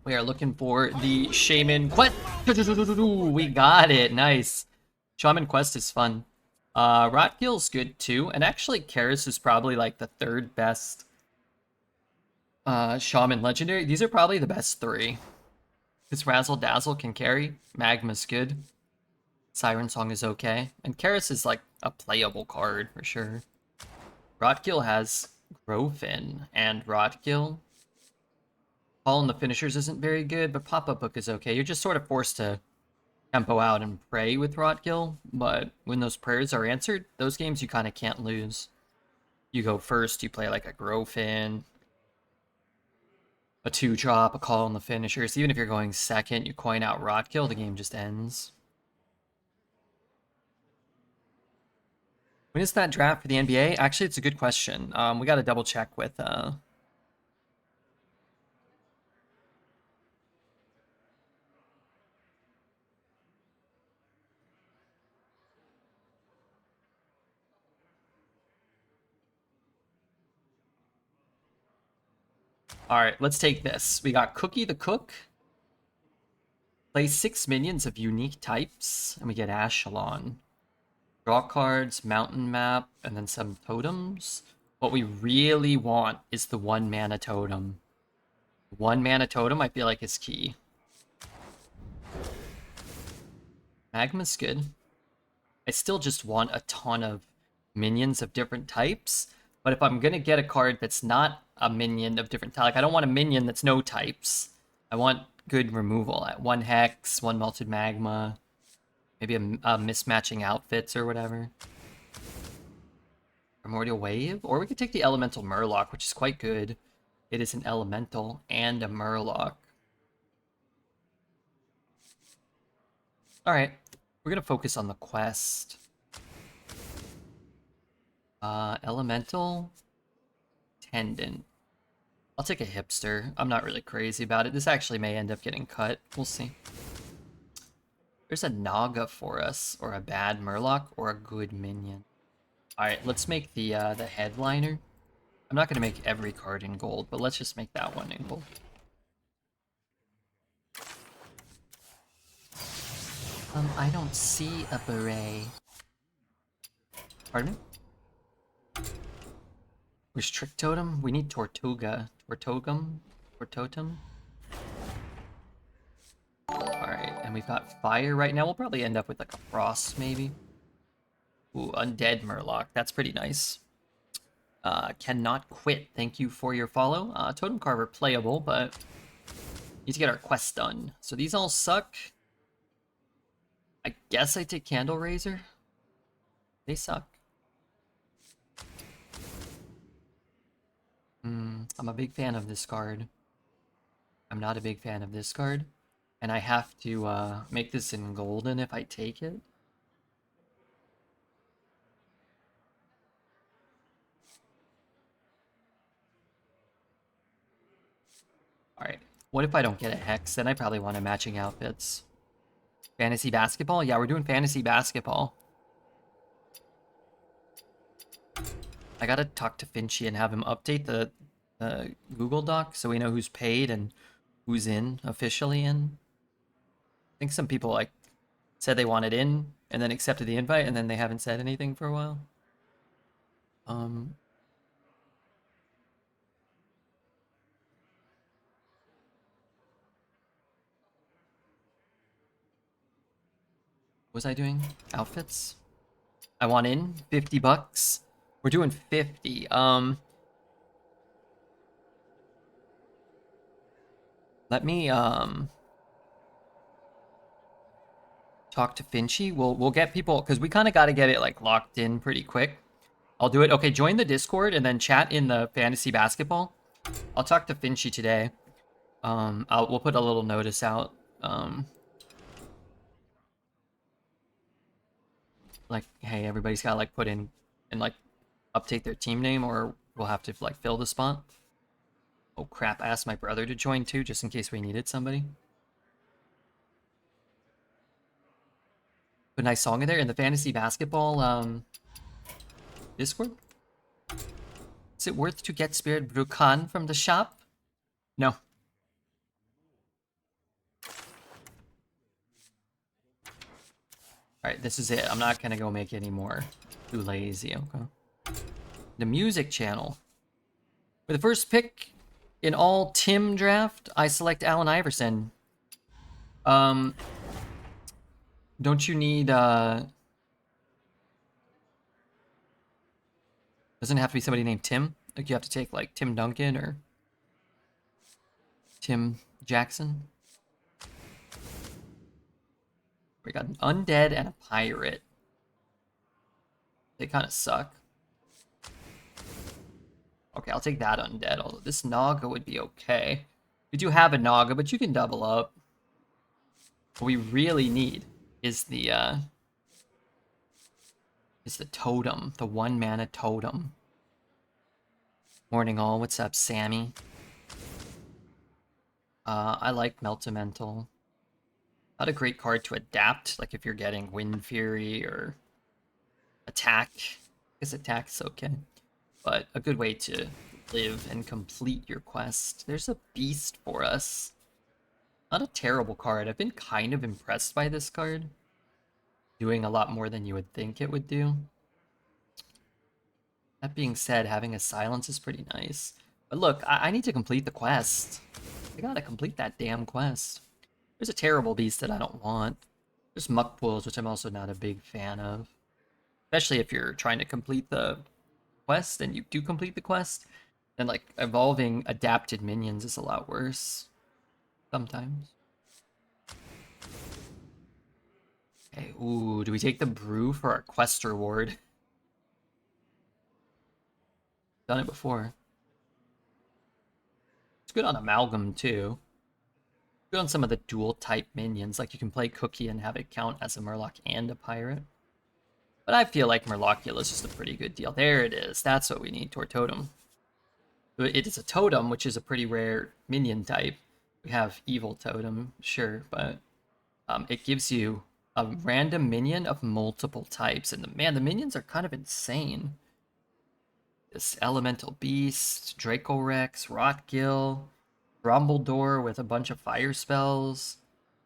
We are looking for the Shaman quest. We got it. Nice. Shaman quest is fun. Rotgill's good too. And actually, Karis is probably like the third best Shaman legendary. These are probably the best three. Because Razzle Dazzle can carry. Magma's good. Siren Song is okay. And Karis is like a playable card for sure. Rotgill has Grofin and Rotgill. Call in the finishers isn't very good, but Pop-Up Book is okay. You're just sort of forced to tempo out and pray with Rotgill, but when those prayers are answered, those games you kind of can't lose. You go first, you play like a Grofin, a 2-drop, a Call in the finishers. Even if you're going second, you coin out Rotgill, the game just ends. When is that draft for the NBA? Actually, it's a good question. We got to double check with Alright, let's take this. We got Cookie the Cook. Play 6 minions of unique types, and we get Ashelon. Draw cards, mountain map, and then some totems. What we really want is the 1 mana totem. 1 mana totem, I feel like, is key. Magma's good. I still just want a ton of minions of different types. But if I'm gonna get a card that's not a minion of different types, like I don't want a minion that's no types. I want good removal at 1 Hex, 1 Melted Magma, maybe a mismatching outfits or whatever. Primordial Wave, or we could take the Elemental Murloc, which is quite good. It is an Elemental and a Murloc. Alright, we're gonna focus on the quest. Elemental Tendon. I'll take a hipster. I'm not really crazy about it. This actually may end up getting cut. We'll see. There's a Naga for us, or a bad Murloc, or a good minion. Alright, let's make the headliner. I'm not going to make every card in gold, but let's just make that one in gold. I don't see a beret. Pardon me? Restrict Totem? We need Tortuga. Tortotum? Alright, and we've got Fire right now. We'll probably end up with like a Frost, maybe. Ooh, Undead Murloc. That's pretty nice. Cannot quit. Thank you for your follow. Totem Carver playable, but need to get our quest done. So these all suck. I guess I take Candle Raiser. They suck. I'm a big fan of this card. I'm not a big fan of this card. And I have to make this in golden if I take it. Alright, what if I don't get a Hex? Then I probably want a matching outfits. Fantasy basketball? Yeah, we're doing fantasy basketball. I gotta talk to Finchy and have him update the Google Doc so we know who's paid and who's in, officially in. I think some people like said they wanted in and then accepted the invite and then they haven't said anything for a while. What was I doing? Outfits? I want in 50 bucks. We're doing 50. Let me talk to Finchy. We'll get people because we kind of got to get it like locked in pretty quick. I'll do it. Okay, join the Discord and then chat in the fantasy basketball. I'll talk to Finchy today. We'll put a little notice out. Like, hey, everybody's got to like put in and like update their team name, or we'll have to like fill the spot. Oh crap! I asked my brother to join too, just in case we needed somebody. Put a nice song in there in the fantasy basketball Discord. Is it worth to get Spirit Brucan from the shop? No. Alright, this is it. I'm not gonna go make any more. Too lazy, okay. The music channel. For the first pick in all Tim draft, I select Allen Iverson. Don't you need, doesn't it have to be somebody named Tim? Like, you have to take, like, Tim Duncan or Tim Jackson? We got an undead and a pirate. They kind of suck. Okay, I'll take that undead, although this Naga would be okay. We do have a Naga, but you can double up. What we really need is the totem, the 1-mana totem. Morning all, what's up, Sammy? I like Meltamental. Not a great card to adapt, like if you're getting Wind Fury or Attack. I guess Attack's okay. But a good way to live and complete your quest. There's a Beast for us. Not a terrible card. I've been kind of impressed by this card. Doing a lot more than you would think it would do. That being said, having a silence is pretty nice. But look, I need to complete the quest. I gotta complete that damn quest. There's a terrible beast that I don't want. There's muck pools, which I'm also not a big fan of. Especially if you're trying to complete the quest and you do complete the quest, then like evolving adapted minions is a lot worse. Sometimes. Okay, ooh, do we take the brew for our quest reward? Done it before. It's good on Amalgam too. Good on some of the dual type minions, like you can play Cookie and have it count as a Murloc and a Pirate. But I feel like Murlocula is just a pretty good deal. There it is. That's what we need, Totem. It is a totem, which is a pretty rare minion type. We have Evil Totem, sure, but it gives you a random minion of multiple types. And man, the minions are kind of insane. This Elemental Beast, Draco Rex, Rotgill, Grumbledore with a bunch of fire spells,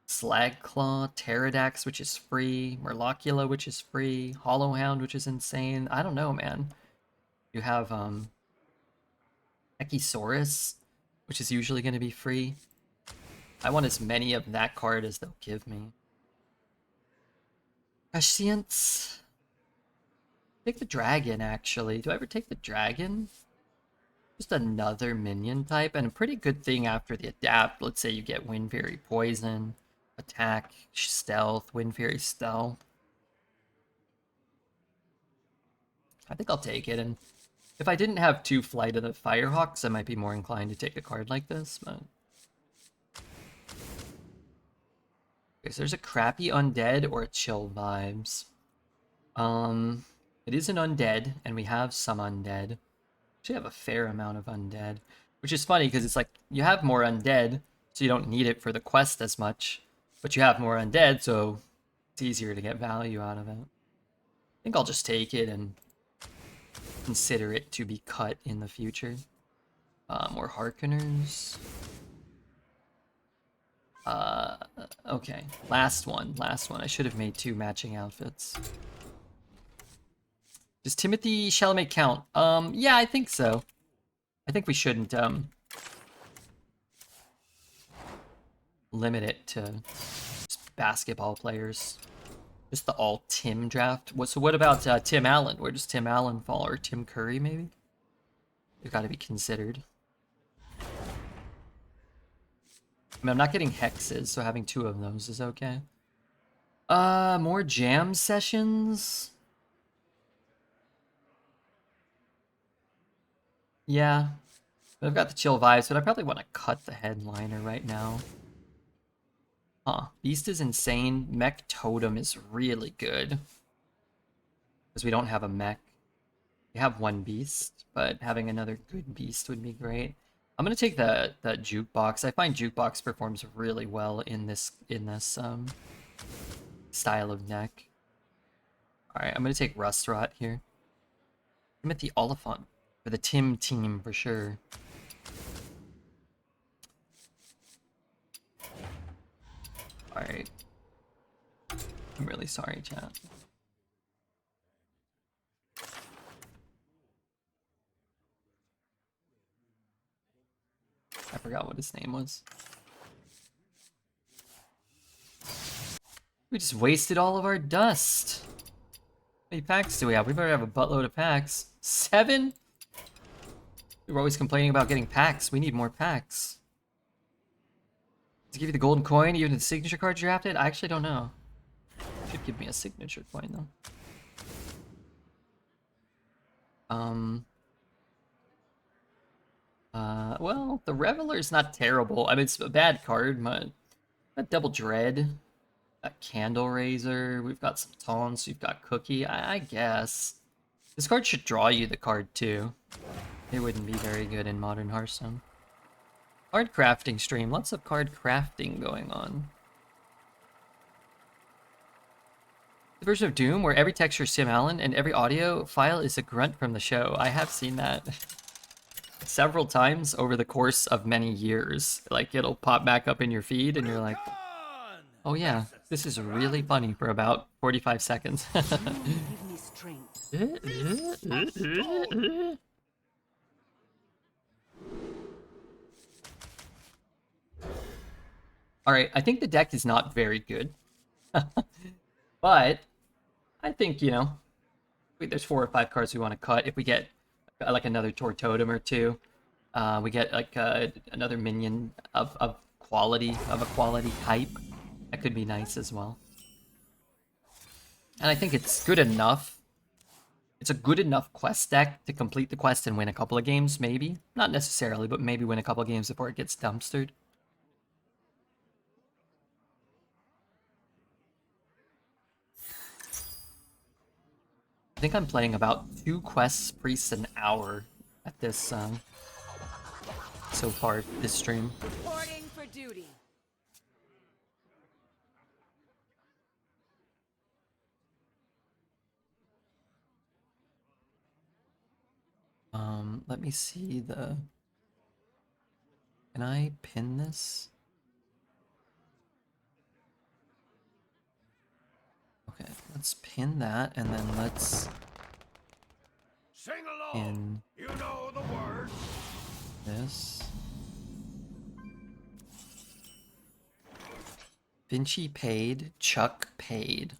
Slagclaw, Pterodax, which is free, Murlocula, which is free, Hollowhound, which is insane. I don't know, man. You have Echisaurus, which is usually going to be free. I want as many of that card as they'll give me. Prescience. Take the dragon, actually. Do I ever take the dragon? Just another minion type, and a pretty good thing after the adapt. Let's say you get Wind Fury Poison, Attack, Stealth, Wind Fury Stealth. I think I'll take it, and if I didn't have 2 Flight of the Firehawks, I might be more inclined to take a card like this, but... Okay, so there's a crappy undead or a chill vibes. It is an undead, and we have some undead. Actually have a fair amount of undead, which is funny because it's like you have more undead, so you don't need it for the quest as much, but you have more undead, so it's easier to get value out of it. I think I'll just take it and consider it to be cut in the future. More Harkeners. Okay, last one. I should have made 2 matching outfits. Does Timothy Chalamet count? Yeah, I think so. I think we shouldn't, limit it to just basketball players. Just the all-Tim draft. So what about Tim Allen? Where does Tim Allen fall? Or Tim Curry, maybe? They've got to be considered. I mean, I'm not getting hexes, so having 2 of those is okay. More jam sessions? Yeah. But I've got the chill vibes, but I probably want to cut the headliner right now. Huh. Beast is insane. Mech Totem is really good. Because we don't have a mech. We have 1 beast, but having another good beast would be great. I'm gonna take the jukebox. I find jukebox performs really well in this style of deck. Alright, I'm gonna take Rust Rot here. Timothy Oliphant for the Tim team for sure. Alright. I'm really sorry, chat. I forgot what his name was. We just wasted all of our dust. How many packs do we have? We better have a buttload of packs. 7? We were always complaining about getting packs. We need more packs. To give you the golden coin, even the signature cards you drafted? I actually don't know. Should give me a signature coin though. Well, the Reveler's not terrible. I mean, it's a bad card, but got Double Dread, got Candle Raiser, we've got some taunts, we've got Cookie. I guess this card should draw you the card too. It wouldn't be very good in modern Hearthstone. Card crafting stream, lots of card crafting going on. The version of Doom where every texture is Tim Allen and every audio file is a grunt from the show. I have seen that several times over the course of many years. Like, it'll pop back up in your feed and you're like, oh yeah, this is really funny for about 45 seconds. Alright, I think the deck is not very good. But I think, you know, there's 4 or 5 cards we want to cut. If we get like another Tor Totem or 2, we get like another minion of a quality type. That could be nice as well. And I think it's good enough. It's a good enough quest deck to complete the quest and win a couple of games, maybe. Not necessarily, but maybe win a couple of games before it gets dumpstered. I think I'm playing about 2 quests priests an hour at this so far this stream. Reporting for duty. Let me see the... Can I pin this? Okay, let's pin that, and then let's Sing along. pin You know the words. this. Vinci paid, Chuck paid.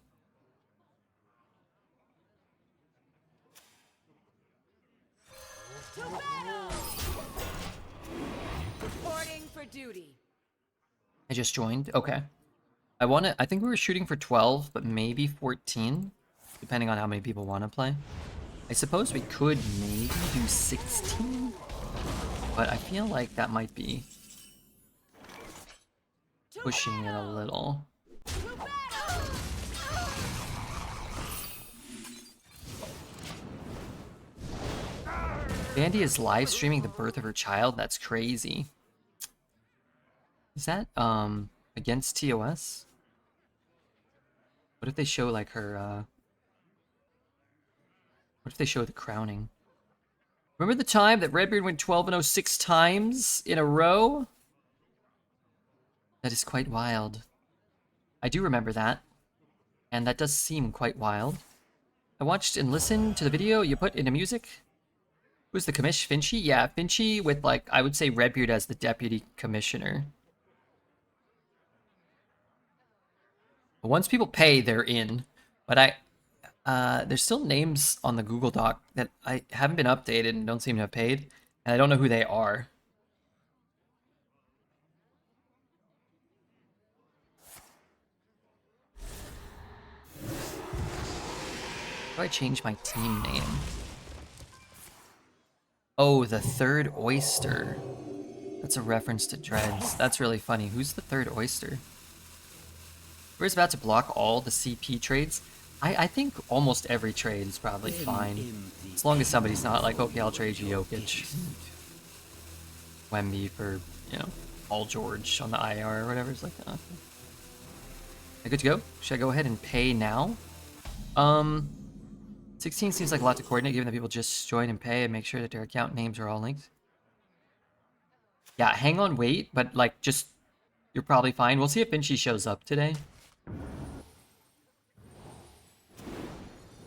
To battle. Reporting for duty. I just joined. Okay. I think we were shooting for 12, but maybe 14, depending on how many people want to play. I suppose we could maybe do 16, but I feel like that might be pushing it a little. To battle. Bandy is live streaming the birth of her child. That's crazy. Is that against TOS? What if they show like her what if they show the crowning? Remember the time that Redbeard went 12-0 6 times in a row? That is quite wild. I do remember that. And that does seem quite wild. I watched and listened to the video you put into music. Who's the commish? Finchie? Yeah, Finchie with, like, I would say Redbeard as the deputy commissioner. But once people pay, they're in. But there's still names on the Google Doc that I haven't been updated and don't seem to have paid. And I don't know who they are. How do I change my team name? Oh, the Third Oyster. That's a reference to Dreads. That's really funny. Who's the Third Oyster? We're about to block all the CP trades. I think almost every trade is probably fine. As long as somebody's not like, okay, I'll trade you Jokic. Wemby for, you know, All George on the IR or whatever. It's like, okay. Are good to go? Should I go ahead and pay now? 16 seems like a lot to coordinate, given that people just join and pay and make sure that their account names are all linked. Yeah, hang on, wait, but like, just, you're probably fine. We'll see if Vinci shows up today.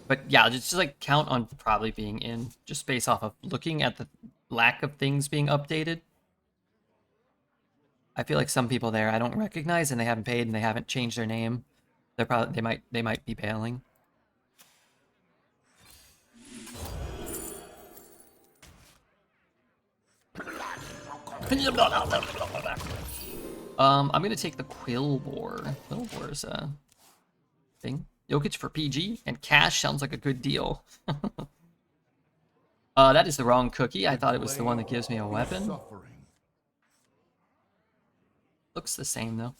But yeah, just like count on probably being in, just based off of looking at the lack of things being updated. I feel like some people there I don't recognize and they haven't paid and they haven't changed their name. They're probably they might be bailing. I'm gonna take the Quill Boar. Quill Boar's a thing. Jokic for PG and cash sounds like a good deal. That is the wrong cookie. I thought it was the one that gives me a weapon. Looks the same though.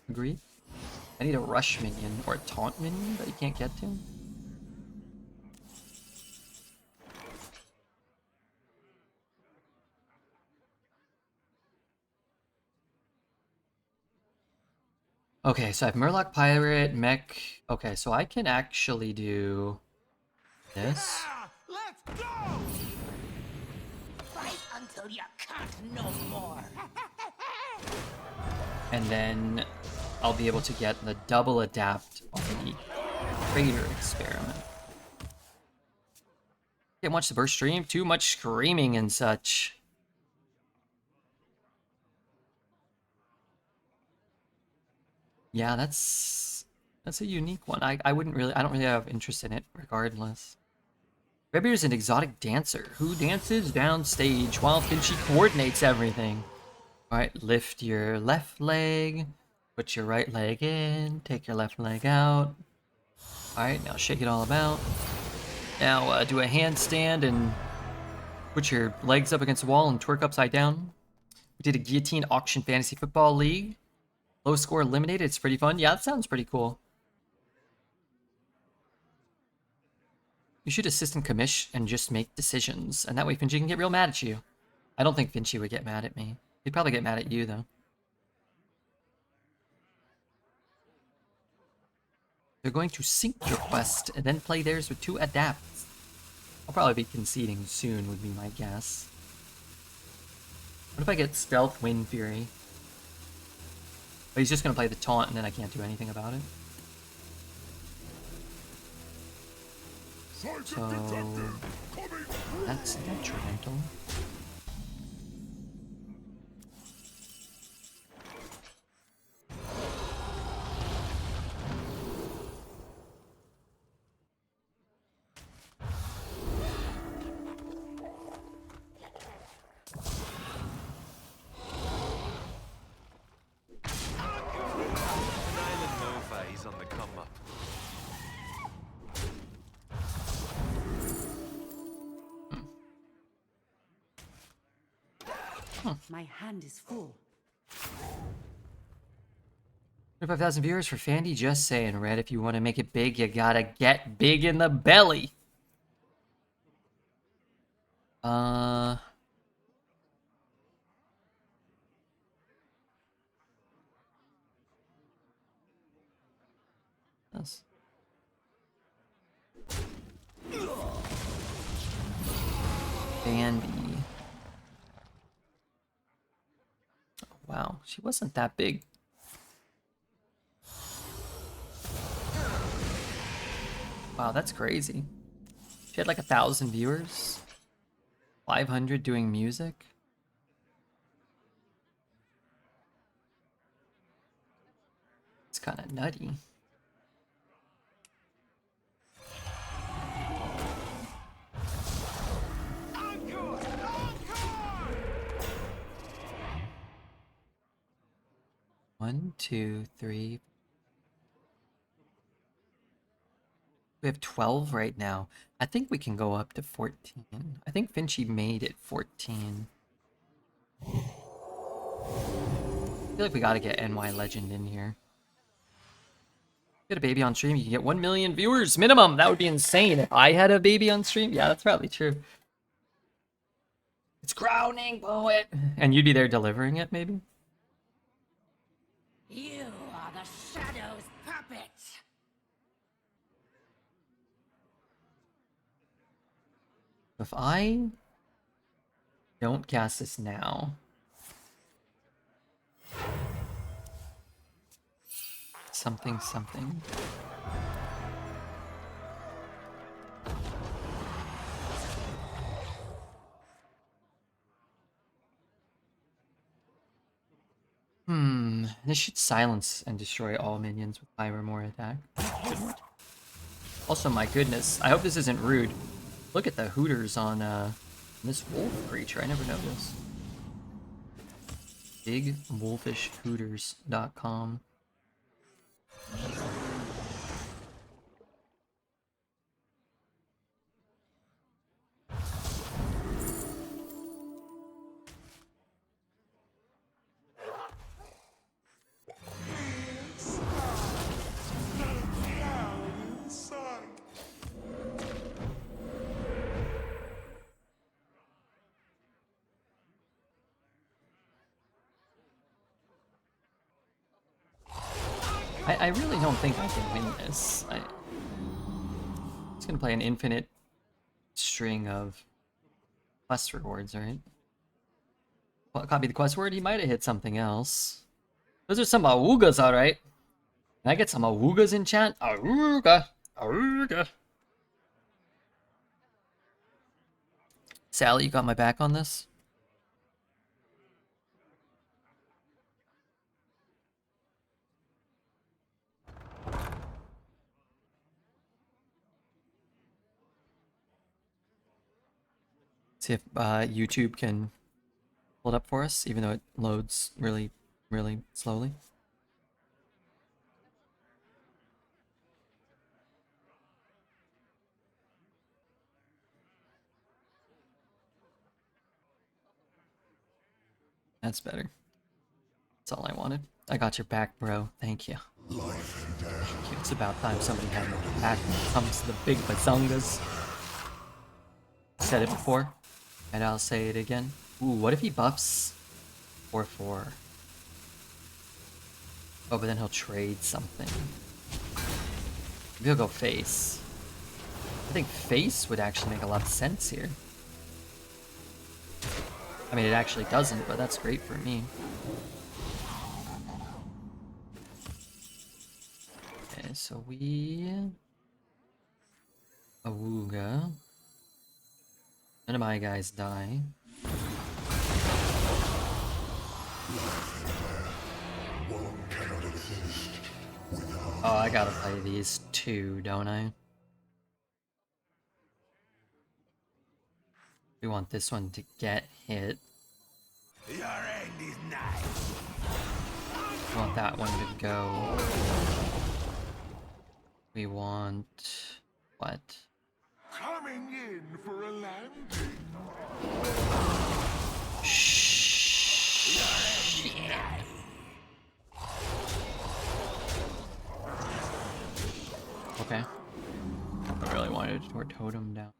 Agree? I need a rush minion or a taunt minion that you can't get to. Okay, so I have Murloc Pirate, Mech. Okay, so I can actually do this. Let's go! Fight until you can't no more. And then I'll be able to get the double adapt on the Crater Experiment. Can't watch the burst stream. Too much screaming and such. Yeah, that's a unique one. I don't really have interest in it regardless. Rebbear's an exotic dancer who dances downstage while Finchy coordinates everything. Alright, lift your left leg, put your right leg in, take your left leg out. Alright, now shake it all about. Now do a handstand and put your legs up against the wall and twerk upside down. We did a guillotine auction fantasy football league. Low score eliminated. It's pretty fun. Yeah, that sounds pretty cool. You should assistant commish and just make decisions, and that way Finchy can get real mad at you. I don't think Finchy would get mad at me. He'd probably get mad at you, though. They're going to sync your quest and then play theirs with 2 adapts. I'll probably be conceding soon, would be my guess. What if I get Stealth Wind Fury? But he's just going to play the taunt and then I can't do anything about it. So that's detrimental. My hand is full. 25,000 viewers for Fandy. Just saying, Red, if you want to make it big, you gotta get big in the belly. Yes. Fandy. Oh, wow, she wasn't that big. Wow, that's crazy. She had like 1,000 viewers. 500 doing music. It's kind of nutty. One, two, three. We have 12 right now. I think we can go up to 14. I think Finchy made it 14. I feel like we gotta get NY Legend in here. Get a baby on stream, you can get 1 million viewers minimum. That would be insane if I had a baby on stream. Yeah, that's probably true. It's crowning poet. And you'd be there delivering it, maybe? You are the Shadow's puppet. If I don't cast this now, something. This should silence and destroy all minions with 5 or more attack. Should work. Also, my goodness, I hope this isn't rude. Look at the hooters on this wolf creature. I never noticed. Bigwolfishhooters.com. I really don't think I can win this. I'm just gonna play an infinite string of quest rewards, right? Well, copy the quest word. He might have hit something else. Those are some awoogas, alright. Can I get some awoogas in chat? Awooga! Awooga! Sally, you got my back on this? See if YouTube can pull it up for us, even though it loads really, really slowly. That's better. That's all I wanted. I got your back, bro. Thank you. It's about time somebody had my back when it comes to the big bazongas. Said it before, and I'll say it again. Ooh, what if he buffs 4/4? Oh, but then he'll trade something. Maybe he'll go face. I think face would actually make a lot of sense here. I mean, it actually doesn't, but that's great for me. Okay, so we... Awooga. None of my guys die. Oh, I gotta play these two, don't I? We want this one to get hit. Your end is nigh. We want that one to go. We want... what? Coming in for a landing. Okay. I really wanted to totem down.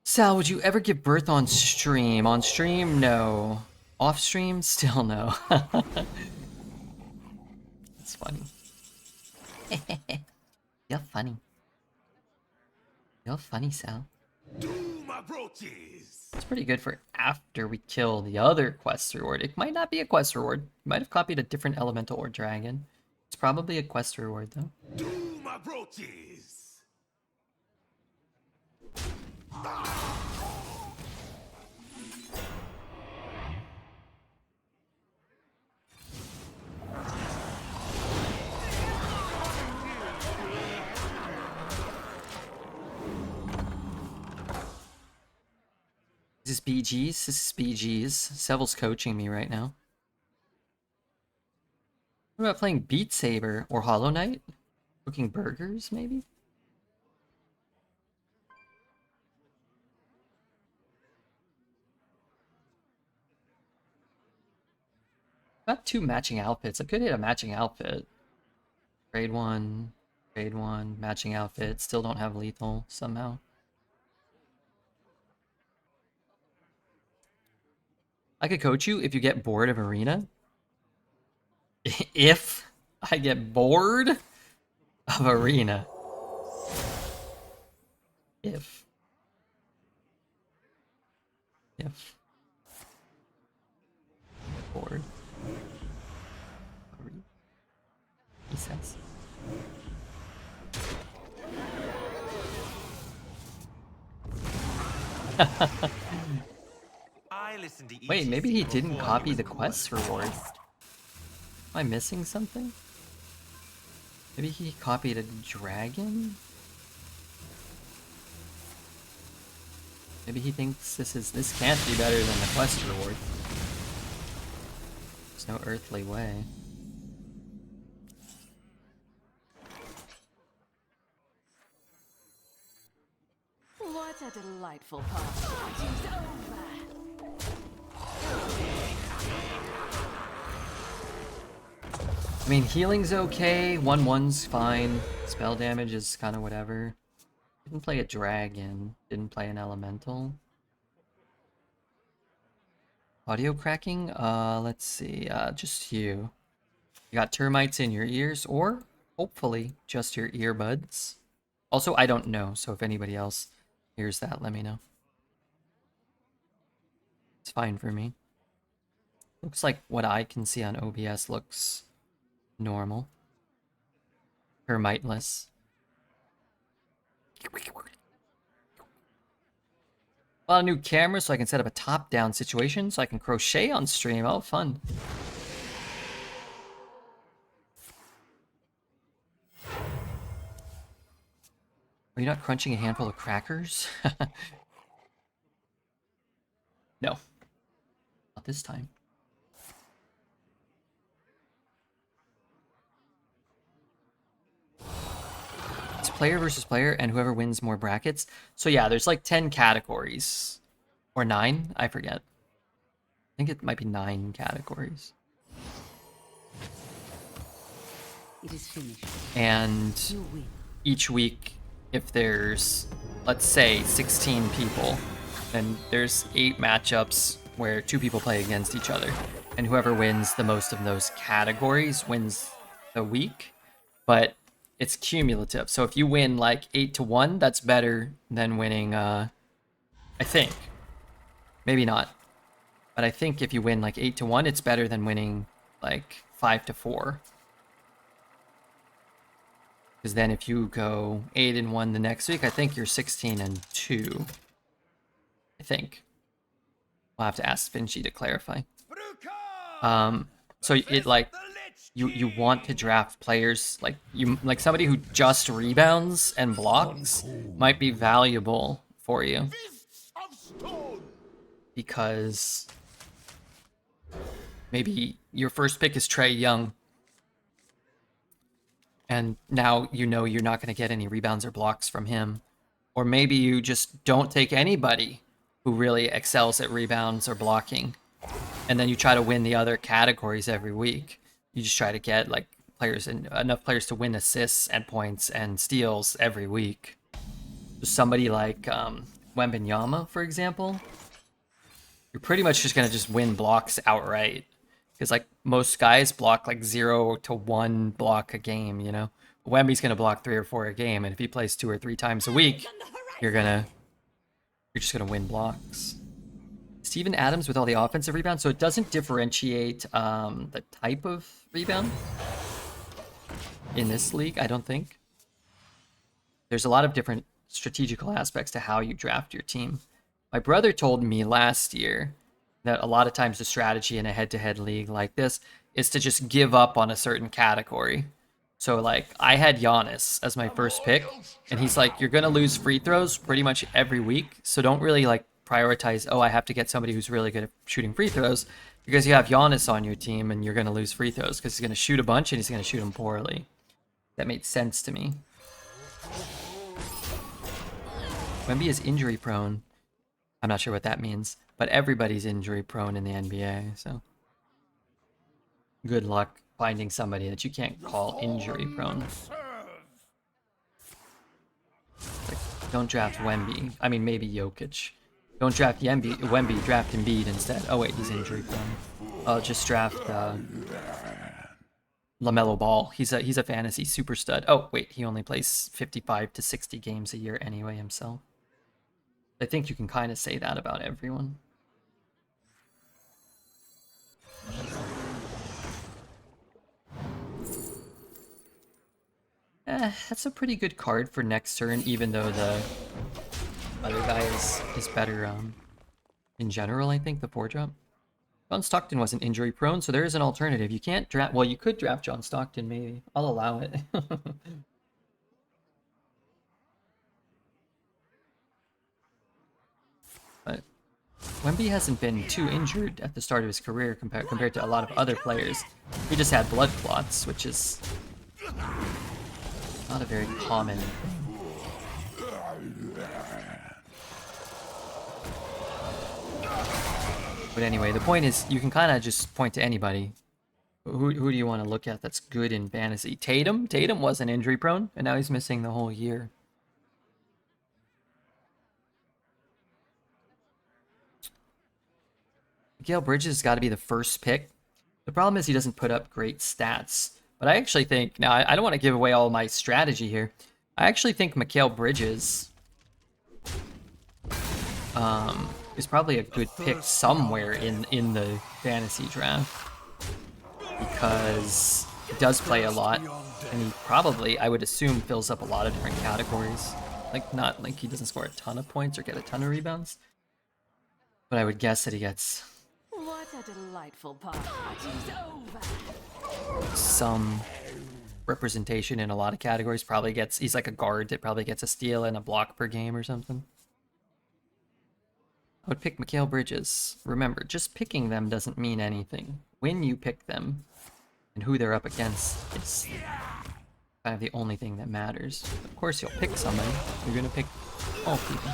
Sal, would you ever give birth on stream? On stream, no. Off stream, still no. That's funny. You're funny. You're funny, Sal. To my brooches. It's pretty good for after we kill the other quest reward. It might not be a quest reward. You might have copied a different elemental or dragon. It's probably a quest reward, though. To my brooches. Is this BG's? This is BG's. Sevil's coaching me right now. What about playing Beat Saber or Hollow Knight? Cooking burgers, maybe? Got 2 matching outfits. I could hit a matching outfit. Grade 1, matching outfit. Still don't have lethal somehow. I could coach you if you get bored of Arena. If I get bored of Arena. If. Bored. Arena. He says. I listen to Wait, maybe he ETC didn't before copy was the cool. quest reward. Am I missing something? Maybe he copied a dragon? Maybe he thinks this can't be better than the quest reward. There's no earthly way. What a delightful party. Party's over. I mean, healing's okay, 1/1's fine, spell damage is kind of whatever. Didn't play a dragon, didn't play an elemental. Audio cracking? Let's see, just you. You got termites in your ears, or hopefully just your earbuds. Also, I don't know, so if anybody else hears that, let me know. It's fine for me. Looks like what I can see on OBS looks normal. Termiteless. Bought a new camera so I can set up a top-down situation so I can crochet on stream. Oh, fun. Are you not crunching a handful of crackers? No. Not this time. It's player versus player and whoever wins more brackets. So yeah, there's like 10 categories. Or 9, I forget. I think it might be 9 categories. It is finished. And You win. each week, if there's, let's say, 16 people, then there's 8 matchups where 2 people play against each other. And whoever wins the most of those categories wins the week. But it's cumulative. So if you win like 8-1, that's better than winning, I think. Maybe not. But I think if you win like 8-1, it's better than winning like 5-4. Because then if you go 8-1 the next week, I think you're 16-2. I think. We'll have to ask Vinci to clarify. So it like you want to draft players like somebody who just rebounds and blocks might be valuable for you. Because maybe your first pick is Trae Young. And now you know you're not going to get any rebounds or blocks from him. Or maybe you just don't take anybody who really excels at rebounds or blocking. And then you try to win the other categories every week. You just try to get like players and enough players to win assists and points and steals every week. So somebody like Wembanyama, for example, you're pretty much just going to just win blocks outright. Because like most guys block like 0 to 1 block a game, you know? Wemby's going to block 3 or 4 a game, and if he plays 2 or 3 times a week, you're just going to win blocks. Steven Adams with all the offensive rebounds, so it doesn't differentiate the type of rebound in this league, I don't think. There's a lot of different strategical aspects to how you draft your team. My brother told me last year that a lot of times the strategy in a head-to-head league like this is to just give up on a certain category. So like I had Giannis as my first pick, and he's like, you're gonna lose free throws pretty much every week, so don't really like prioritize, oh, I have to get somebody who's really good at shooting free throws, because you have Giannis on your team and you're gonna lose free throws because he's gonna shoot a bunch and he's gonna shoot them poorly. That made sense to me. Wemby is injury prone. I'm not sure what that means, but everybody's injury prone in the NBA, so good luck finding somebody that you can't call injury prone. Like, don't draft Wemby. I mean, maybe Jokic. Don't draft Wemby, draft Embiid instead. Oh wait, he's injury prone. Just draft LaMelo Ball. He's a fantasy super stud. Oh wait, he only plays 55 to 60 games a year anyway himself. I think you can kind of say that about everyone. That's a pretty good card for next turn, even though the other guy is better in general, I think, the 4-drop. John Stockton wasn't injury prone, so there is an alternative. You can't draft... Well, you could draft John Stockton, maybe. I'll allow it. But Wemby hasn't been too injured at the start of his career compared to a lot of other players. He just had blood clots, which is not a very common thing. But anyway, the point is, you can kind of just point to anybody. Who do you want to look at that's good in fantasy? Tatum? Tatum wasn't injury prone, and now he's missing the whole year. Mikal Bridges has got to be the first pick. The problem is he doesn't put up great stats. But I actually think, now I don't want to give away all my strategy here. I actually think Mikal Bridges is probably a good pick somewhere in the fantasy draft. Because he does play a lot. And he probably, I would assume, fills up a lot of different categories. Like, not like he doesn't score a ton of points or get a ton of rebounds. But I would guess that he gets... What a delightful party's over. some representation in a lot of categories. Probably gets, he's like a guard that probably gets a steal and a block per game or something. I would pick Mikal Bridges. Remember, just picking them doesn't mean anything. When you pick them and who they're up against is kind of the only thing that matters. Of course, you'll pick somebody. You're gonna pick all people.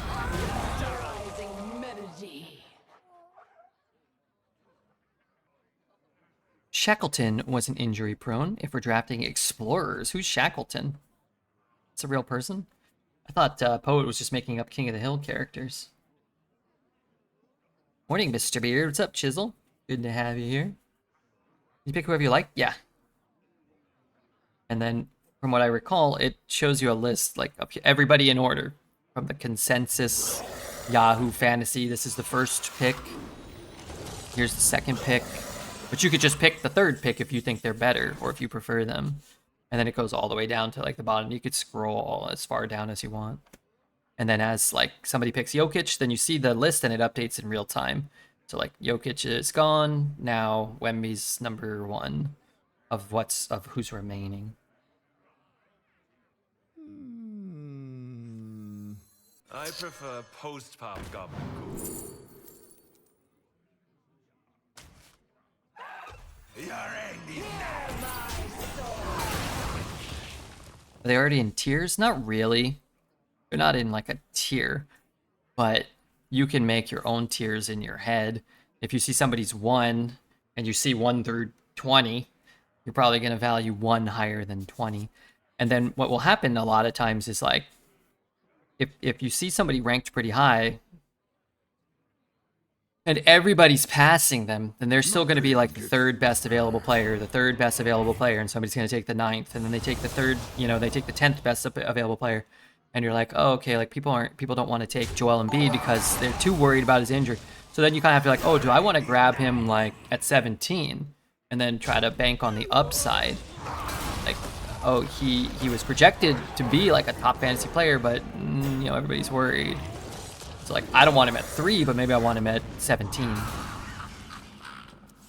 Shackleton wasn't injury prone if we're drafting explorers. Who's Shackleton? It's a real person? I thought Poet was just making up King of the Hill characters. Morning, Mr. Beard. What's up, Chisel? Good to have you here. You pick whoever you like? Yeah. And then, from what I recall, it shows you a list, like, of everybody in order. From the consensus, Yahoo Fantasy. This is the first pick. Here's the second pick. But you could just pick the third pick if you think they're better, or if you prefer them. And then it goes all the way down to, like, the bottom. You could scroll as far down as you want. And then as, like, somebody picks Jokic, then you see the list and it updates in real time. So, like, Jokic is gone. Now Wemby's number 1 of who's remaining. I prefer post-pop goblin cool. Are they already in tiers? Not really. They're not in like a tier, but you can make your own tiers in your head. If you see somebody's 1 and you see 1 through 20, you're probably going to value 1 higher than 20. And then what will happen a lot of times is, like, if you see somebody ranked pretty high and everybody's passing them, then they're still going to be like the 3rd best available player, and somebody's going to take the 9th, and then they take the 3rd, they take the 10th best available player. And you're like, oh, okay, like people don't want to take Joel Embiid because they're too worried about his injury. So then you kind of have to, like, oh, do I want to grab him like at 17 and then try to bank on the upside? Like, oh, he was projected to be like a top fantasy player, but everybody's worried. So, like, I don't want him at 3, but maybe I want him at 17.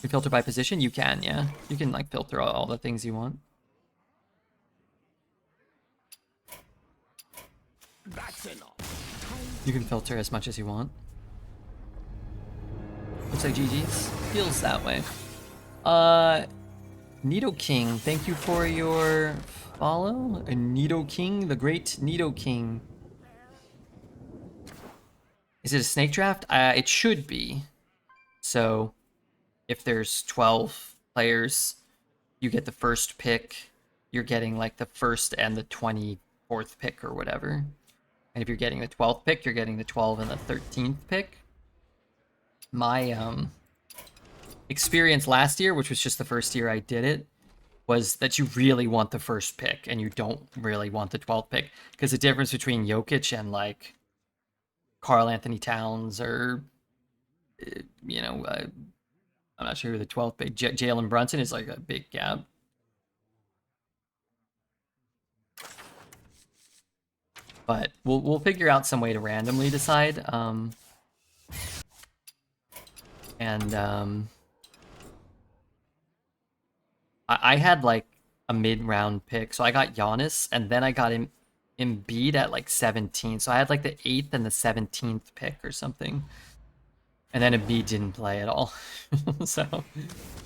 You filter by position? You can, yeah. You can, like, filter all the things you want. That's enough. You can filter as much as you want. Looks like GG's. Feels that way. Nido King, thank you for your follow. Nido King, the great Nido King. Is it a snake draft? It should be. So, if there's 12 players, you get the first pick. You're getting, like, the 1st and the 24th pick or whatever. And if you're getting the 12th pick, you're getting the 12th and the 13th pick. My experience last year, which was just the first year I did it, was that you really want the first pick and you don't really want the 12th pick. Because the difference between Jokic and, like, Karl Anthony Towns or, I'm not sure who the 12th pick, Jalen Brunson is, like, a big gap. But we'll figure out some way to randomly decide. And I had like a mid-round pick, so I got Giannis, and then I got him Embiid at like 17. So I had like the 8th and the 17th pick or something. And then Embiid didn't play at all. So,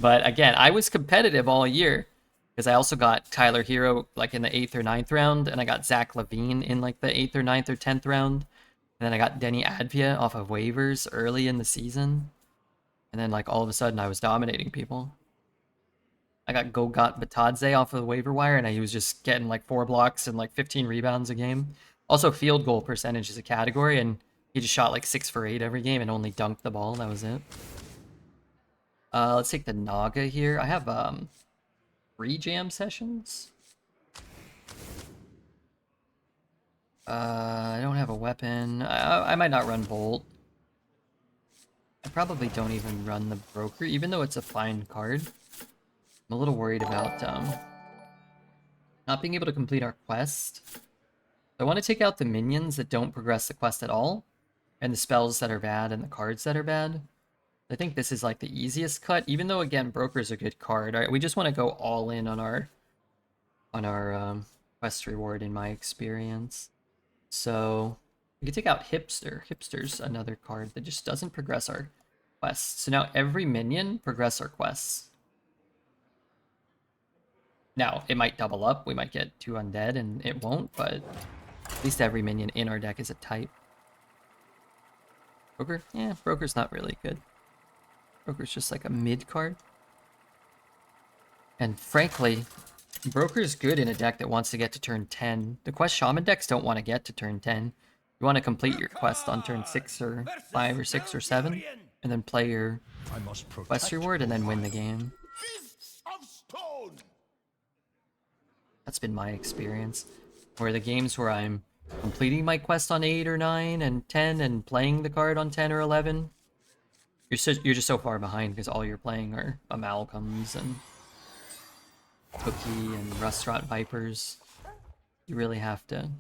but again, I was competitive all year because I also got Tyler Hero like in the 8th or 9th round, and I got Zach LaVine in like the 8th or 9th or 10th round. And then I got Denny Advia off of waivers early in the season. And then like all of a sudden I was dominating people. I got Gogat Batadze off of the waiver wire, and he was just getting like 4 blocks and like 15 rebounds a game. Also, field goal percentage is a category, and he just shot like 6 for 8 every game and only dunked the ball. That was it. Let's take the Naga here. I have 3 jam sessions. I don't have a weapon. I might not run Bolt. I probably don't even run the Broker, even though it's a fine card. I'm a little worried about not being able to complete our quest. I want to take out the minions that don't progress the quest at all, and the spells that are bad and the cards that are bad. I think this is like the easiest cut, even though again Broker's a good card. All right, we just want to go all in on our quest reward in my experience. So we can take out Hipster. Hipster's another card that just doesn't progress our quests. So now every minion progress our quests. Now, it might double up. We might get 2 undead, and it won't, but at least every minion in our deck is a type. Broker? Yeah, Broker's not really good. Broker's just like a mid card. And frankly, Broker's good in a deck that wants to get to turn 10. The quest Shaman decks don't want to get to turn 10. You want to complete your quest on turn 6 or 5 or 6 or 7, and then play your quest reward and then win the game. Fists of stone! That's been my experience. Where the games where I'm completing my quest on 8 or 9 and 10 and playing the card on 10 or 11, you're just so far behind because all you're playing are Amalgams and Cookie and Restaurant Vipers. You really have to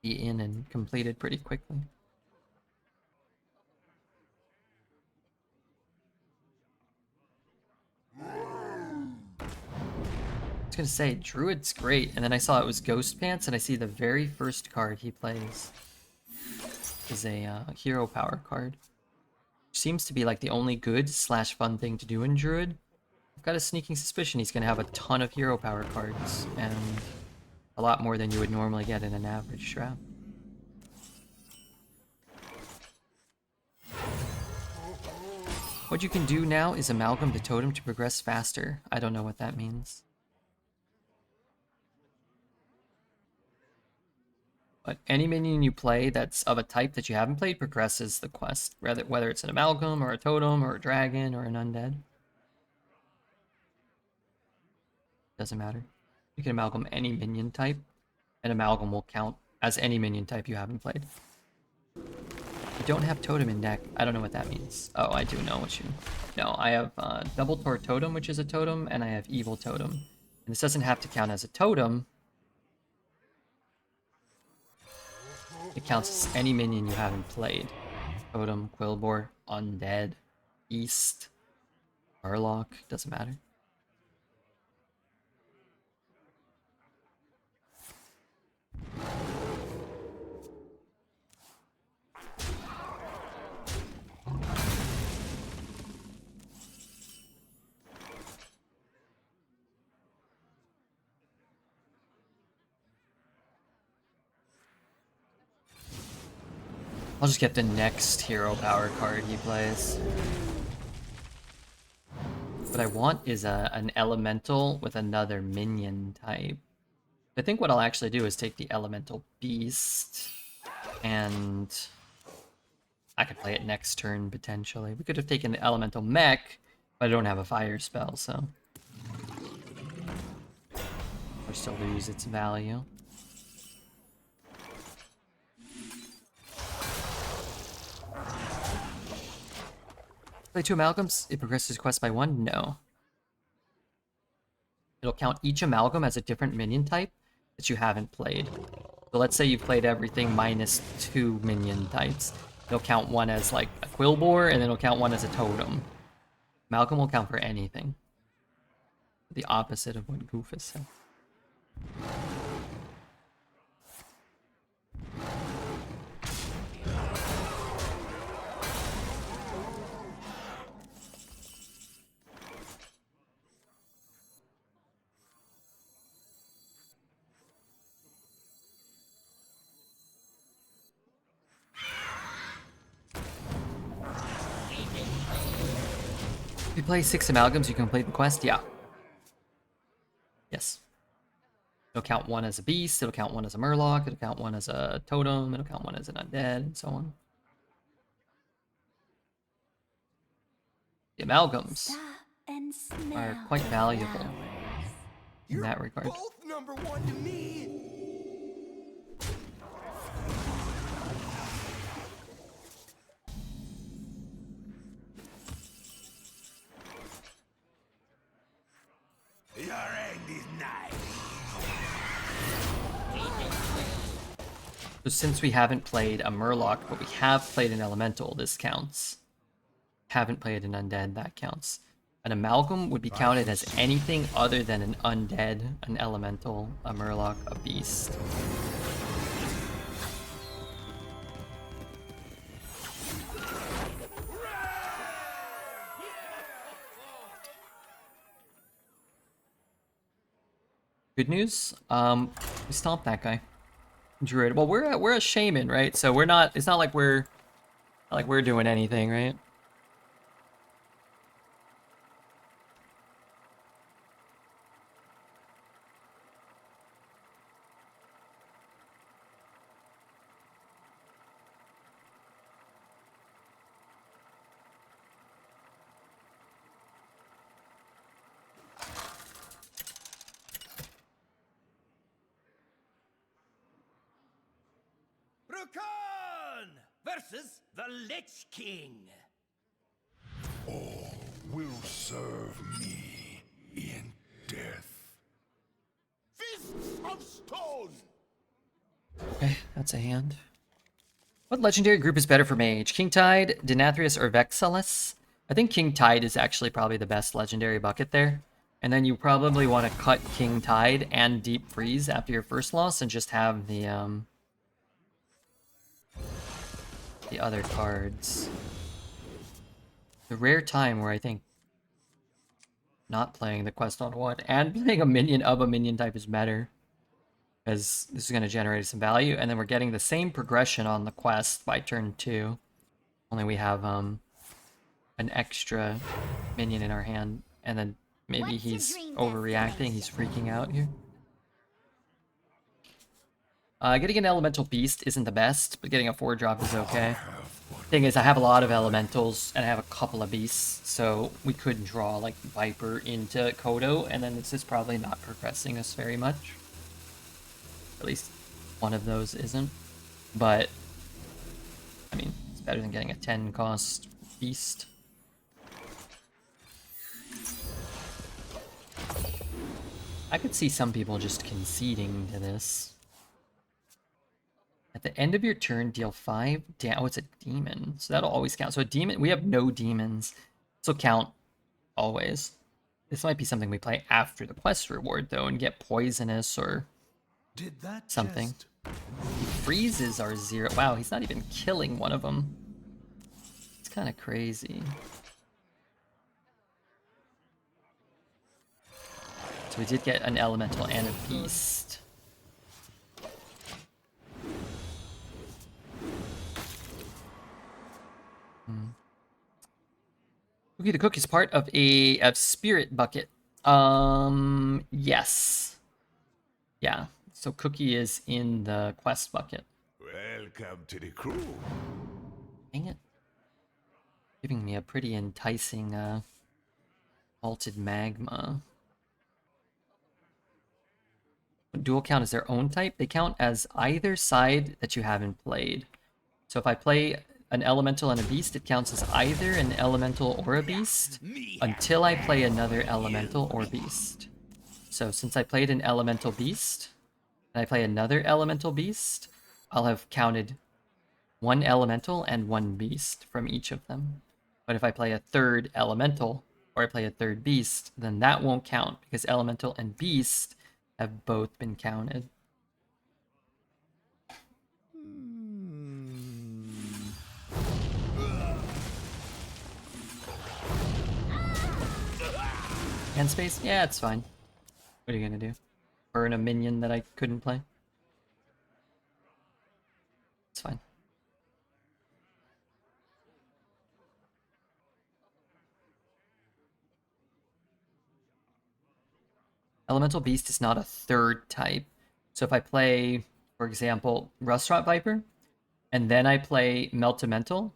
be in and complete it pretty quickly. I was gonna say, Druid's great, and then I saw it was Ghost Pants, and I see the very first card he plays is a hero power card. Which seems to be like the only good / fun thing to do in Druid. I've got a sneaking suspicion he's gonna have a ton of hero power cards, and a lot more than you would normally get in an average draft. What you can do now is amalgam the totem to progress faster. I don't know what that means. But any minion you play that's of a type that you haven't played progresses the quest, whether it's an amalgam or a totem or a dragon or an undead. Doesn't matter. You can amalgam any minion type, and amalgam will count as any minion type you haven't played. You don't have totem in deck. I don't know what that means. Oh, I do know what you... No, I have Double Tor Totem, which is a totem, and I have Evil Totem. And this doesn't have to count as a totem. It counts as any minion you haven't played. Totem, Quillbore, Undead, East, Warlock, doesn't matter. I'll just get the next hero power card he plays. What I want is an elemental with another minion type. I think what I'll actually do is take the elemental beast, and I could play it next turn potentially. We could have taken the elemental mech, but I don't have a fire spell, so forced to lose its value. Play 2 amalgams, it progresses quest by 1? No. It'll count each amalgam as a different minion type that you haven't played. So let's say you've played everything minus 2 minion types. It'll count one as like a Quillbore, and then it'll count one as a totem. Malcolm will count for anything. The opposite of what Goofus said. If you play 6 amalgams, you complete the quest? Yeah. Yes. It'll count one as a beast, it'll count one as a murloc, it'll count one as a totem, it'll count one as an undead, and so on. The amalgams are quite valuable in that regard. Both number one to me. Your end is nice. So since we haven't played a murloc, but we have played an elemental, this counts. Haven't played an undead, that counts. An amalgam would be counted as anything other than an undead, an elemental, a murloc, a beast. Good news, we stomped that guy. Druid. Well, we're a shaman, right? So we're not. It's not like we're doing anything, right? Rukon versus the Lich King. All will serve me in death. Fists of stone. Okay, that's a hand. What legendary group is better for mage? King Tide, Denathrius, or Vexillus? I think King Tide is actually probably the best legendary bucket there. And then you probably want to cut King Tide and Deep Freeze after your first loss and just have the other cards. The rare time where I think not playing the quest on one and playing a minion of a minion type is better, because this is going to generate some value, and then we're getting the same progression on the quest by turn 2. Only we have an extra minion in our hand, and then maybe he's overreacting, he's freaking out here. Getting an elemental beast isn't the best, but getting a 4-drop is okay. Thing is, I have a lot of elementals, and I have a couple of beasts, so we could draw, like, Viper into Kodo, and then this is probably not progressing us very much. At least one of those isn't. But, I mean, it's better than getting a 10-cost beast. I could see some people just conceding to this. At the end of your turn, deal 5 damage. Oh, it's a demon. So that'll always count. So a demon, we have no demons. This will count always. This might be something we play after the quest reward, though, and get poisonous or something. Freezes are 0. Wow, he's not even killing one of them. It's kind of crazy. So we did get an elemental and a beast. Cookie the Cook is part of a spirit bucket. Yes. Yeah. So Cookie is in the quest bucket. Welcome to the crew. Dang it. Giving me a pretty enticing malted magma. Dual count as their own type. They count as either side that you haven't played. So if I play an elemental and a beast, it counts as either an elemental or a beast until I play another elemental or beast. So since I played an elemental beast, and I play another elemental beast, I'll have counted 1 elemental and 1 beast from each of them. But if I play a third elemental or I play a third beast, then that won't count because elemental and beast have both been counted. Hand space? Yeah, it's fine. What are you gonna do? Burn a minion that I couldn't play? It's fine. Elemental Beast is not a third type. So if I play, for example, Rustrot Viper, and then I play Meltamental,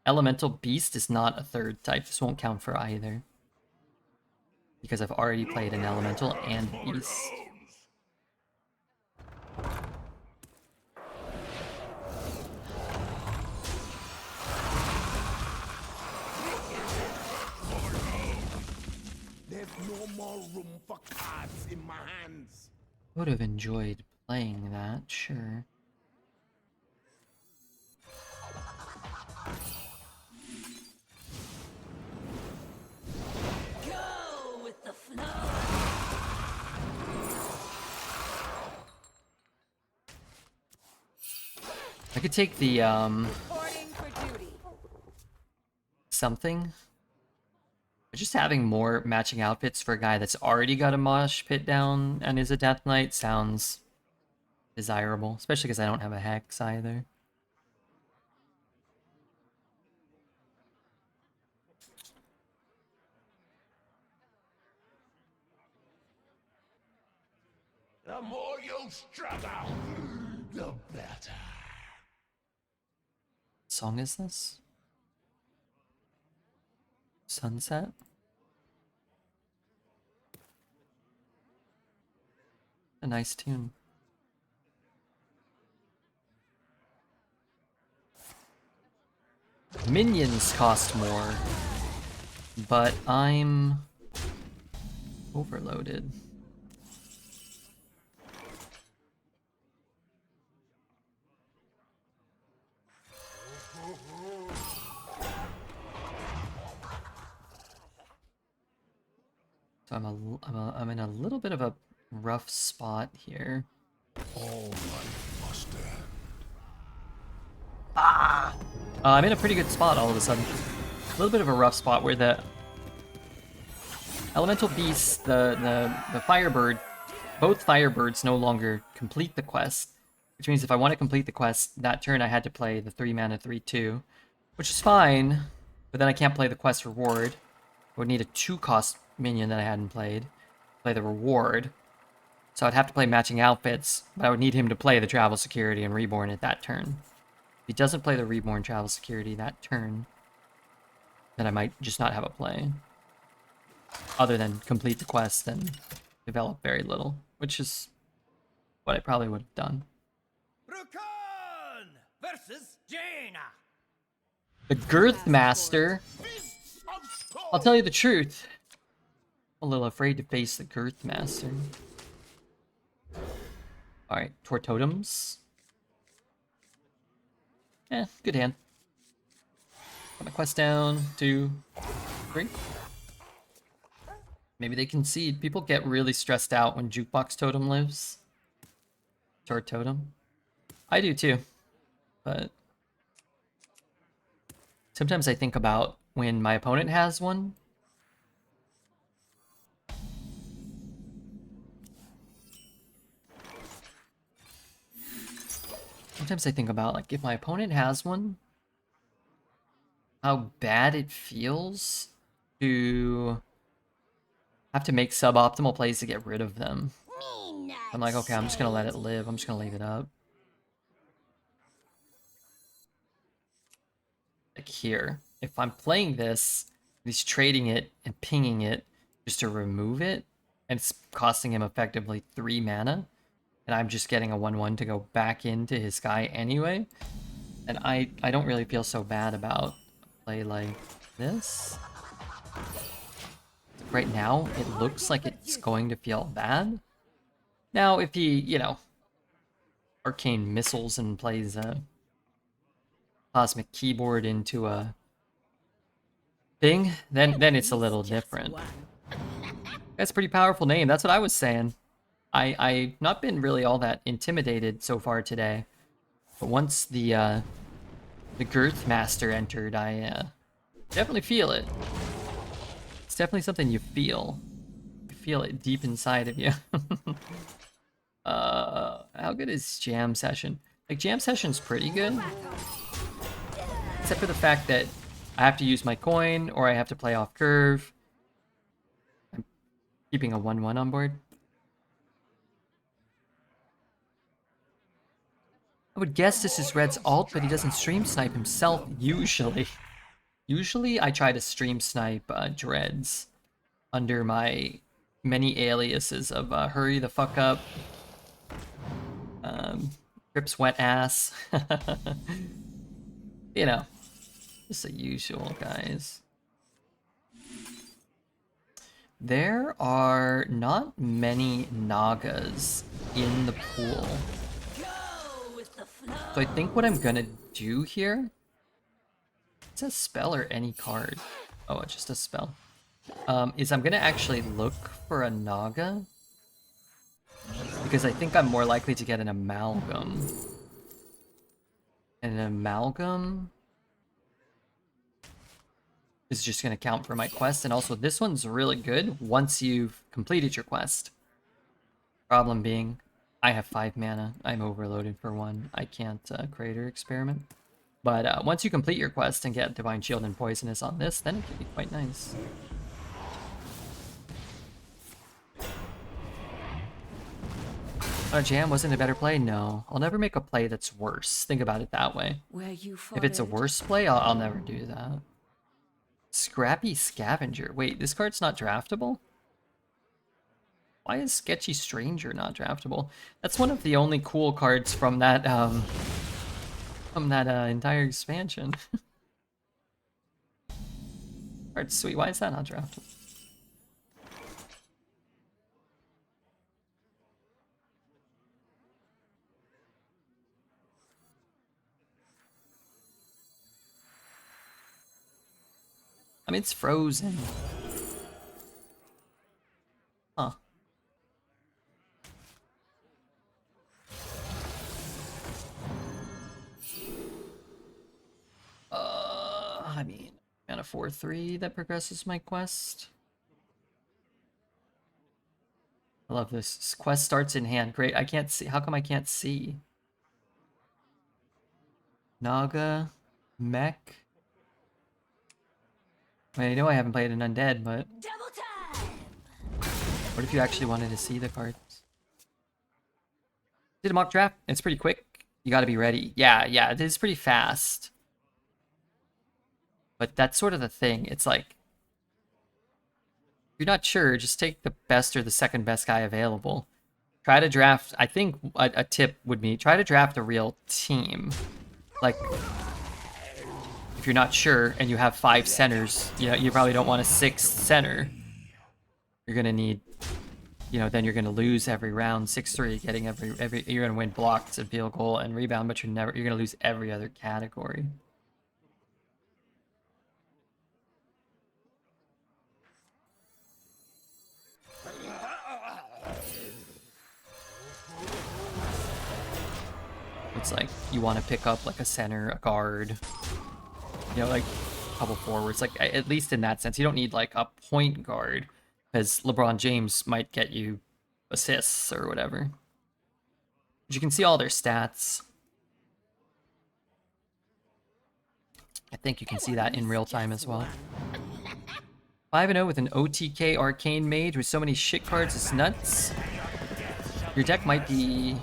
Elemental Beast is not a third type. This won't count for either. Because I've already played an Elemental and Beast. There's no more room for cards in my hands. Would have enjoyed playing that, sure. Go with the flow. I could take the, Reporting for duty. something. But just having more matching outfits for a guy that's already got a mosh pit down and is a Death Knight sounds desirable. Especially because I don't have a Hex either. The more you struggle, the better. What song is this? Sunset? A nice tune. Minions cost more, but I'm overloaded. So I'm in a little bit of a rough spot here. All life must end. I'm in a pretty good spot all of a sudden. A little bit of a rough spot where the elemental beasts, the firebird, both firebirds no longer complete the quest, which means if I want to complete the quest that turn I had to play the 3 mana 3/2, which is fine, but then I can't play the quest reward. I would need a 2-cost minion that I hadn't played to play the reward. So I'd have to play matching outfits, but I would need him to play the travel security and reborn at that turn. If he doesn't play the reborn travel security that turn, then I might just not have a play. Other than complete the quest and develop very little, which is what I probably would have done. Rukon versus Jaina. The Girth Master, I'll tell you the truth. I'm a little afraid to face the Girth Master. Alright, Tortotems. Good hand. Put my quest down, 2, 3. Maybe they concede. People get really stressed out when Jukebox Totem lives. Totem. I do too. But sometimes I think about when my opponent has one. Sometimes I think about, like, if my opponent has one, how bad it feels to have to make suboptimal plays to get rid of them. I'm like, okay, I'm just gonna let it live. I'm just gonna leave it up. Like here, if I'm playing this, he's trading it and pinging it just to remove it, and it's costing him effectively 3 mana, and I'm just getting a 1/1 to go back into his guy anyway, and I don't really feel so bad about a play like this. Right now, it looks like it's going to feel bad. Now, if he, Arcane Missiles and plays Cosmic Keyboard into a thing, then it's a little different. That's a pretty powerful name. That's what I was saying. I've not been really all that intimidated so far today, but once the Girth Master entered, I definitely feel it. It's definitely something you feel. You feel it deep inside of you. How good is Jam Session? Like, Jam Session's pretty good, except for the fact that I have to use my coin or I have to play off curve. I'm keeping a 1-1 on board. I would guess this is Red's alt, but he doesn't stream snipe himself usually. Usually I try to stream snipe Dreads under my many aliases of Hurry the Fuck Up, Crips Wet Ass, you know, just the usual, guys. There are not many Nagas in the pool. So I think what I'm gonna do here, it's a spell or any card. Oh, it's just a spell. Is I'm gonna actually look for a Naga, because I think I'm more likely to get an Amalgam. And an Amalgam is just gonna count for my quest, and also this one's really good once you've completed your quest. Problem being, I have 5 mana. I'm overloaded for 1. I can't Crater Experiment. But once you complete your quest and get Divine Shield and Poisonous on this, then it can be quite nice. Jam wasn't a better play? No. I'll never make a play that's worse. Think about it that way. If it's a worse play, I'll never do that. Scrappy Scavenger. Wait, this card's not draftable? Why is Sketchy Stranger not draftable? That's one of the only cool cards from that entire expansion. Card's sweet. Why is that not draftable? I mean, it's frozen. Huh. I mean, mana 4/3 that progresses my quest. I love this. This quest starts in hand. Great. I can't see. How come I can't see? Naga, Mech. I mean, I know I haven't played an Undead, but Double time! what if you actually wanted to see the cards? Did a mock draft. It's pretty quick. You got to be ready. Yeah, it is pretty fast. But that's sort of the thing. It's like, if you're not sure, just take the best or the second best guy available. Try to draft, I think a tip would be, try to draft a real team. Like, if you're not sure and you have 5 centers, you know, you probably don't want a 6th center. You're gonna need, you know, then you're gonna lose every round, 6-3, getting every you're gonna win blocks and field goal and rebound, but you're gonna lose every other category. It's like you want to pick up like a center, a guard, you know, like a couple forwards. Like, at least in that sense, you don't need like a point guard, because LeBron James might get you assists or whatever. But you can see all their stats. I think you can see that in real time as well. 5-0 with an OTK Arcane Mage with so many shit cards, it's nuts. Your deck might be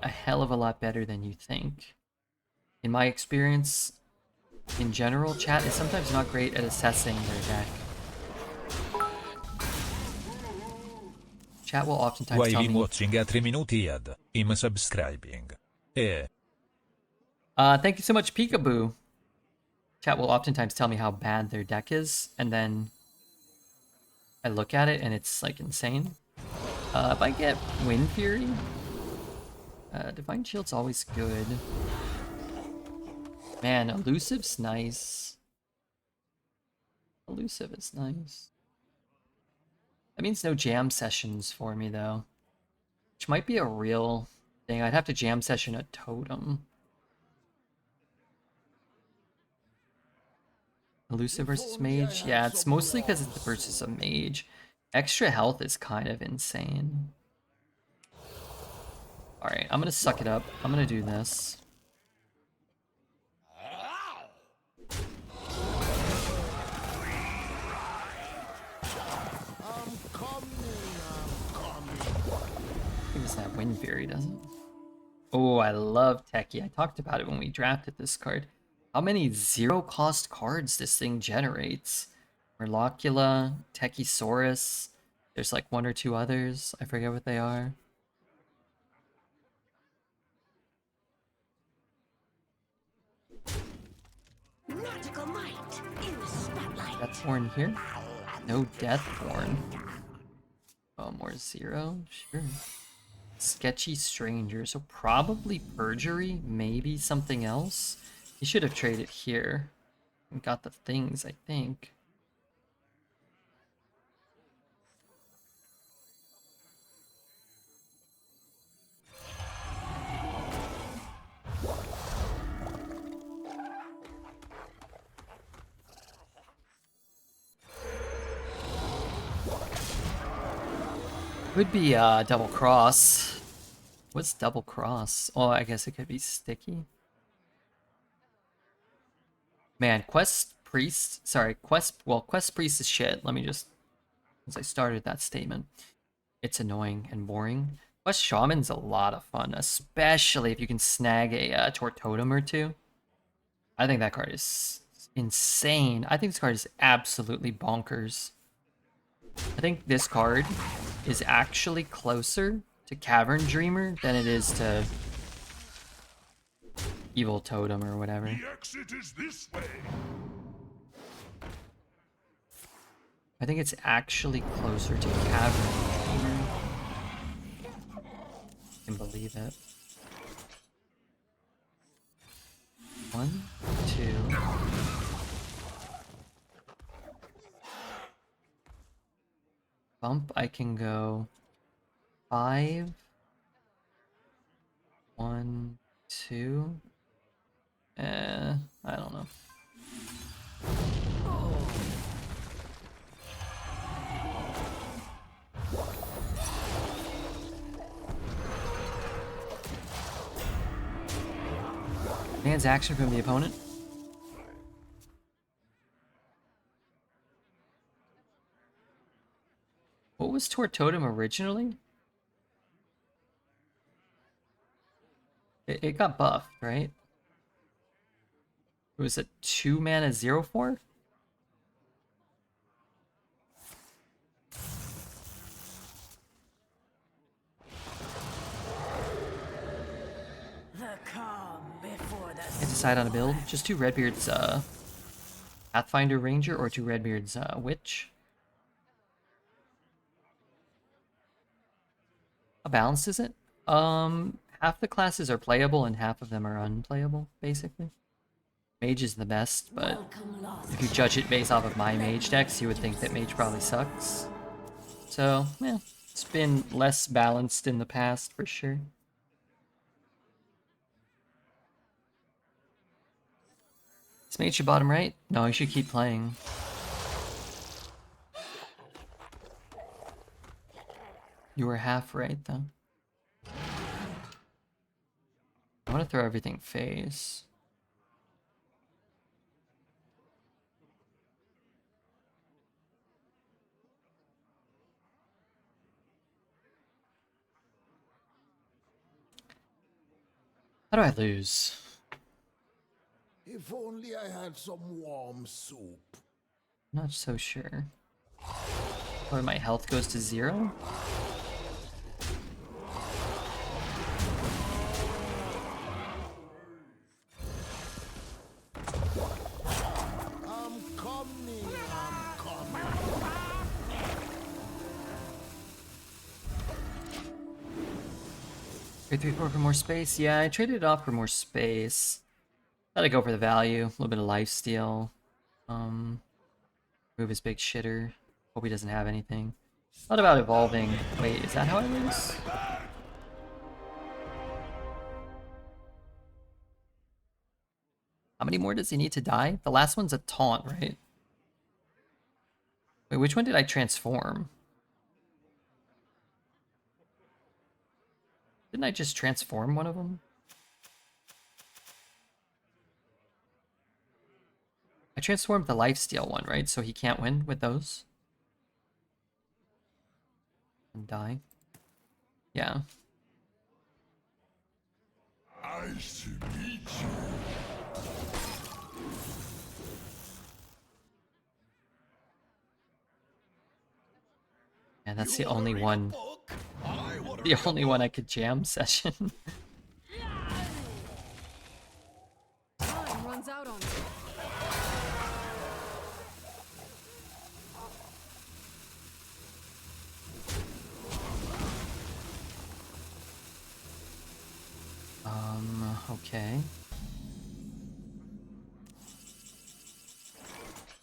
a hell of a lot better than you think. In my experience, in general, chat is sometimes not great at assessing their deck. Chat will oftentimes While tell I'm me... watching a 3 minuti ad, I'm subscribing. Thank you so much, Peekaboo. Chat will oftentimes tell me how bad their deck is, and then I look at it and it's like insane. If I get Wind Fury, Divine Shield's always good. Man, elusive's nice. Elusive is nice. That means no jam sessions for me though, which might be a real thing. I'd have to jam session a totem. Elusive versus mage? Yeah, it's mostly because it's versus a mage. Extra health is kind of insane. Alright, I'm gonna suck it up. I'm gonna do this. I think it's that Wind Fury, doesn't it? Oh, I love Techie. I talked about it when we drafted this card. How many zero-cost cards this thing generates? Merlocula, Techiesaurus. There's like one or two others. I forget what they are. Magical might in the spotlight. Deathborn here? No Deathborn. Oh, more zero? Sure. Sketchy Stranger. So probably Perjury, maybe something else. He should have traded here. And got the things, I think. Could be double cross. What's double cross? Oh, I guess it could be sticky. Man, quest priest. Sorry, quest priest is shit. Let me just, since I started that statement, it's annoying and boring. Quest shaman's a lot of fun, especially if you can snag a totem or two. I think that card is insane. I think this card is absolutely bonkers. I think this card is actually closer to Cavern Dreamer than it is to Evil Totem or whatever. The exit is this way. I think it's actually closer to Cavern Dreamer. I can believe it. 1, 2. Bump, I can go 5. 1, 2. I don't know. Man's action from the opponent. What was Totem originally? It got buffed, right? It was a 2 mana 0/4? The calm before the Can't decide on a build. Just 2 Redbeard's Pathfinder Ranger or 2 Redbeard's Witch. How balanced is it? Half the classes are playable and half of them are unplayable, basically. Mage is the best, but welcome lost. if you judge it based off of my mage decks, you would think that mage probably sucks. So, yeah, it's been less balanced in the past for sure. Is mage your bottom right? No, you should keep playing. You were half right, though. I want to throw everything face. How do I lose? If only I had some warm soup. Not so sure. Or my health goes to 0? I'm coming. 3, 3, 4 for more space? Yeah, I traded it off for more space. Gotta go for the value. A little bit of lifesteal. Move his big shitter. Hope he doesn't have anything. What about evolving? Wait, is that how I lose? How many more does he need to die? The last one's a taunt, right? Wait, which one did I transform? Didn't I just transform one of them? I transformed the lifesteal one, right? So he can't win with those? And die? Yeah. Nice to meet you. And that's the only one. The only one I could jam session. Time runs out on me. Okay.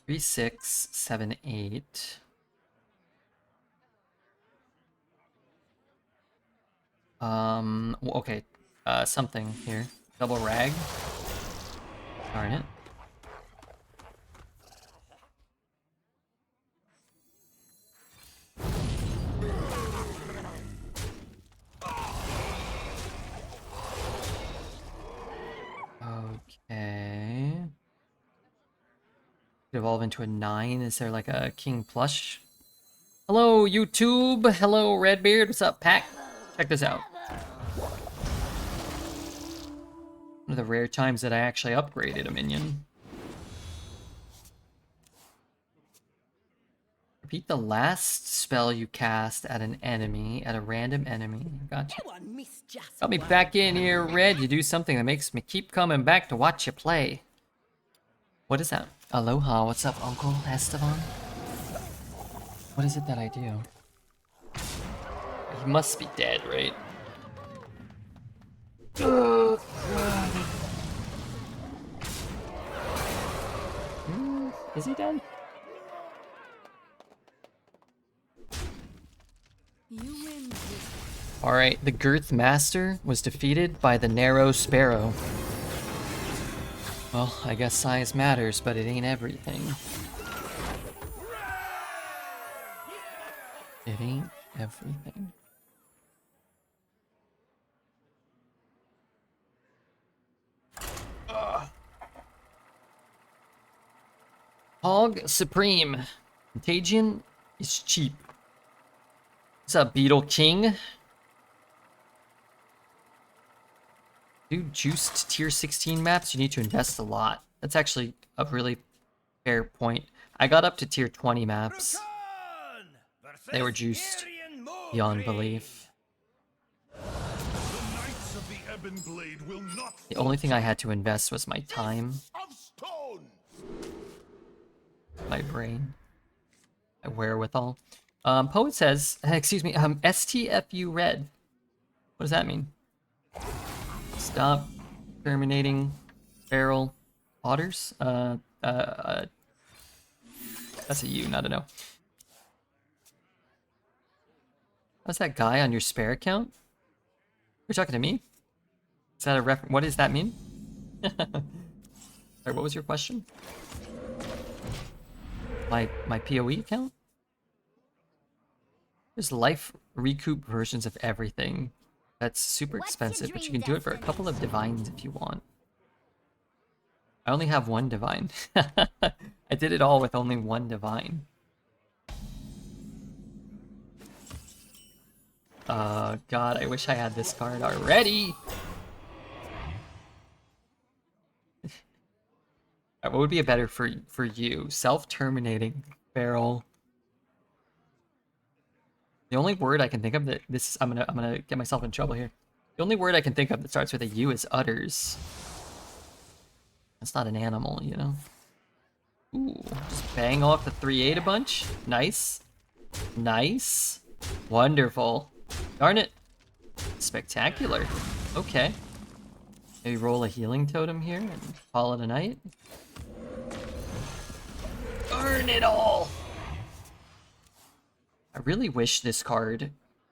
3, 6, 7, 8. Okay. Something here. Double rag. Darn it. Okay. Evolve into a 9. Is there like a king plush? Hello, YouTube. Hello, Redbeard. What's up, Pack? Check this out. One of the rare times that I actually upgraded a minion. Repeat the last spell you cast at an enemy, at a random enemy. Gotcha. Go on, Miss Just Got me One. back in here, Red. You do something that makes me keep coming back to watch you play. What is that? Aloha. What's up, Uncle Esteban? What is it that I do? He must be dead, right? Is he dead? You win this. Alright, the Girth Master was defeated by the Narrow Sparrow. Well, I guess size matters, but it ain't everything. It ain't everything. Hog Supreme. Contagion is cheap. What's up, Beetle King? Dude, juiced tier 16 maps, you need to invest a lot. That's actually a really fair point. I got up to tier 20 maps. They were juiced beyond belief. The only thing I had to invest was my time, Of stone. my brain, my wherewithal. Poet says, excuse me, STFU red. What does that mean? Stop terminating feral otters? That's a U, not a no. How's that guy on your spare account? You're talking to me? Is that a what does that mean? Sorry, what was your question? My PoE account? There's life recoup versions of everything. That's super expensive, but you can do it for a couple of divines if you want. I only have one divine. I did it all with only one divine. God, I wish I had this card already. What would be a better for you? Self-terminating feral. The only word I can think of that this I'm gonna get myself in trouble here. The only word I can think of that starts with a U is udders. That's not an animal, you know. Ooh, just bang off the 3/8 a bunch. Nice, nice, wonderful. Darn it, spectacular. Okay, Maybe roll a healing totem here and call it a night. Burn it all! I really wish this card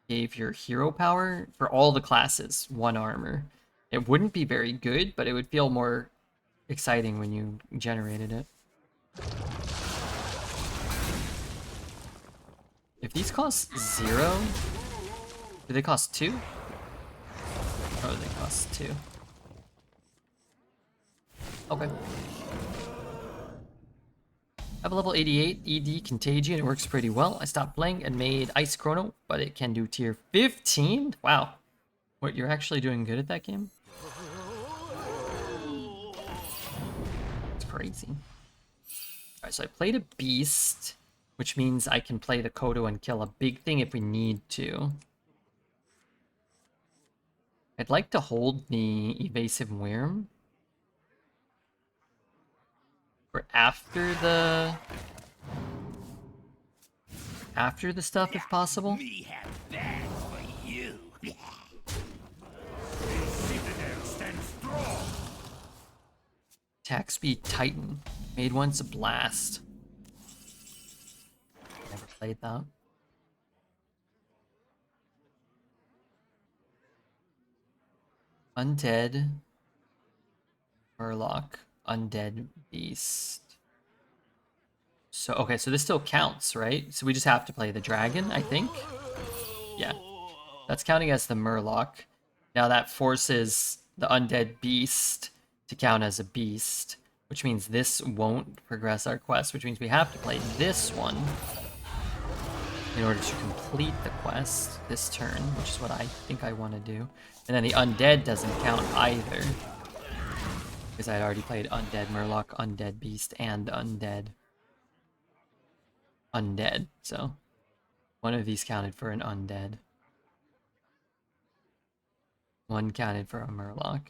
gave your hero power for all the classes 1 armor. It wouldn't be very good, but it would feel more exciting when you generated it. If these cost 0, do they cost 2? Oh, they cost 2. Okay. I have a level 88 ED Contagion. It works pretty well. I stopped playing and made Ice Chrono, but it can do tier 15. Wow. What, you're actually doing good at that game? It's crazy. Alright, so I played a Beast, which means I can play the Kodo and kill a big thing if we need to. I'd like to hold the Evasive Worm for after the stuff if possible. Me have bags for you. Citadel stands strong. Attack speed Titan. Made once a blast. Never played that. Undead. Murloc. Undead Beast. So, okay, so this still counts, right? So we just have to play the dragon, I think? Yeah. That's counting as the Murloc. Now that forces the Undead Beast to count as a beast, which means this won't progress our quest, which means we have to play this one in order to complete the quest this turn, which is what I think I want to do. And then the Undead doesn't count either, because I had already played Undead Murloc, Undead Beast, and Undead. So one of these counted for an Undead. One counted for a Murloc.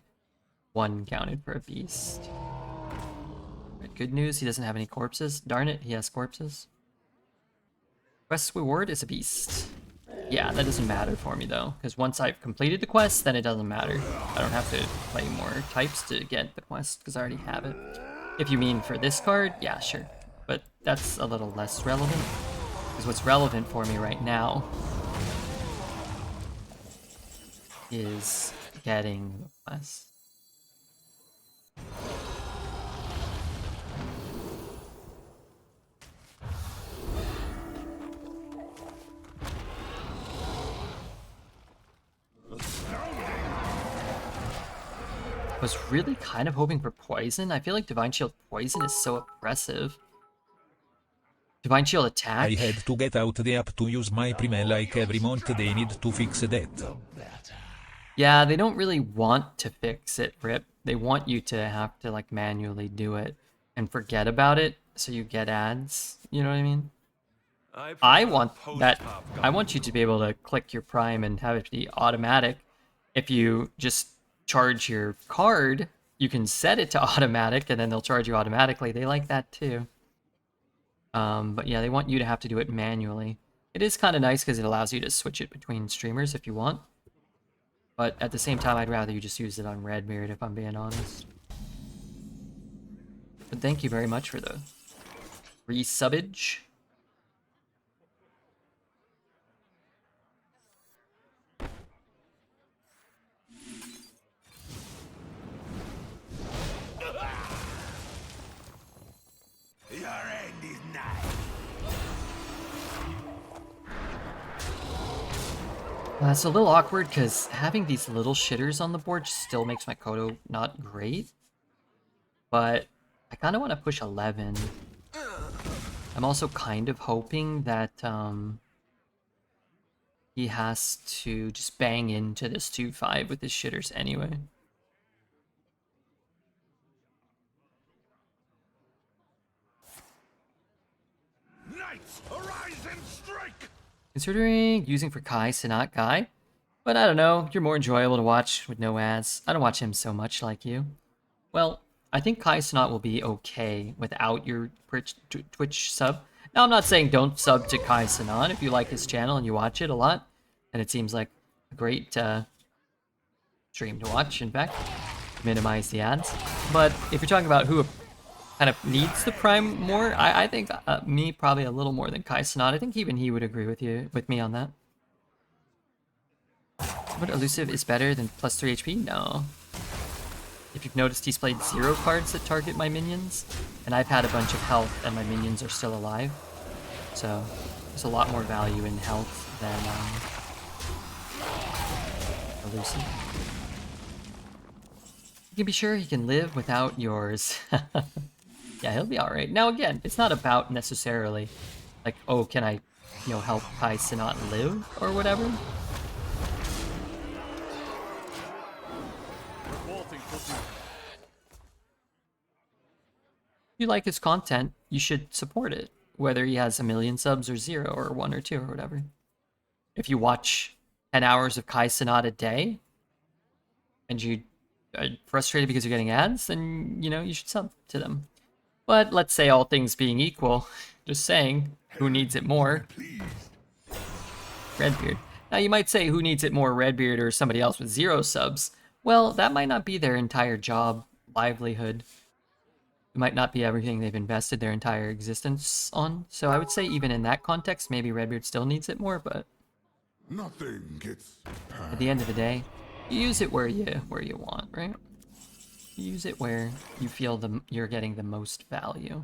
One counted for a Beast. Right, good news, he doesn't have any corpses. Darn it, he has corpses. Quest reward is a Beast. Yeah, that doesn't matter for me though, because once I've completed the quest, then it doesn't matter. I don't have to play more types to get the quest, because I already have it. If you mean for this card, yeah, sure. But that's a little less relevant, because what's relevant for me right now is getting the quest. I was really kind of hoping for poison. I feel like Divine Shield poison is so oppressive. Divine Shield attack? I had to get out the app to use my Prime like every month. They need to fix that. Yeah, they don't really want to fix it, Rip. They want you to have to like manually do it and forget about it so you get ads. You know what I mean? I want that. I want you to be able to click your Prime and have it be automatic. If you just charge your card, you can set it to automatic and then they'll charge you automatically. They like that too. But yeah, they want you to have to do it manually. It is kind of nice because it allows you to switch it between streamers if you want. But at the same time, I'd rather you just use it on Redbeard if I'm being honest. But thank you very much for the resubbage. Your end is nigh. It's a little awkward because having these little shitters on the board still makes my Kodo not great. But I kind of want to push 11. I'm also kind of hoping that he has to just bang into this 2-5 with his shitters anyway. Knights, arise and strike! Considering using for Kai Sinat Guy, but I don't know, you're more enjoyable to watch with no ads. I don't watch him so much like you. Well, I think Kai Sinat will be okay without your Twitch sub. Now, I'm not saying don't sub to Kai Sinat if you like his channel and you watch it a lot, and it seems like a great stream to watch, in fact. minimize the ads. But if you're talking about who kind of needs the prime more, I think me probably a little more than Kai Cenat. I think even he would agree with me on that. But elusive is better than plus 3 HP? No. If you've noticed, he's played 0 cards that target my minions, and I've had a bunch of health and my minions are still alive. So there's a lot more value in health than elusive. You can be sure he can live without yours. Yeah, he'll be alright. Now again, it's not about necessarily like, oh, can I, help Kai Cenat live or whatever. If you like his content, you should support it, whether he has 1 million subs or 0 or 1 or 2 or whatever. If you watch 10 hours of Kai Cenat a day and you are frustrated because you're getting ads, then, you should sub to them. But let's say all things being equal, just saying, who needs it more? Redbeard. Now you might say, who needs it more, Redbeard or somebody else with 0 subs? Well, that might not be their entire job, livelihood. It might not be everything they've invested their entire existence on. So I would say even in that context, maybe Redbeard still needs it more, but Nothing gets at the end of the day, you use it where you want, right? You use it where you feel you're getting the most value.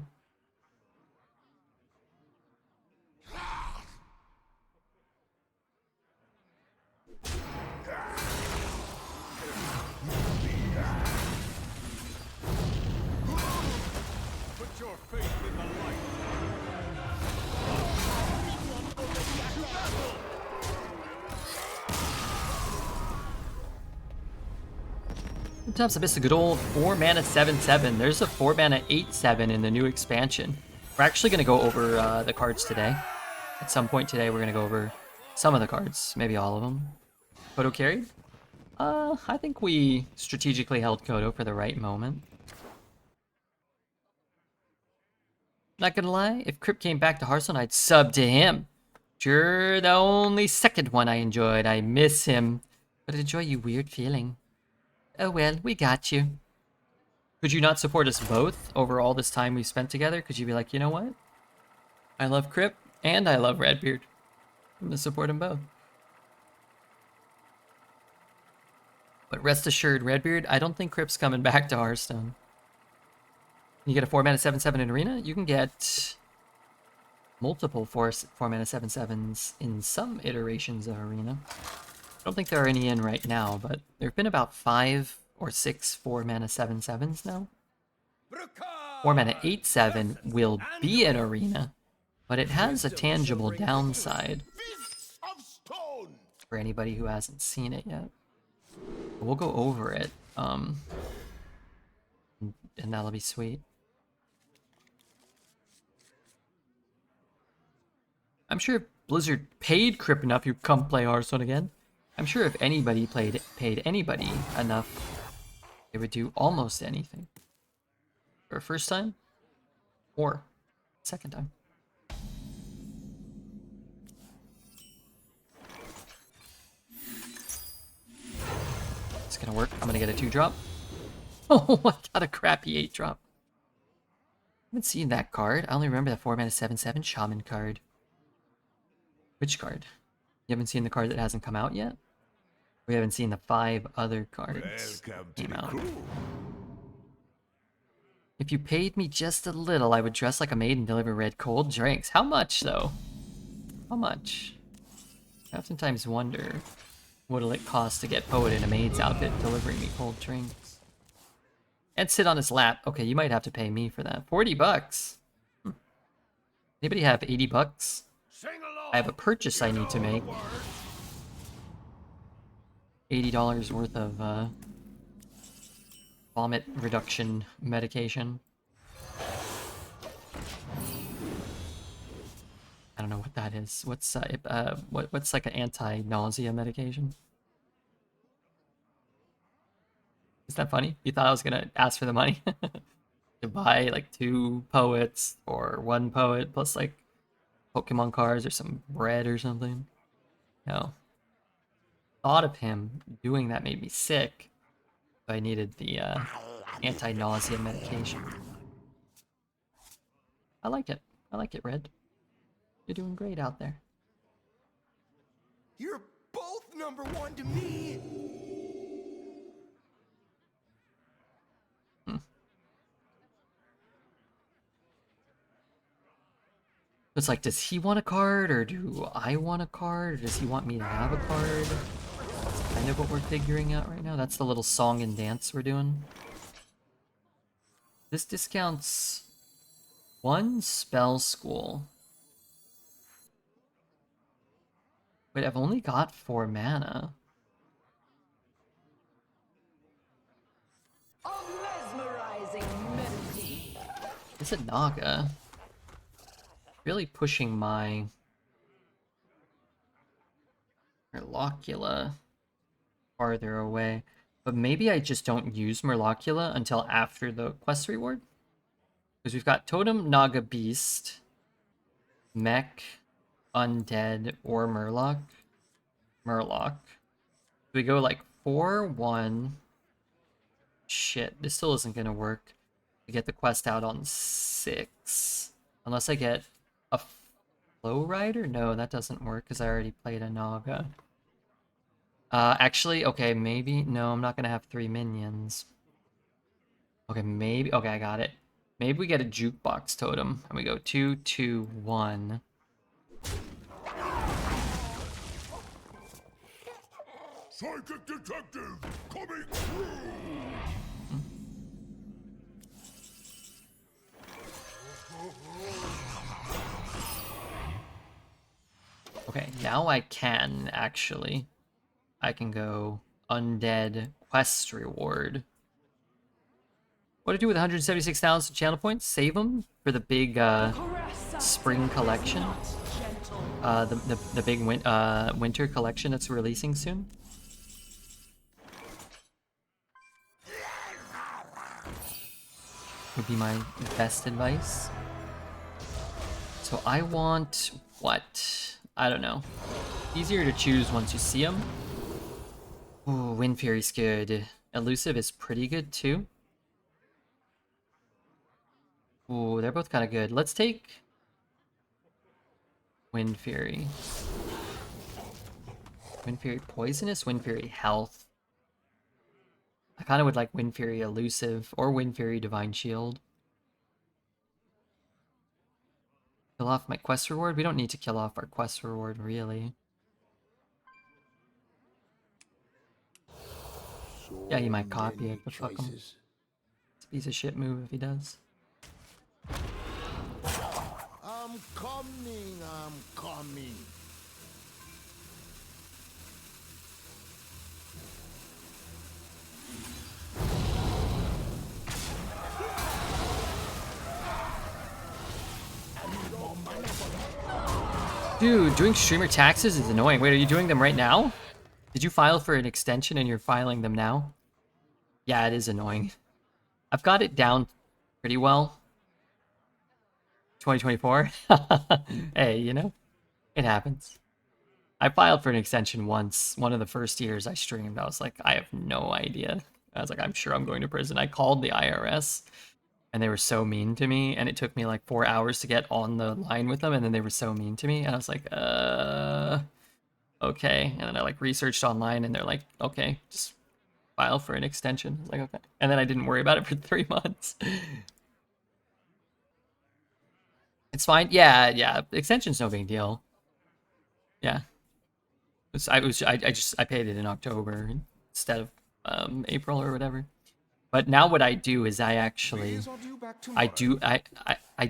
Put your faith in the light. Sometimes I miss a good old 4 mana 7/7. There's a 4 mana 8/7 in the new expansion. We're actually going to go over the cards today. At some point today, we're going to go over some of the cards, maybe all of them. Kodo carried? I think we strategically held Kodo for the right moment. Not gonna lie, if Crip came back to Hearthstone, I'd sub to him. Sure, the only second one I enjoyed. I miss him. But I enjoy you weird feeling. Oh well, we got you. Could you not support us both over all this time we've spent together? Could you be like, you know what? I love Crip and I love Redbeard. I'm gonna support them both. But rest assured, Redbeard, I don't think Crip's coming back to Hearthstone. You get a 4 mana 7/7 in Arena, you can get multiple 4 mana 7/7s in some iterations of Arena. I don't think there are any in right now, but there have been about 5 or 6 4 mana 7/7s now. 4 mana 8/7 will be in Arena, but it has a tangible downside fists of stone. for anybody who hasn't seen it yet. We'll go over it, and that'll be sweet. I'm sure if Blizzard paid Crip enough, you'd come play Hearthstone again. I'm sure if anybody paid anybody enough, they would do almost anything. For a first time, or second time. It's gonna work. I'm gonna get a 2-drop. Oh, I got a crappy 8-drop. I haven't seen that card. I only remember the 4 mana 7/7 Shaman card. Which card? You haven't seen the card that hasn't come out yet? We haven't seen the 5 other cards Welcome to came the out. crew. If you paid me just a little, I would dress like a maid and deliver red cold drinks. How much, though? How much? I oftentimes wonder, what'll it cost to get Poet in a maid's outfit delivering me cold drinks? And sit on his lap. Okay, you might have to pay me for that. 40 bucks. Anybody have 80 bucks? Sing along. I have a purchase I need to make. $80 worth of vomit reduction medication. I don't know what that is. What's what's like an anti-nausea medication? Is that funny? You thought I was gonna ask for the money to buy like 2 poets or 1 poet plus like Pokemon cards or some bread or something? No. Thought of him doing that made me sick. I needed the anti-nausea medication. I like it. I like it, Red. You're doing great out there. You're both #1 to me. It's like, does he want a card, or do I want a card, or does he want me to have a card? That's kind of what we're figuring out right now. That's the little song and dance we're doing. This discounts 1 spell school. Wait, I've only got 4 mana. A mesmerizing melody. Is it Naga? Really pushing my Merlocula farther away. But maybe I just don't use Merlocula until after the quest reward. Because we've got Totem, Naga, Beast, Mech, Undead, or Murloc. Murloc. We go like 4-1. Shit, this still isn't gonna work to get the quest out on 6. Unless I get a Flow Rider? No, that doesn't work because I already played a Naga. Actually, okay, maybe. No, I'm not gonna have 3 minions. Okay, maybe. Okay, I got it. Maybe we get a Jukebox Totem and we go 2-2-1. Psychic detective coming through. Okay, now I can actually. I can go Undead Quest Reward. What to do with 176,000 channel points? Save them for the big spring collection. The big winter collection that's releasing soon. Would be my best advice. So I want what? I don't know. Easier to choose once you see them. Ooh, Wind Fury's good. Elusive is pretty good too. Ooh, they're both kind of good. Let's take Wind Fury. Wind Fury Poisonous, Wind Fury Health. I kind of would like Wind Fury Elusive or Wind Fury Divine Shield. Kill off my quest reward? We don't need to kill off our quest reward, really. Yeah, he might copy it, but fuck him. It's a piece of shit move if he does. I'm coming. Dude, doing streamer taxes is annoying. Wait, are you doing them right now? Did you file for an extension and you're filing them now? Yeah, it is annoying. I've got it down pretty well. 2024? Hey, you know, it happens. I filed for an extension once. One of the first years I streamed, I was like, I have no idea. I was like, I'm sure I'm going to prison. I called the IRS and they were so mean to me, and it took me like 4 hours to get on the line with them, and then they were so mean to me, and I was like, okay. And then I like researched online, and they're like, okay, just file for an extension. I was like, okay. And then I didn't worry about it for 3 months. It's fine. Yeah. Extension's no big deal. Yeah. I paid it in October instead of April or whatever. But now what I do is I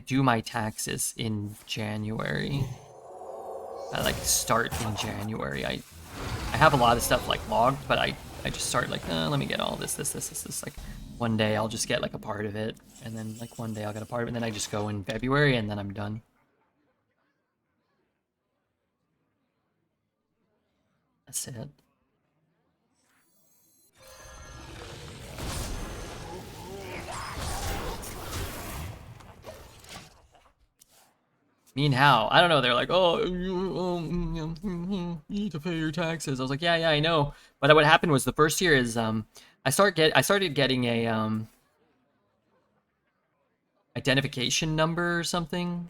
do my taxes in January. I like start in January. I have a lot of stuff like logged, but I just start like, let me get all this. Like one day I'll just get like a part of it, and then like one day I'll get a part of it, and then I just go in February, and then I'm done. That's it. Mean how? I don't know. They're like, oh, you need to pay your taxes. I was like, yeah, I know. But what happened was the first year is I started getting a identification number or something.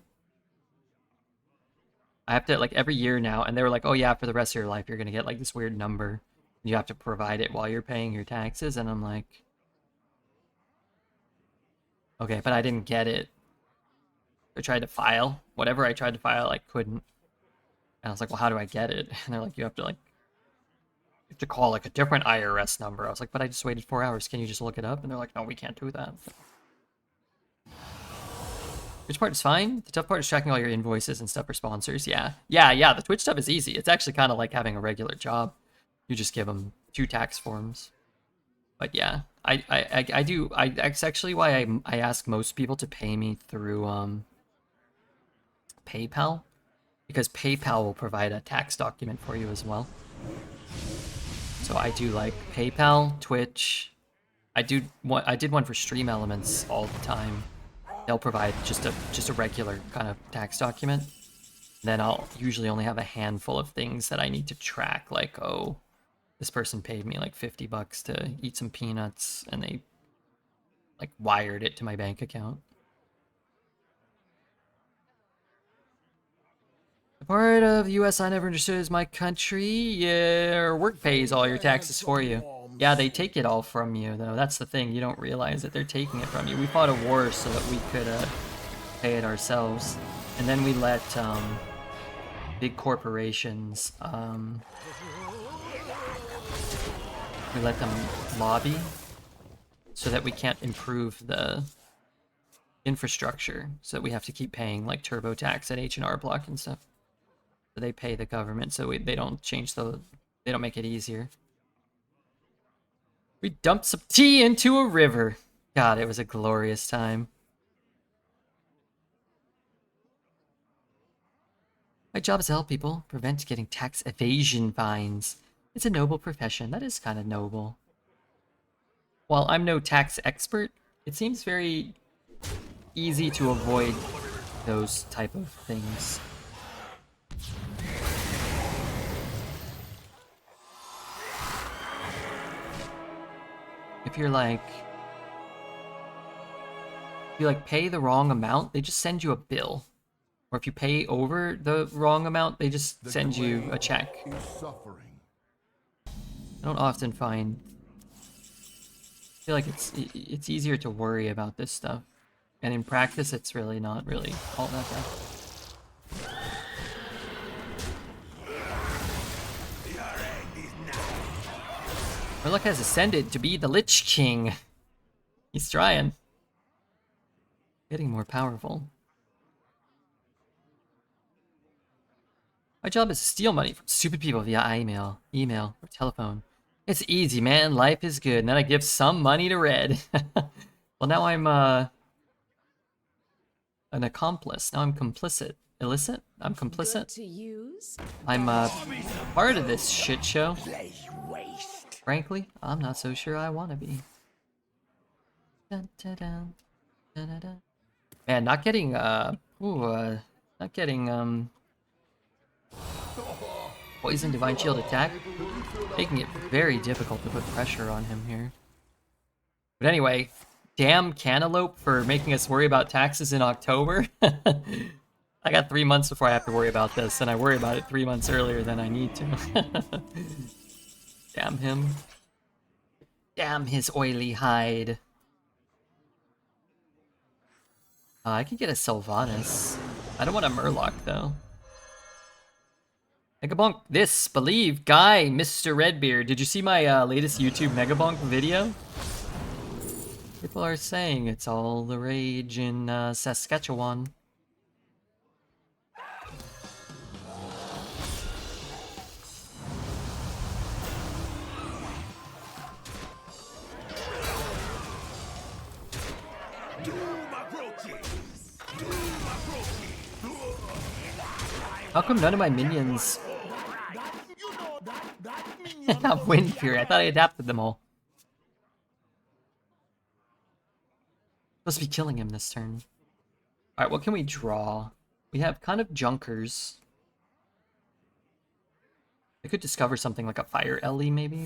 I have to, like, every year now, and they were like, oh yeah, for the rest of your life you're gonna get like this weird number. You have to provide it while you're paying your taxes, and I'm like, okay, but I didn't get it. I tried to file. Whatever I tried to file, I couldn't. And I was like, well, how do I get it? And they're like, you have to call like a different IRS number. I was like, but I just waited 4 hours. Can you just look it up? And they're like, no, we can't do that. Which part is fine? The tough part is tracking all your invoices and stuff for sponsors. Yeah. The Twitch stuff is easy. It's actually kind of like having a regular job. You just give them 2 tax forms. But yeah, it's actually why I ask most people to pay me through PayPal, because PayPal will provide a tax document for you as well. So I do like PayPal, Twitch. I did one for Stream Elements all the time. They'll provide just a regular kind of tax document. Then I'll usually only have a handful of things that I need to track, like, oh, this person paid me like $50 to eat some peanuts, and they like wired it to my bank account. The part of the US I never understood is my country. Your work pays all your taxes for you. Yeah, they take it all from you, though. That's the thing. You don't realize that they're taking it from you. We fought a war so that we could pay it ourselves. And then we let big corporations, we let them lobby so that we can't improve the infrastructure. So we have to keep paying like TurboTax at H&R Block and stuff. So they pay the government, so they don't change they don't make it easier. We dumped some tea into a river. God, it was a glorious time. My job is to help people prevent getting tax evasion fines. It's a noble profession. That is kind of noble. While I'm no tax expert, it seems very easy to avoid those type of things. If you're like pay the wrong amount, they just send you a bill. Or if you pay over the wrong amount, they just send you a check. I don't often find... I feel like it's easier to worry about this stuff. And in practice, it's really not really all that bad. Murloc has ascended to be the Lich King. He's trying. Getting more powerful. My job is to steal money from stupid people via email, or telephone. It's easy, man. Life is good. And then I give some money to Red. Well, now I'm an accomplice. Now I'm complicit. Illicit? I'm complicit. To use? I'm part of this shit show. Frankly, I'm not so sure I want to be. Dun, dun, dun, dun, dun, dun. Man, not getting Poison Divine Shield attack, making it very difficult to put pressure on him here. But anyway, damn Cantaloupe for making us worry about taxes in October. I got 3 months before I have to worry about this, and I worry about it 3 months earlier than I need to. Damn him. Damn his oily hide. I could get a Sylvanas. I don't want a Murloc, though. Megabonk this, believe, Guy, Mr. Redbeard. Did you see my latest YouTube Megabonk video? People are saying it's all the rage in Saskatchewan. How come none of my minions have Wind Fury? I thought I adapted them all. Supposed to be killing him this turn. Alright, what can we draw? We have kind of Junkers. I could discover something like a Fire Ellie, maybe?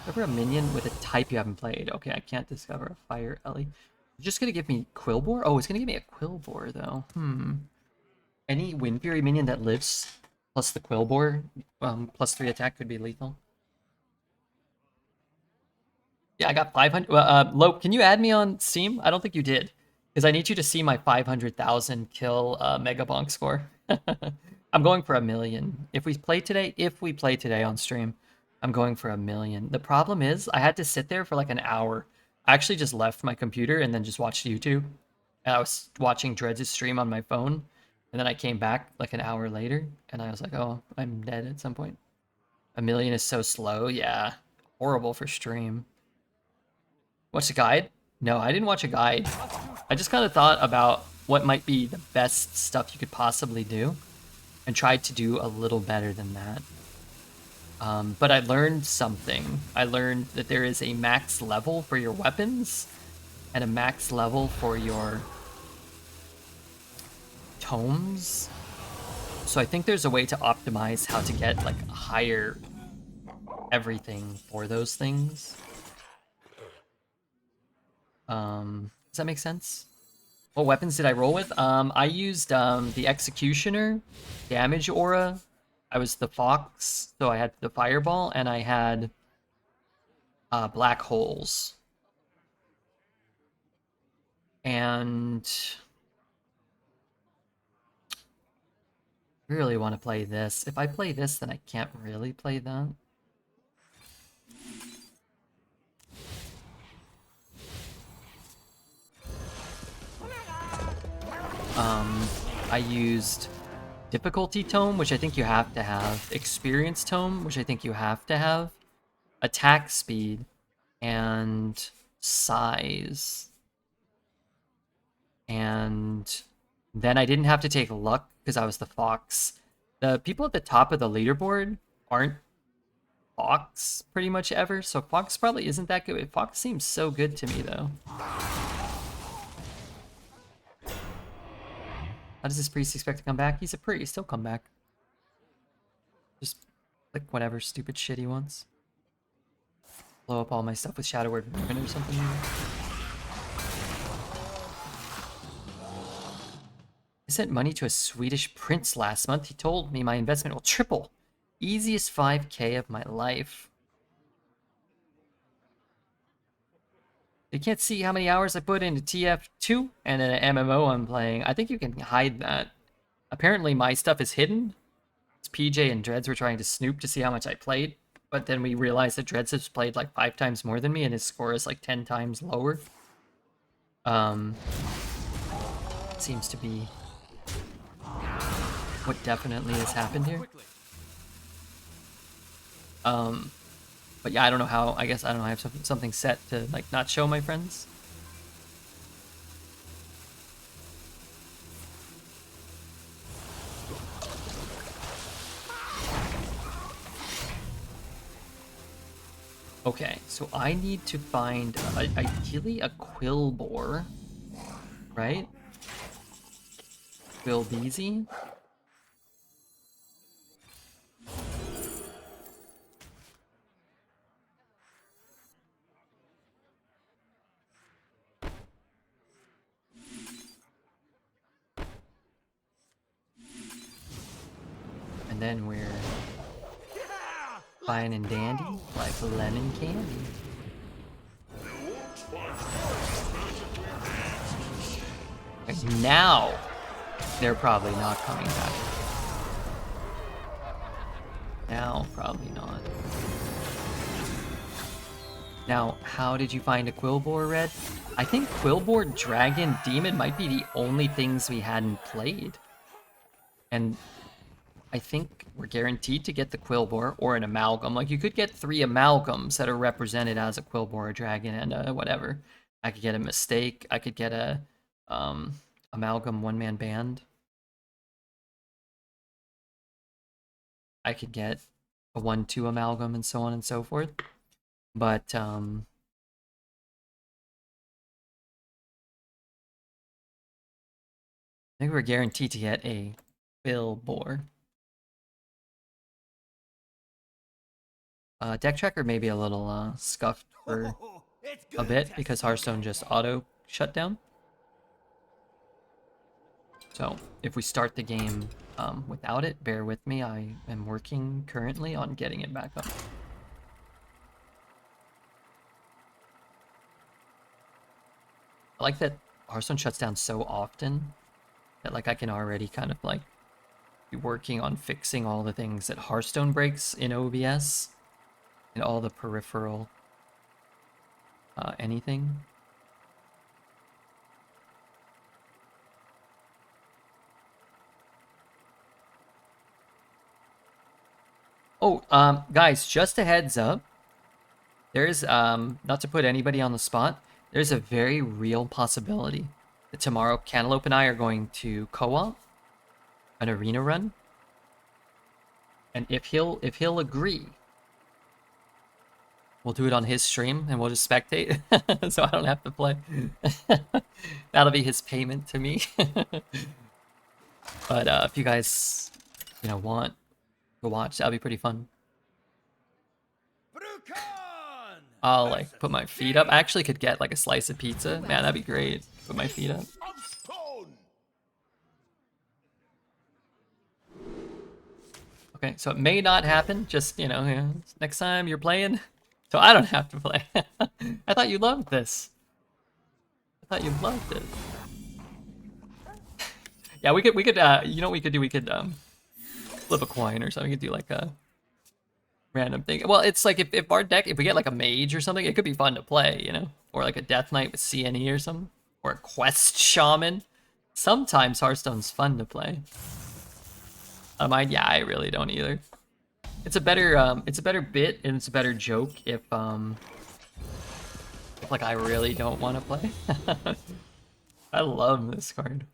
Discover a minion with a type you haven't played. Okay, I can't discover a fire Ellie. You're just gonna give me Quillbore? Oh, it's gonna give me a Quillbore though. Any Wind Fury minion that lives plus the Quillbore, plus 3 attack could be lethal. Yeah, I got 500. Lope, can you add me on Steam? I don't think you did, because I need you to see my 500,000 kill Mega Bonk score. I'm going for 1,000,000. If we play today on stream, I'm going for 1,000,000. The problem is I had to sit there for like an hour. I actually just left my computer and then just watched YouTube. And I was watching Dreads' stream on my phone, and then I came back like an hour later, and I was like, oh, I'm dead at some point. 1,000,000 is so slow. Yeah, horrible for stream. Watch a guide? No, I didn't watch a guide. I just kind of thought about what might be the best stuff you could possibly do and tried to do a little better than that. But I learned something. I learned that there is a max level for your weapons and a max level for your tomes. So I think there's a way to optimize how to get like higher everything for those things. Does that make sense? What weapons did I roll with? I used the Executioner, Damage Aura. I was the Fox, so I had the Fireball, and I had Black Holes. And I really want to play this. If I play this, then I can't really play that. I used Difficulty Tome, which I think you have to have. Experience Tome, which I think you have to have. Attack Speed, and Size. And then I didn't have to take Luck because I was the Fox. The people at the top of the leaderboard aren't Fox pretty much ever, so Fox probably isn't that good. Fox seems so good to me, though. How does this priest expect to come back? He's a priest. He'll come back. Just, like, whatever stupid shit he wants. Blow up all my stuff with Shadow Word or something. I sent money to a Swedish prince last month. He told me my investment will triple. Easiest 5K of my life. You can't see how many hours I put into TF2 and an MMO I'm playing. I think you can hide that. Apparently my stuff is hidden. It's PJ and Dreads were trying to snoop to see how much I played, but then we realized that Dreads has played like 5 times more than me and his score is like 10 times lower. Seems to be what definitely has happened here. But yeah, I don't know how. I guess I don't know. I have something set to like not show my friends. Okay, so I need to find ideally a Quillbore, right? Quillbeezy. And then we're fine and dandy, like lemon candy. And now, they're probably not coming back. Now, probably not. Now, how did you find a Quillbore, Red? I think Quillbore, Dragon, Demon might be the only things we hadn't played. And I think we're guaranteed to get the Quillbore or an Amalgam. Like, you could get 3 Amalgams that are represented as a Quillbore, a Dragon, and whatever. I could get a Mistake. I could get a Amalgam one-man band. I could get a 1-2 Amalgam and so on and so forth. But, I think we're guaranteed to get a Quillbore. Deck Tracker may be a little scuffed for It's a good bit to because see Hearthstone you. just auto shut down. So if we start the game without it, bear with me. I am working currently on getting it back up. I like that Hearthstone shuts down so often that like I can already kind of like be working on fixing all the things that Hearthstone breaks in OBS and all the peripheral anything. Oh, guys, just a heads up. There's not to put anybody on the spot, there's a very real possibility that tomorrow Cantaloupe and I are going to co-op an arena run. And if he'll agree, we'll do it on his stream and we'll just spectate so I don't have to play. That'll be his payment to me. But if you guys, want to watch, that'll be pretty fun. Brucon! I'll like put my feet up. I actually could get like a slice of pizza. Man, that'd be great. Put my feet up. Of stone. Okay, so it may not happen. Just, next time you're playing, so I don't have to play. I thought you loved this. I thought you loved it. Yeah, we could, you know what we could do? We could, flip a coin or something. We could do like a random thing. Well, it's like if our deck, if we get like a mage or something, it could be fun to play, Or like a Death Knight with CNE or something. Or a Quest Shaman. Sometimes Hearthstone's fun to play. I really don't either. It's a better bit and it's a better joke if like I really don't want to play. I love this card.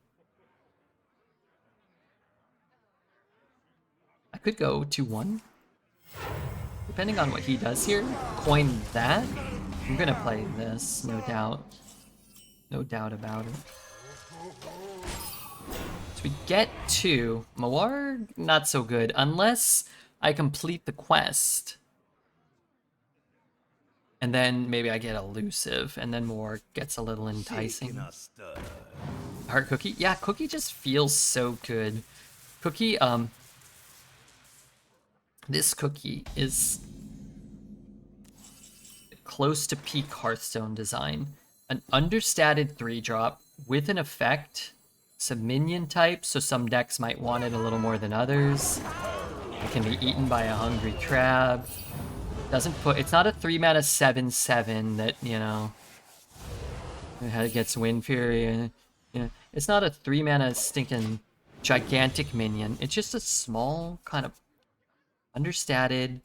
I could go 2-1. Depending on what he does here, coin that. I'm gonna play this, no doubt. No doubt about it. So we get 2. Mawar, not so good, unless I complete the quest. And then maybe I get elusive, and then Mawar gets a little enticing. Heart Cookie? Yeah, Cookie just feels so good. Cookie, this Cookie is close to peak Hearthstone design. An understated 3-drop with an effect. Some minion type, so some decks might want it a little more than others. It can be eaten by a hungry crab. It's not a 3-mana 7/7 that, it gets Wind Fury. It's not a 3-mana stinking gigantic minion. It's just a small, kind of understated,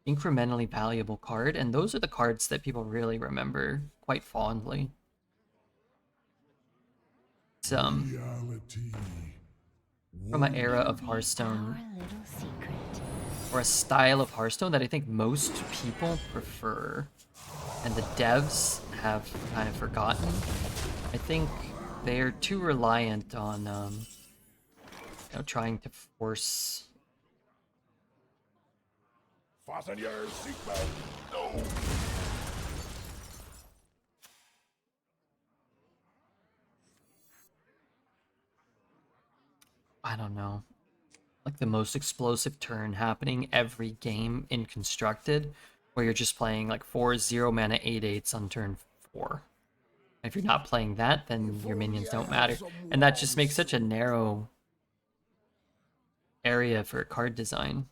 incrementally valuable card, and those are the cards that people really remember quite fondly. It's from an era of Hearthstone, or a style of Hearthstone that I think most people prefer, and the devs have kind of forgotten. I think they're too reliant on trying to force. Fasten your seatbelt. No. I don't know. Like the most explosive turn happening every game in Constructed, where you're just playing like 4 0-mana 8/8s on turn 4. And if you're not playing that, then your minions don't matter. And that just makes such a narrow area for card design.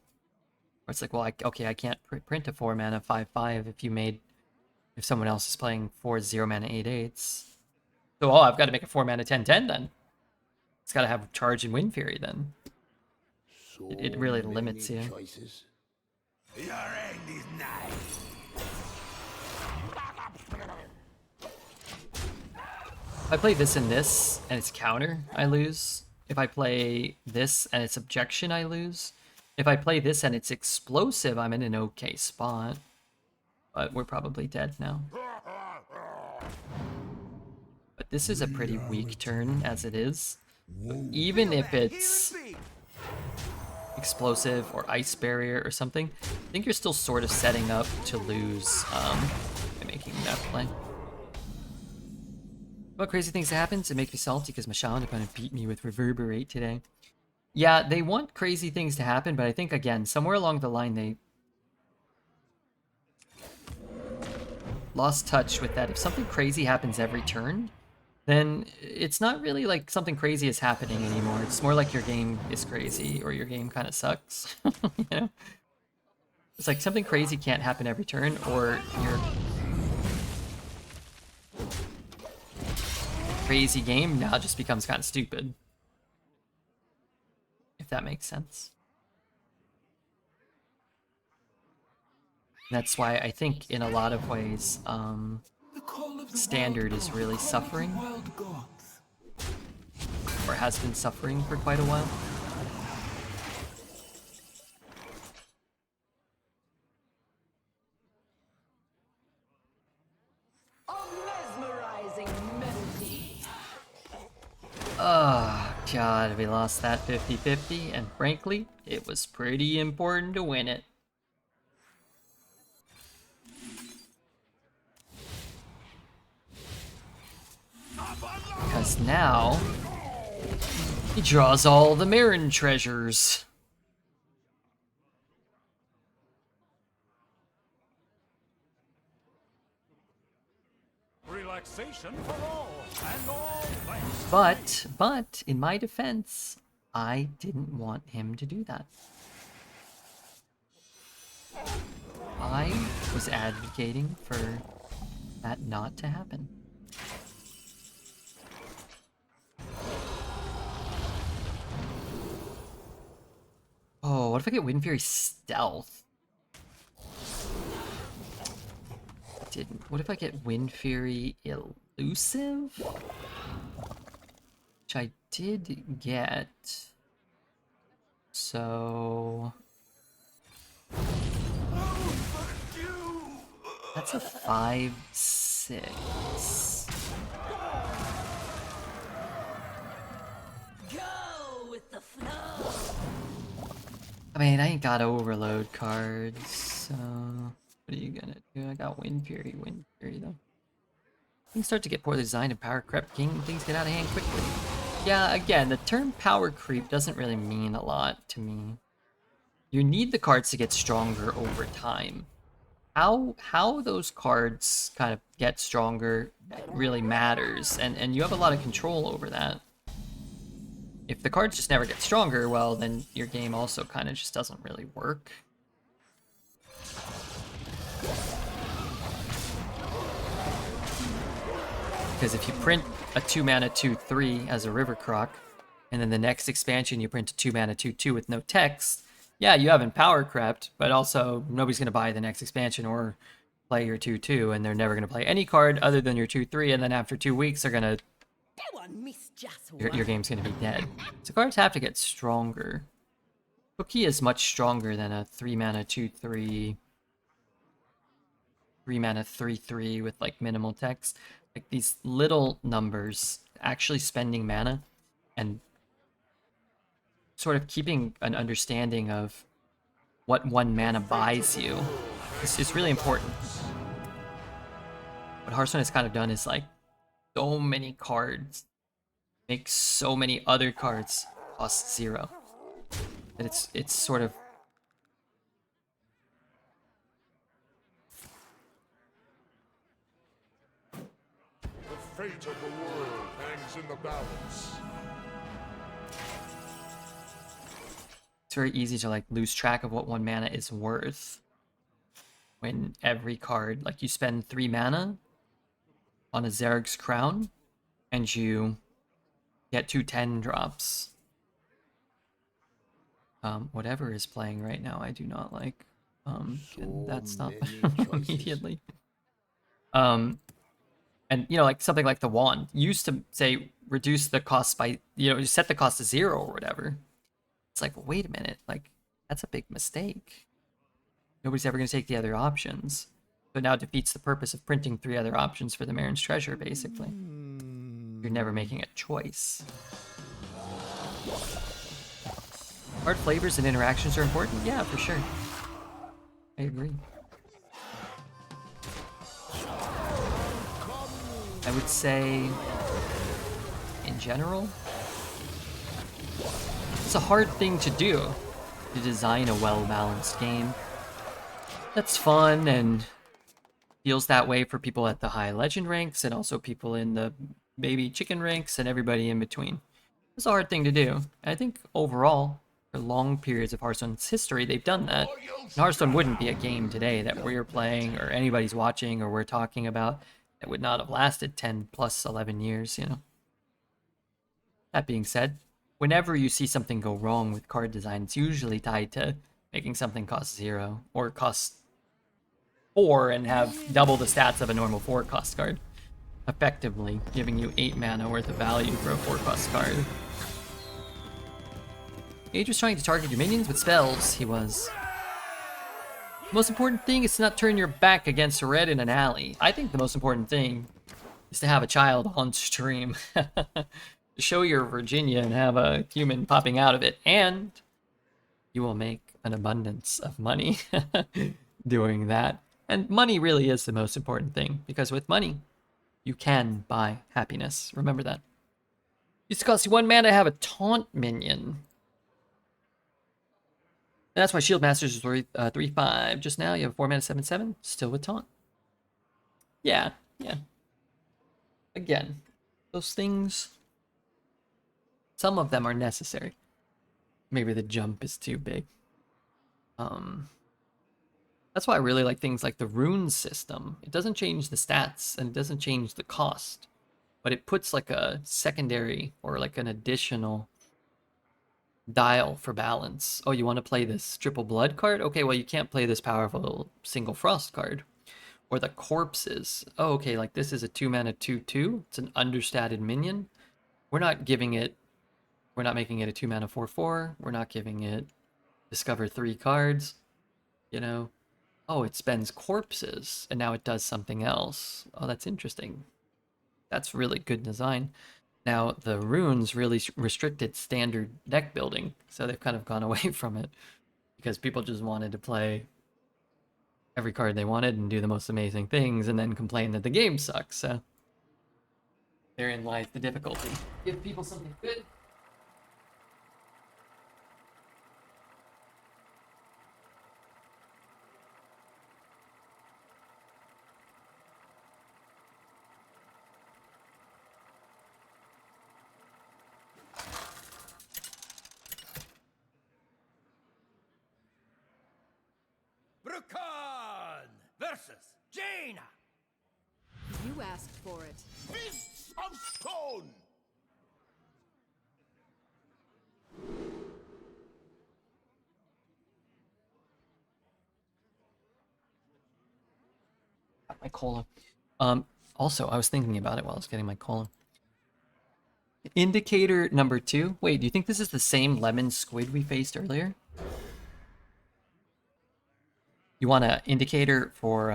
Where it's like, well, I can't print a 4-mana 5/5 if someone else is playing 4 0-mana 8/8s. So, I've got to make a 4-mana 10/10 then. It's got to have Charge and Wind Fury then. It really limits you. Choices. Your end is nigh. If I play this and this, and it's counter, I lose. If I play this and it's objection, I lose. If I play this and it's explosive, I'm in an okay spot. But we're probably dead now. But this is a pretty weak turn as it is. So even if it's... explosive or ice barrier or something, I think you're still sort of setting up to lose by making that play. What crazy things happen to make me salty because my Shaman opponent beat me with Reverberate today. Yeah, they want crazy things to happen, but I think, again, somewhere along the line they lost touch with that. If something crazy happens every turn, then it's not really like something crazy is happening anymore. It's more like your game is crazy or your game kind of sucks. You know? It's like something crazy can't happen every turn, or your crazy game now just becomes kind of stupid. If that makes sense. That's why I think in a lot of ways, Standard is really suffering, or has been suffering for quite a while. Oh, God, we lost that 50-50, and frankly, it was pretty important to win it. Because now, he draws all the Marin treasures. Relaxation for all, and all thanks. But, in my defense, I didn't want him to do that. I was advocating for that not to happen. Oh, what if I get Wind Fury Stealth? Didn't. What if I get Wind Fury Elusive? Which I did get. So... that's a 5/6. Go with the flow. I mean, I ain't got overload cards, so what are you gonna do? I got Wind Fury though. Things start to get poorly designed and power creep king, things get out of hand quickly. Yeah, again, the term power creep doesn't really mean a lot to me. You need the cards to get stronger over time. How those cards kind of get stronger really matters, and you have a lot of control over that. If the cards just never get stronger, well, then your game also kind of just doesn't really work. Because if you print a 2-mana 2/3 as a River Croc, and then the next expansion you print a 2-mana 2/2 with no text, yeah, you haven't power crept, but also nobody's going to buy the next expansion or play your 2/2, and they're never going to play any card other than your 2/3, and then after 2 weeks they're going to... Go on, Miss Just your game's going to be dead. So cards have to get stronger. Cookie is much stronger than a 3-mana 2/3, 3-mana 3/3 with like minimal text. Like these little numbers, actually spending mana and sort of keeping an understanding of what 1 mana buys you is really important. What Hearthstone has kind of done is like so many cards make so many other cards cost 0 that it's sort of The fate of the world hangs in the balance. it's very easy to like lose track of what 1 mana is worth when every card, like you spend 3 mana on a Zerg's Crown and you get 2 10-drops. Whatever is playing right now, I do not like. Can that stop immediately? And you know, like something like the wand used to say reduce the cost by, you know, set the cost to 0 or whatever. It's like, well, wait a minute, like that's a big mistake. Nobody's ever going to take the other options. So now it defeats the purpose of printing 3 other options for the Marin's Treasure, basically. You're never making a choice. Card flavors and interactions are important? Yeah, for sure. I agree. I would say, in general, it's a hard thing to do, to design a well-balanced game that's fun and feels that way for people at the high legend ranks and also people in the baby chicken ranks and everybody in between. It's a hard thing to do. And I think overall, for long periods of Hearthstone's history, they've done that. And Hearthstone wouldn't be a game today that we're playing or anybody's watching or we're talking about that would not have lasted 10 plus 11 years, you know. That being said, whenever you see something go wrong with card design, it's usually tied to making something cost 0 or cost 4 and have double the stats of a normal 4 cost card, effectively giving you 8 mana worth of value for a 4 cost card. Age was trying to target your minions with spells, he was. The most important thing is to not turn your back against red in an alley. I think the most important thing is to have a child on stream. Show your Virginia and have a human popping out of it, and you will make an abundance of money doing that. And money really is the most important thing, because with money, you can buy happiness. Remember that. Used to cost you 1 mana to have a taunt minion. And that's why Shield Masters is 3/5. Just now, you have a 4 mana 7/7, still with taunt. Yeah. Again, those things, some of them are necessary. Maybe the jump is too big. That's why I really like things like the rune system. It doesn't change the stats and it doesn't change the cost, but it puts like a secondary or like an additional dial for balance. Oh, you want to play this triple blood card? Okay, well, you can't play this powerful single frost card. Or the corpses. Oh, okay, like this is a 2 mana 2/2. It's an understated minion. We're not making it a 2 mana 4/4. We're not giving it discover 3 cards, you know. Oh, it spends corpses, and now it does something else. Oh, that's interesting. That's really good design. Now, the runes really restricted standard deck building, so they've kind of gone away from it, because people just wanted to play every card they wanted and do the most amazing things, and then complain that the game sucks, so therein lies the difficulty. Give people something good. Brukan versus Jaina. You asked for it. Fists of stone! My cola. Also, I was thinking about it while I was getting my cola. Indicator number 2. Wait, do you think this is the same lemon squid we faced earlier? You want an indicator for,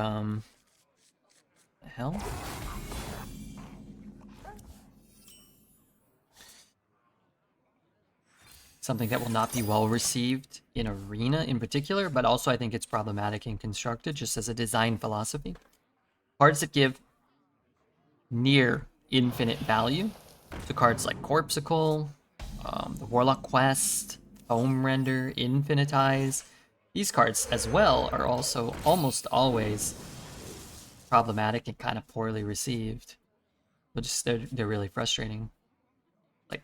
the hell? Something that will not be well received in Arena in particular, but also I think it's problematic in Constructed just as a design philosophy. Cards that give near infinite value to cards like Corpsicle, the Warlock Quest, Foam Render, Infinitize. These cards as well are also almost always problematic and kind of poorly received. But just they're really frustrating. Like,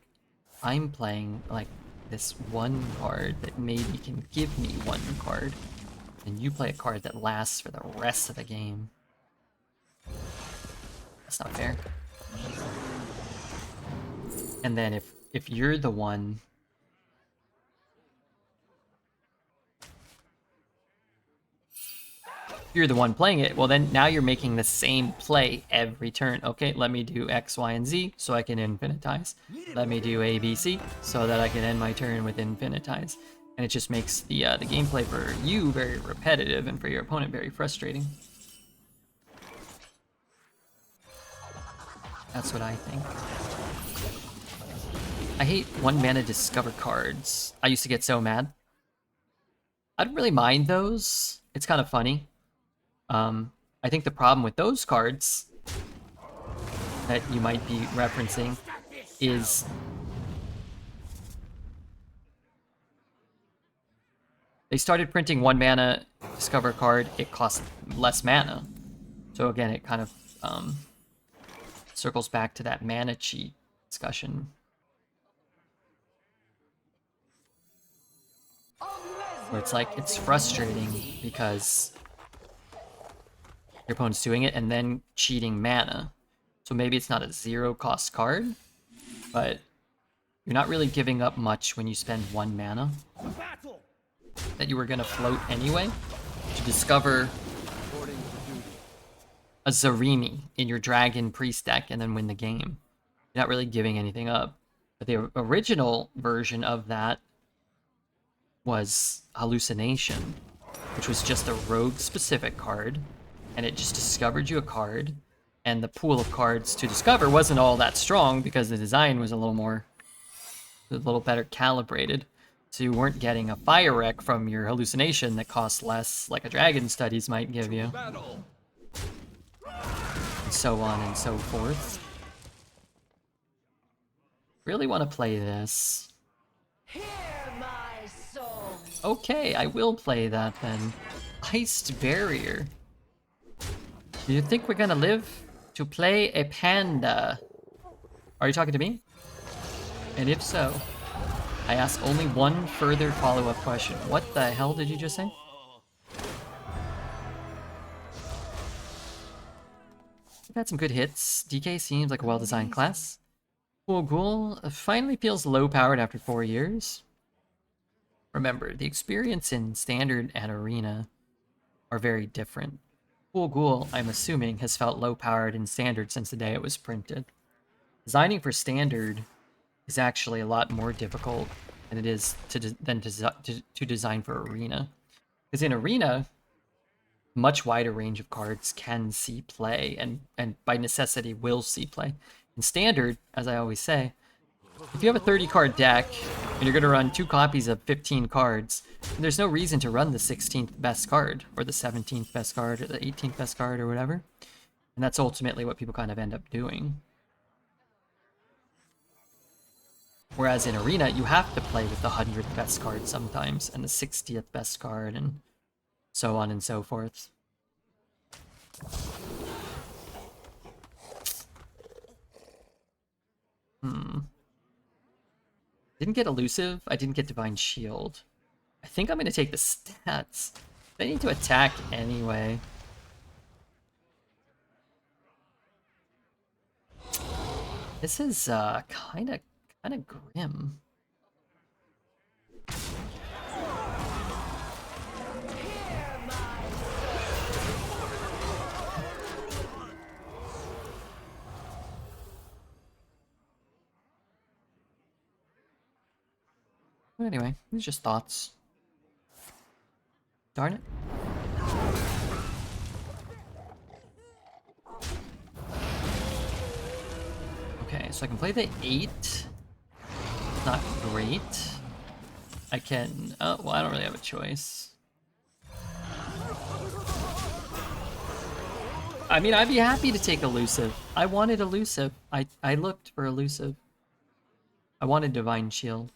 I'm playing like this one card that maybe can give me one card, and you play a card that lasts for the rest of the game. That's not fair. And then if you're the one playing it, well then now you're making the same play every turn. Okay, let me do X, Y, and Z so I can infinitize. Let me do A, B, C so that I can end my turn with infinitize. And it just makes the gameplay for you very repetitive and for your opponent very frustrating. That's what I think. I hate 1 mana discover cards. I used to get so mad. I don't really mind those. It's kind of funny. I think the problem with those cards that you might be referencing is they started printing 1 mana discover card. It costs less mana. So again, it kind of circles back to that mana cheat discussion. Where it's like, it's frustrating because your opponent's doing it and then cheating mana. So maybe it's not a 0 cost card, but you're not really giving up much when you spend 1 mana that you were gonna float anyway to discover a Zarimi in your Dragon Priest deck and then win the game. You're not really giving anything up. But the original version of that was Hallucination, which was just a rogue-specific card, and it just discovered you a card, and the pool of cards to discover wasn't all that strong because the design was a little better calibrated. So you weren't getting a fire wreck from your hallucination that costs less, like a Dragon Studies might give you. And so on and so forth. Really want to play this. Hear my song. Okay, I will play that then. Iced Barrier. Do you think we're gonna live to play a panda? Are you talking to me? And if so, I ask only one further follow-up question. What the hell did you just say? We've had some good hits. DK seems like a well-designed class. Ghoul finally feels low-powered after 4 years. Remember, the experience in Standard and Arena are very different. Ghoul, I'm assuming, has felt low-powered in Standard since the day it was printed. Designing for Standard is actually a lot more difficult than it is to design for Arena. Because in Arena, much wider range of cards can see play, and by necessity will see play. In Standard, as I always say, if you have a 30-card deck, and you're going to run 2 copies of 15 cards, there's no reason to run the 16th best card, or the 17th best card, or the 18th best card, or whatever. And that's ultimately what people kind of end up doing. Whereas in Arena, you have to play with the 100th best card sometimes, and the 60th best card, and so on and so forth. Didn't get Elusive, I didn't get Divine Shield. I think I'm going to take the stats. I need to attack anyway. This is kind of grim. But anyway, these are just thoughts. Darn it. Okay, so I can play the 8. Not great. I can... Oh, well, I don't really have a choice. I mean, I'd be happy to take Elusive. I wanted Elusive. I looked for Elusive. I wanted Divine Shield.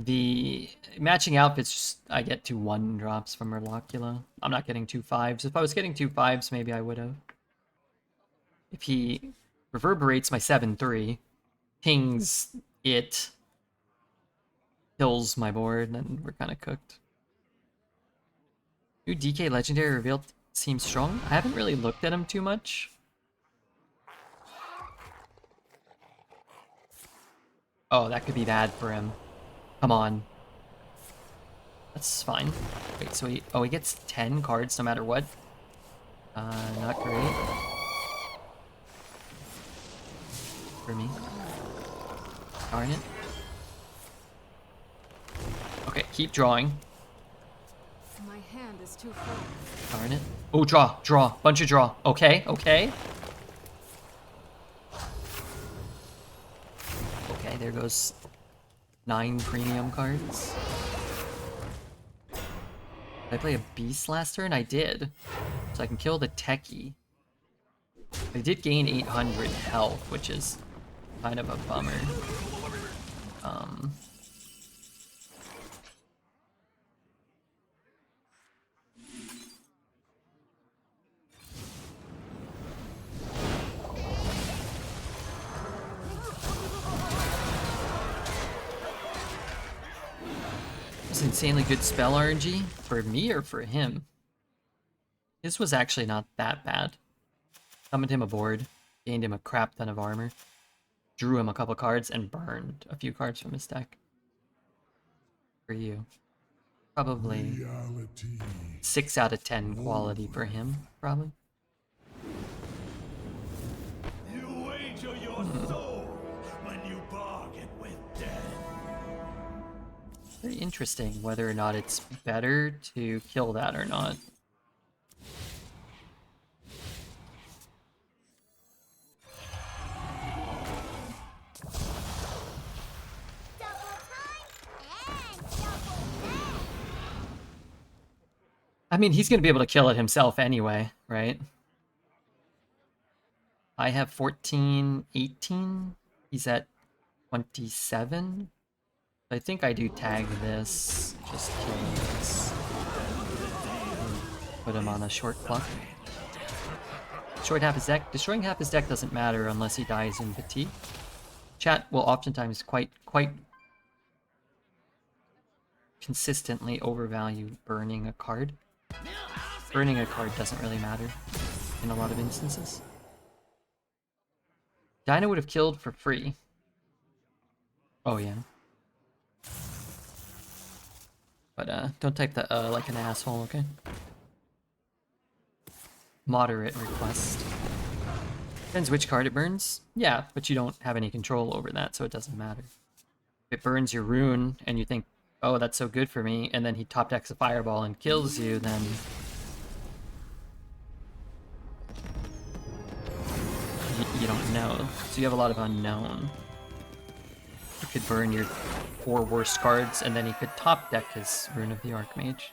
The matching outfits, just, I get 2 1-drops from Murlocula. I'm not getting 2 5s. If I was getting 2 5s, maybe I would have. If he reverberates my 7/3, pings it, kills my board, then we're kind of cooked. New DK Legendary revealed seems strong. I haven't really looked at him too much. Oh, that could be bad for him. Come on. That's fine. Wait, so he gets 10 cards no matter what? Not great. For me. Darn it. Okay, keep drawing. My hand is too full. Darn it. Oh, draw. Bunch of draw. Okay. Okay, there goes 9 premium cards. Did I play a beast last turn? I did. So I can kill the techie. I did gain 800 health, which is kind of a bummer. It's insanely good spell RNG for me or for him. His was actually not that bad. Summoned him aboard, gained him a crap ton of armor, drew him a couple cards, and burned a few cards from his deck. For you. Probably 6 out of 10 quality for him, probably. You wager your soul when you bargain with death. Very interesting whether or not it's better to kill that or not. I mean, he's going to be able to kill it himself anyway, right? I have 14, 18. He's at 27. I think I do tag this. Just kill this. Put him on a short clock. Destroyed half his deck. Destroying half his deck doesn't matter unless he dies in fatigue. Chat will oftentimes quite consistently overvalue burning a card. Burning a card doesn't really matter in a lot of instances. Dinah would have killed for free. Oh yeah. But don't type the like an asshole, okay? Moderate request. Depends which card it burns. Yeah, but you don't have any control over that, so it doesn't matter. If it burns your rune and you think, oh, that's so good for me, and then he top decks a fireball and kills you, then you don't know. So you have a lot of unknown. You could burn your 4 worst cards, and then he could top deck his Rune of the Archmage.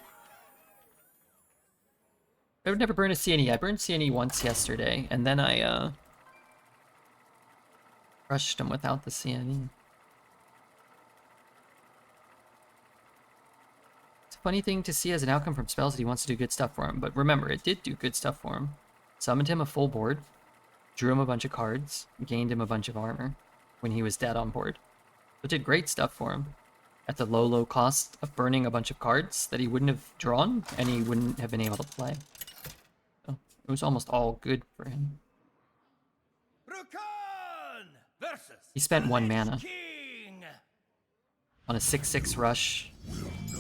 I would never burn a CNE. I burned CNE once yesterday, and then I crushed him without the CNE. It's a funny thing to see as an outcome from spells that he wants to do good stuff for him, but remember, it did do good stuff for him. Summoned him a full board, drew him a bunch of cards, gained him a bunch of armor when he was dead on board. It did great stuff for him at the low cost of burning a bunch of cards that he wouldn't have drawn and he wouldn't have been able to play. So it was almost all good for him. He spent 1 mana on a 6/6 rush,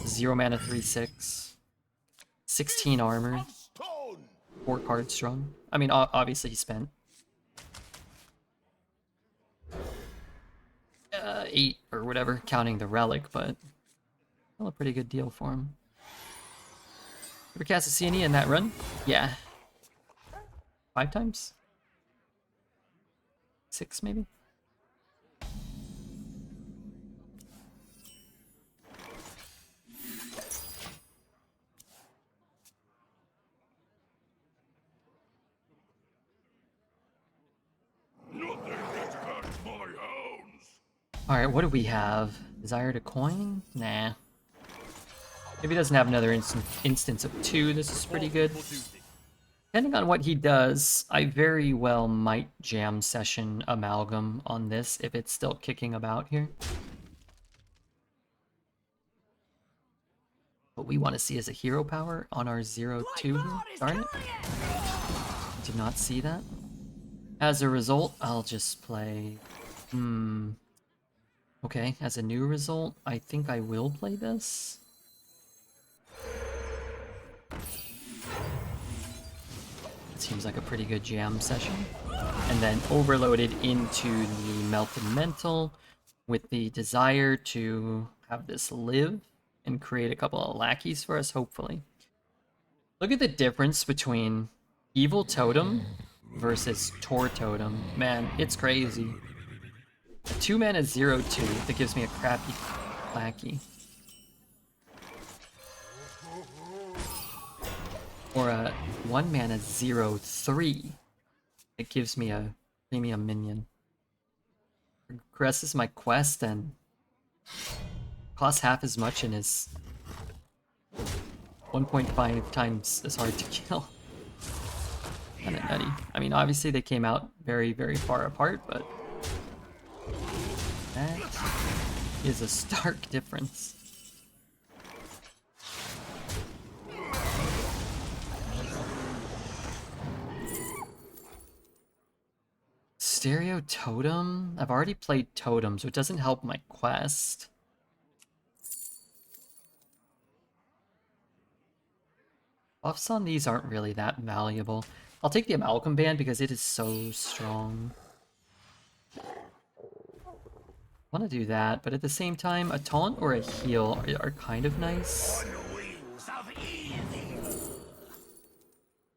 0 mana 3/6, 16 armor, 4 cards strong. I mean, obviously he spent 8 or whatever, counting the relic, but still a pretty good deal for him. Ever cast a CNE in that run? Yeah. 5 times? 6 maybe? Alright, what do we have? Desire to coin? Nah. If he doesn't have another instance of 2, this is pretty good. Depending on what he does, I very well might jam session Amalgam on this if it's still kicking about here. What we want to see is a hero power on our 0/2 here. Darn it. Did not see that. As a result, I'll just play... Okay, as a new result, I think I will play this. It seems like a pretty good jam session. And then overloaded into the Melted Mental with the desire to have this live and create a couple of lackeys for us, hopefully. Look at the difference between Evil Totem versus Tor Totem. Man, it's crazy. A 2-mana 0/2 that gives me a crappy lackey. Or a 1-mana 0/3 that gives me a premium minion. Progresses my quest and costs half as much and is 1.5 times as hard to kill. Kinda nutty. I mean, obviously they came out very, very far apart, but that is a stark difference. Stereo Totem? I've already played Totem, so it doesn't help my quest. Buffs on these aren't really that valuable. I'll take the Amalgam Band because it is so strong. I want to do that, but at the same time, a taunt or a heal are kind of nice.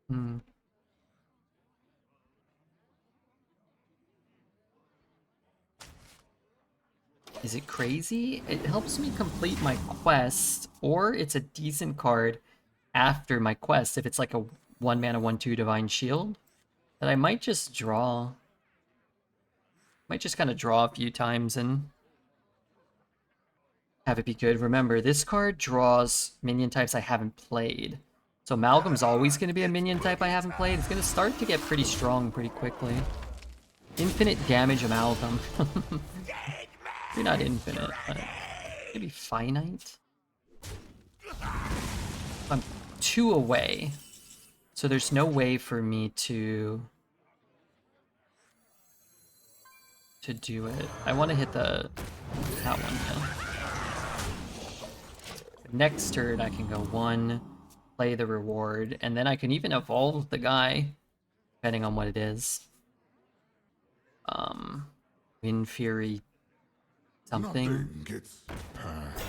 Hmm. Is it crazy? It helps me complete my quest, or it's a decent card after my quest if it's like a 1-mana 1/2 Divine Shield that I might just draw. Might just kind of draw a few times and have it be good. Remember, this card draws minion types I haven't played. So Amalgam's always going to be a minion type I haven't played. It's going to start to get pretty strong pretty quickly. Infinite damage Amalgam. Maybe not infinite, but maybe finite. I'm 2 away, so there's no way for me to do it. I want to hit that one. Yeah. Next turn, I can go 1, play the reward, and then I can even evolve the guy, depending on what it is. Wind Fury something. Nothing gets past.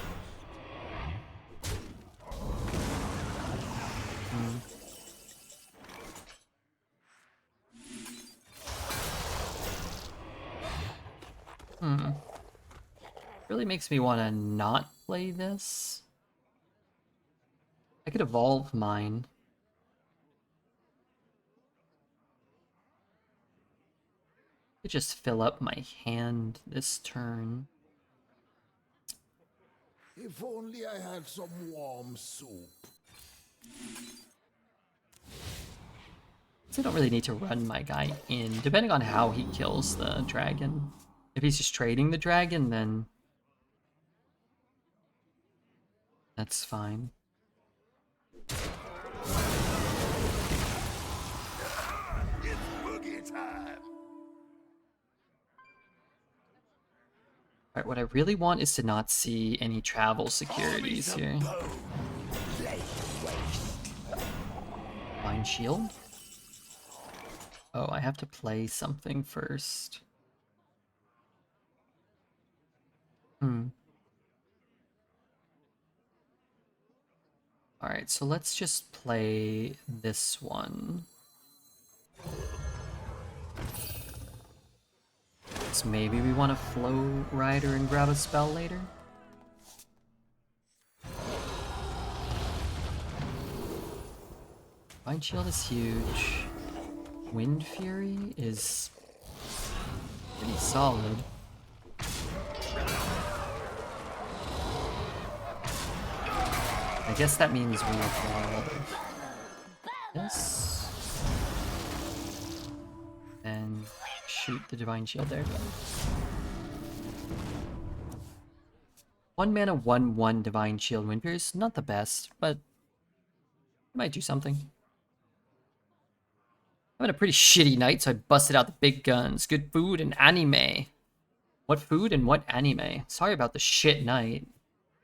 Really makes me want to not play this. I could evolve mine. I could just fill up my hand this turn. If only I had some warm soup. So I don't really need to run my guy in, depending on how he kills the dragon. If he's just trading the dragon, then that's fine. It's boogie time. Alright, what I really want is to not see any travel securities here. Divine Shield? Oh, I have to play something first. Alright, so let's just play this one. So maybe we want to Flow Rider and grab a spell later? Divine Shield is huge. Wind Fury is pretty solid. I guess that means we evolve this. And shoot the Divine Shield there. 1 mana 1/1 Divine Shield Wind Fury is not the best, but it might do something. I'm having a pretty shitty night, so I busted out the big guns. Good food and anime. What food and what anime? Sorry about the shit night,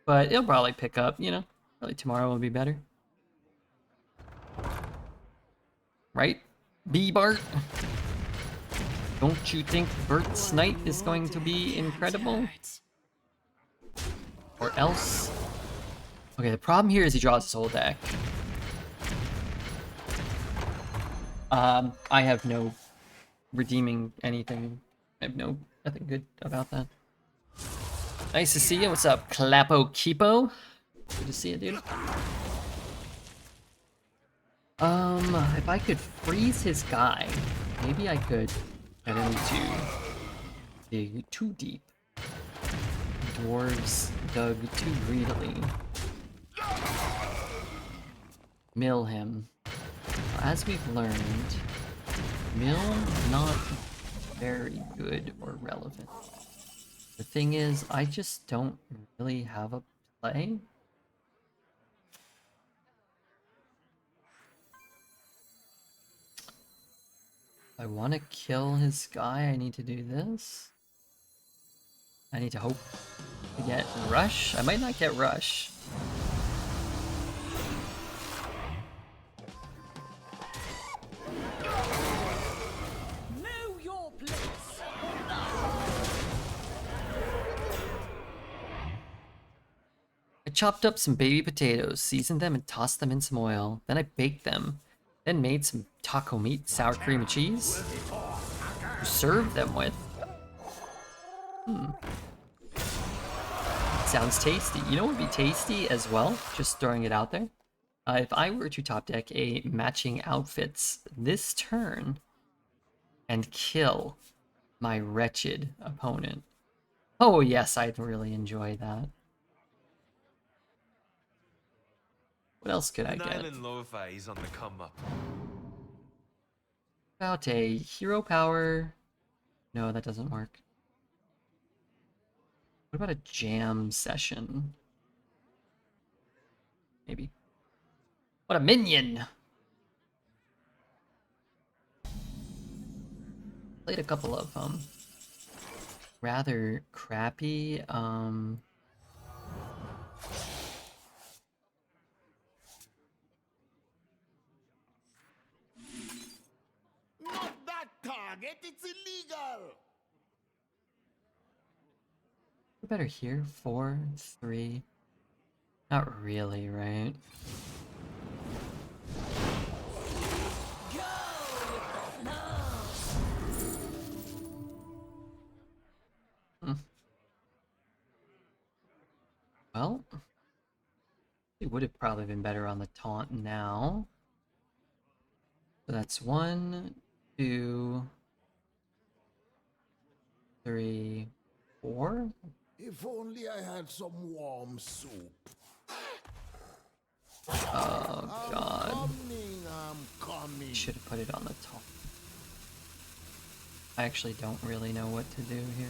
but it'll probably pick up, you know? Probably tomorrow will be better. Right? B-Bart? Don't you think Bert's night is going to be incredible? Or else? Okay, the problem here is he draws his whole deck. I have no redeeming anything. I have no Nothing good about that. Nice to see you. What's up, Clapo Kipo? Good to see you, dude. If I could freeze his guy, maybe I could get him to dig too deep. Dwarves dug too greedily. Mill him. As we've learned, mill not very good or relevant. The thing is, I just don't really have a play. If I want to kill his guy, I need to do this. I need to hope to get Rush. I might not get Rush. Know your place. I chopped up some baby potatoes, seasoned them, and tossed them in some oil. Then I baked them. Then made some taco meat, sour cream, and cheese. To serve them with. Sounds tasty. You know what would be tasty as well? Just throwing it out there. If I were to top deck a matching outfits this turn and kill my wretched opponent. Oh yes, I'd really enjoy that. What else could I get? Island Lo-Fi is on the come up. About a hero power. No, that doesn't work. What about a jam session? Maybe. What a minion! Played a couple of rather crappy Not that target, it's illegal! we're better here. 4, 3. Not really, right? Well, it would have probably been better on the taunt now. So that's 1, 2, 3, 4. If only I had some warm soup. Oh god. I'm coming. Should have put it on the top. I actually don't really know what to do here.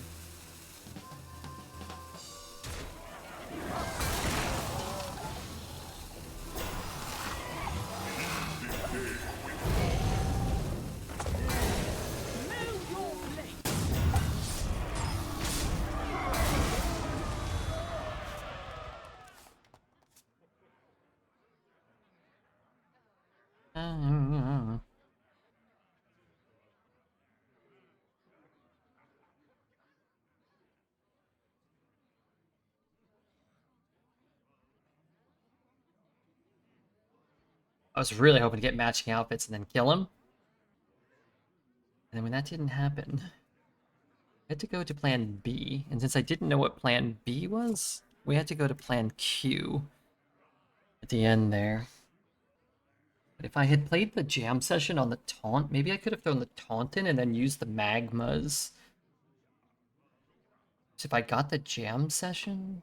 I was really hoping to get matching outfits and then kill him. And then when that didn't happen, I had to go to plan B. And since I didn't know what plan B was, we had to go to plan Q at the end there. But if I had played the jam session on the taunt, maybe I could have thrown the taunt in and then used the magmas. So if I got the jam session,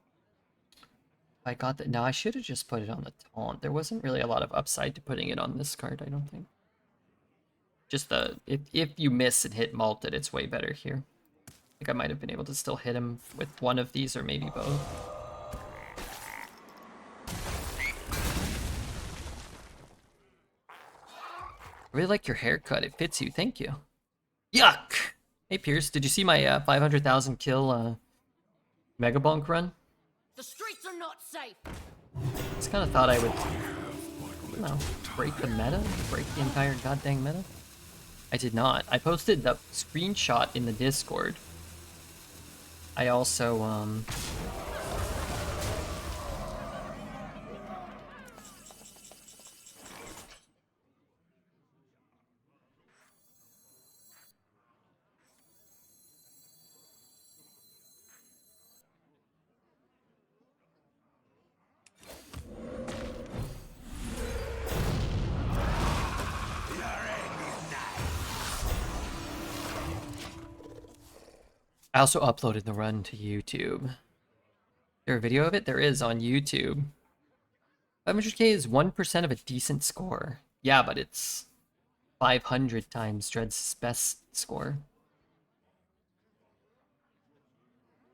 I got that. No, I should have just put it on the taunt. There wasn't really a lot of upside to putting it on this card, I don't think. Just the if you miss and hit malted, it's way better here. I think I might have been able to still hit him with one of these or maybe both. I really like your haircut. It fits you. Thank you. Yuck! Hey Pierce, did you see my 500,000 kill Mega Bonk run? The streets are not safe. Just kind of thought I would, you know, break the meta, break the entire goddamn meta. I did not. I posted the screenshot in the Discord. I also, I also uploaded the run to YouTube. Is there a video of it? There is on YouTube. 500k is 1% of a decent score. Yeah, but it's 500 times Dread's best score.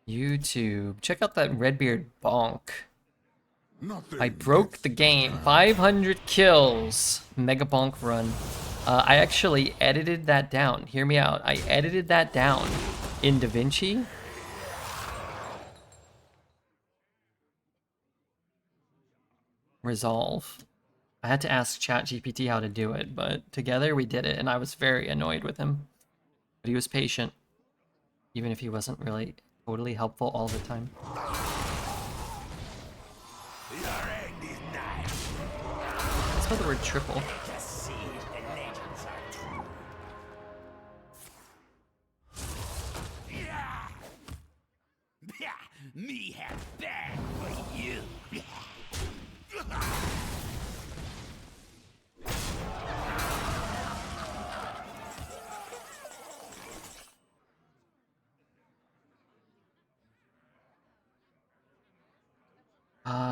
YouTube. Check out that Redbeard bonk. Nothing I broke gets the game. 500 kills. Mega bonk run. I actually edited that down. Hear me out. I edited that down in DaVinci. Resolve. I had to ask ChatGPT how to do it, but together we did it, and I was very annoyed with him. But he was patient, even if he wasn't really totally helpful all the time. Your end is nigh. Let's spell the word triple. To see the legends are true. Yeah. Me have bad for you.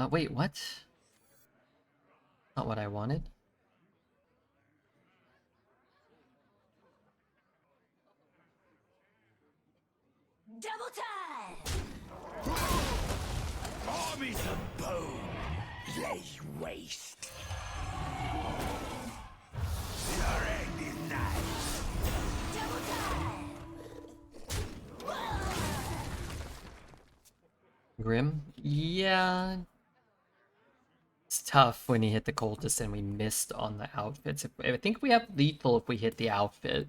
Wait, what? Not what I wanted. Double time! Armies of bone lay waste. Your end is nigh. Double time! Grim? Yeah. It's tough when he hit the cultist and we missed on the outfits. I think we have lethal if we hit the outfit.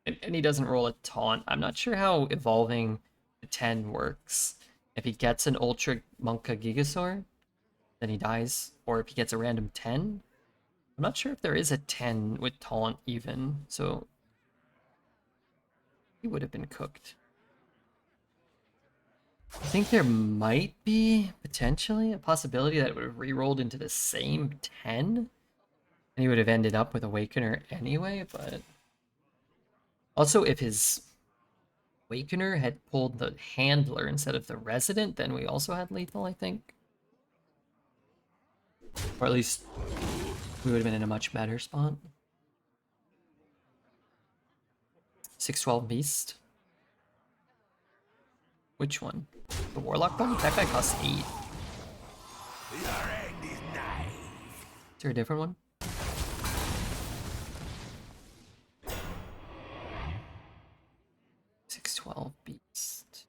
And he doesn't roll a taunt. I'm not sure how evolving the 10 works. If he gets an Ultra Monka Gigasaur, then he dies. Or if he gets a random 10. I'm not sure if there is a 10 with taunt even. So he would have been cooked. I think there might be, potentially, a possibility that it would have re-rolled into the same 10. And he would have ended up with Awakener anyway, but... Also, if his Awakener had pulled the Handler instead of the Resident, then we also had lethal, I think. Or at least, we would have been in a much better spot. 612 Beast. Which one? The Warlock one? That guy costs 8. Your end is nigh. Is there a different one? Beast.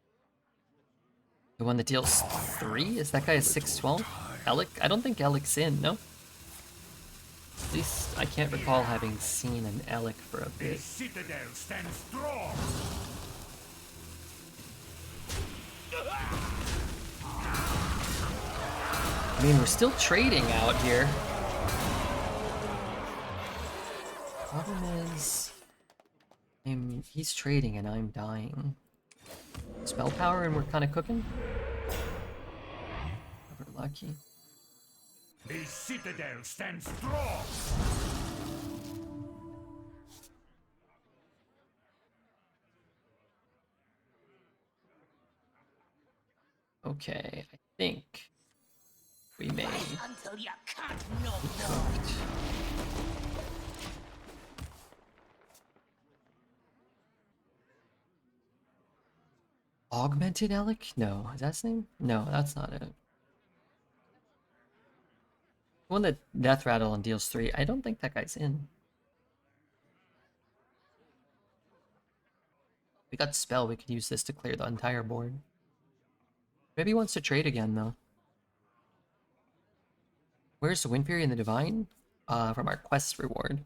The one that deals 3? Is that guy a 612? Alec? I don't think Alec's in, no? At least I can't recall having seen an Alec for a The bit. citadel stands strong. I mean, we're still trading out here. Problem is, he's trading and I'm dying. Spell power and we're kind of cooking. We're lucky. The citadel stands strong. Okay, I think we may. Until you can't no more. Cooked. Augmented Alec? No, is that his name? No, that's not it. The one that Death Rattle and deals 3. I don't think that guy's in. We got Spell. We could use this to clear the entire board. Maybe he wants to trade again, though. Where's the Wind Fury and the Divine? From our quest reward.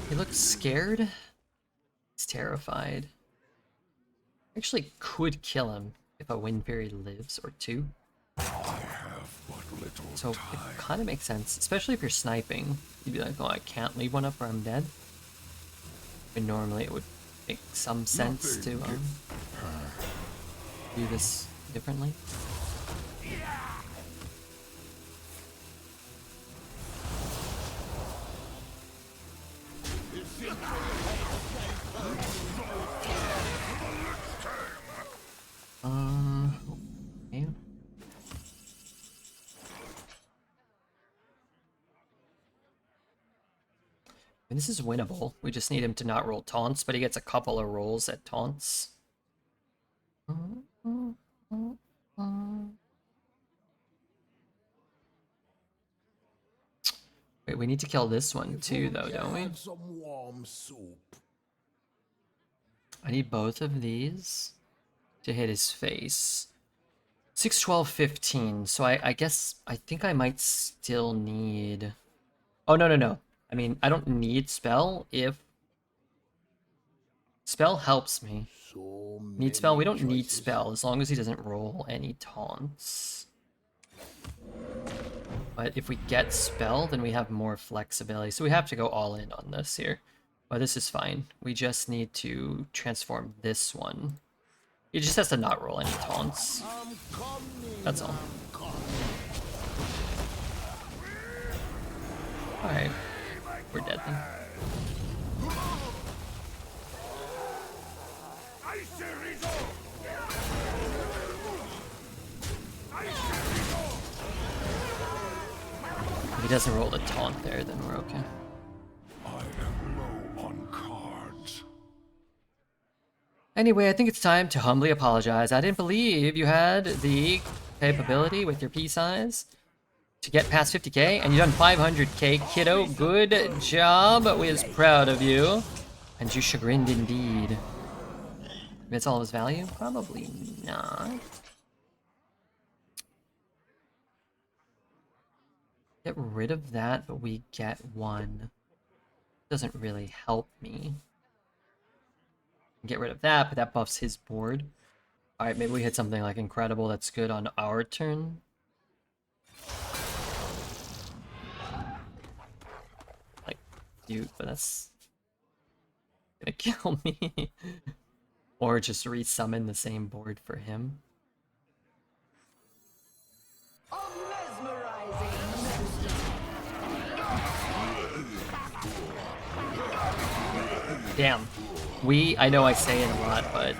He looks scared. He's terrified. Actually could kill him if a Wind Fairy lives or 2. I have but So it kind of makes sense, especially if you're sniping. You'd be like, oh, I can't leave one up or I'm dead. But normally it would make some sense to do this differently. Okay. I mean, this is winnable. We just need him to not roll taunts, but he gets a couple of rolls at taunts. Wait, we need to kill this one too, though, don't we? Some warm soup. I need both of these to hit his face. 6, 12, 15. So I guess I think I might still need... Oh, no. I mean, I don't need spell if... Spell helps me. So Need spell? We don't many need choices. spell as long as he doesn't roll any taunts. But if we get spell, then we have more flexibility. So we have to go all in on this here. But this is fine. We just need to transform this one. He just has to not roll any taunts. That's all. Alright. We're dead then. If he doesn't roll a taunt there, then we're okay. I am low on cards. Anyway, I think it's time to humbly apologize. I didn't believe you had the capability with your P size to get past 50k, and you done 500k, kiddo. Good job. We is proud of you. And you chagrined indeed. That's all of his value? Probably not. Get rid of that, but we get one. Doesn't really help me. Get rid of that, but that buffs his board. Alright, maybe we hit something like incredible that's good on our turn. Like, dude, but that's gonna kill me. Or just resummon the same board for him. Damn. I know I say it a lot, but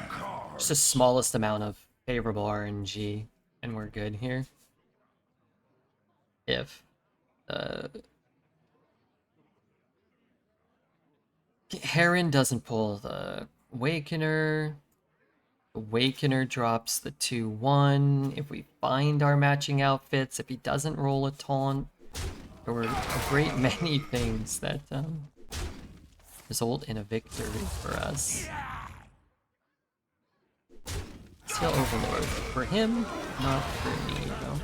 just the smallest amount of favorable RNG, and we're good here. If Heron doesn't pull the Awakener, Awakener drops the 2/1. If we find our matching outfits, if he doesn't roll a taunt, there were a great many things that result in a victory for us. Steel Overlord. For him, not for me, though.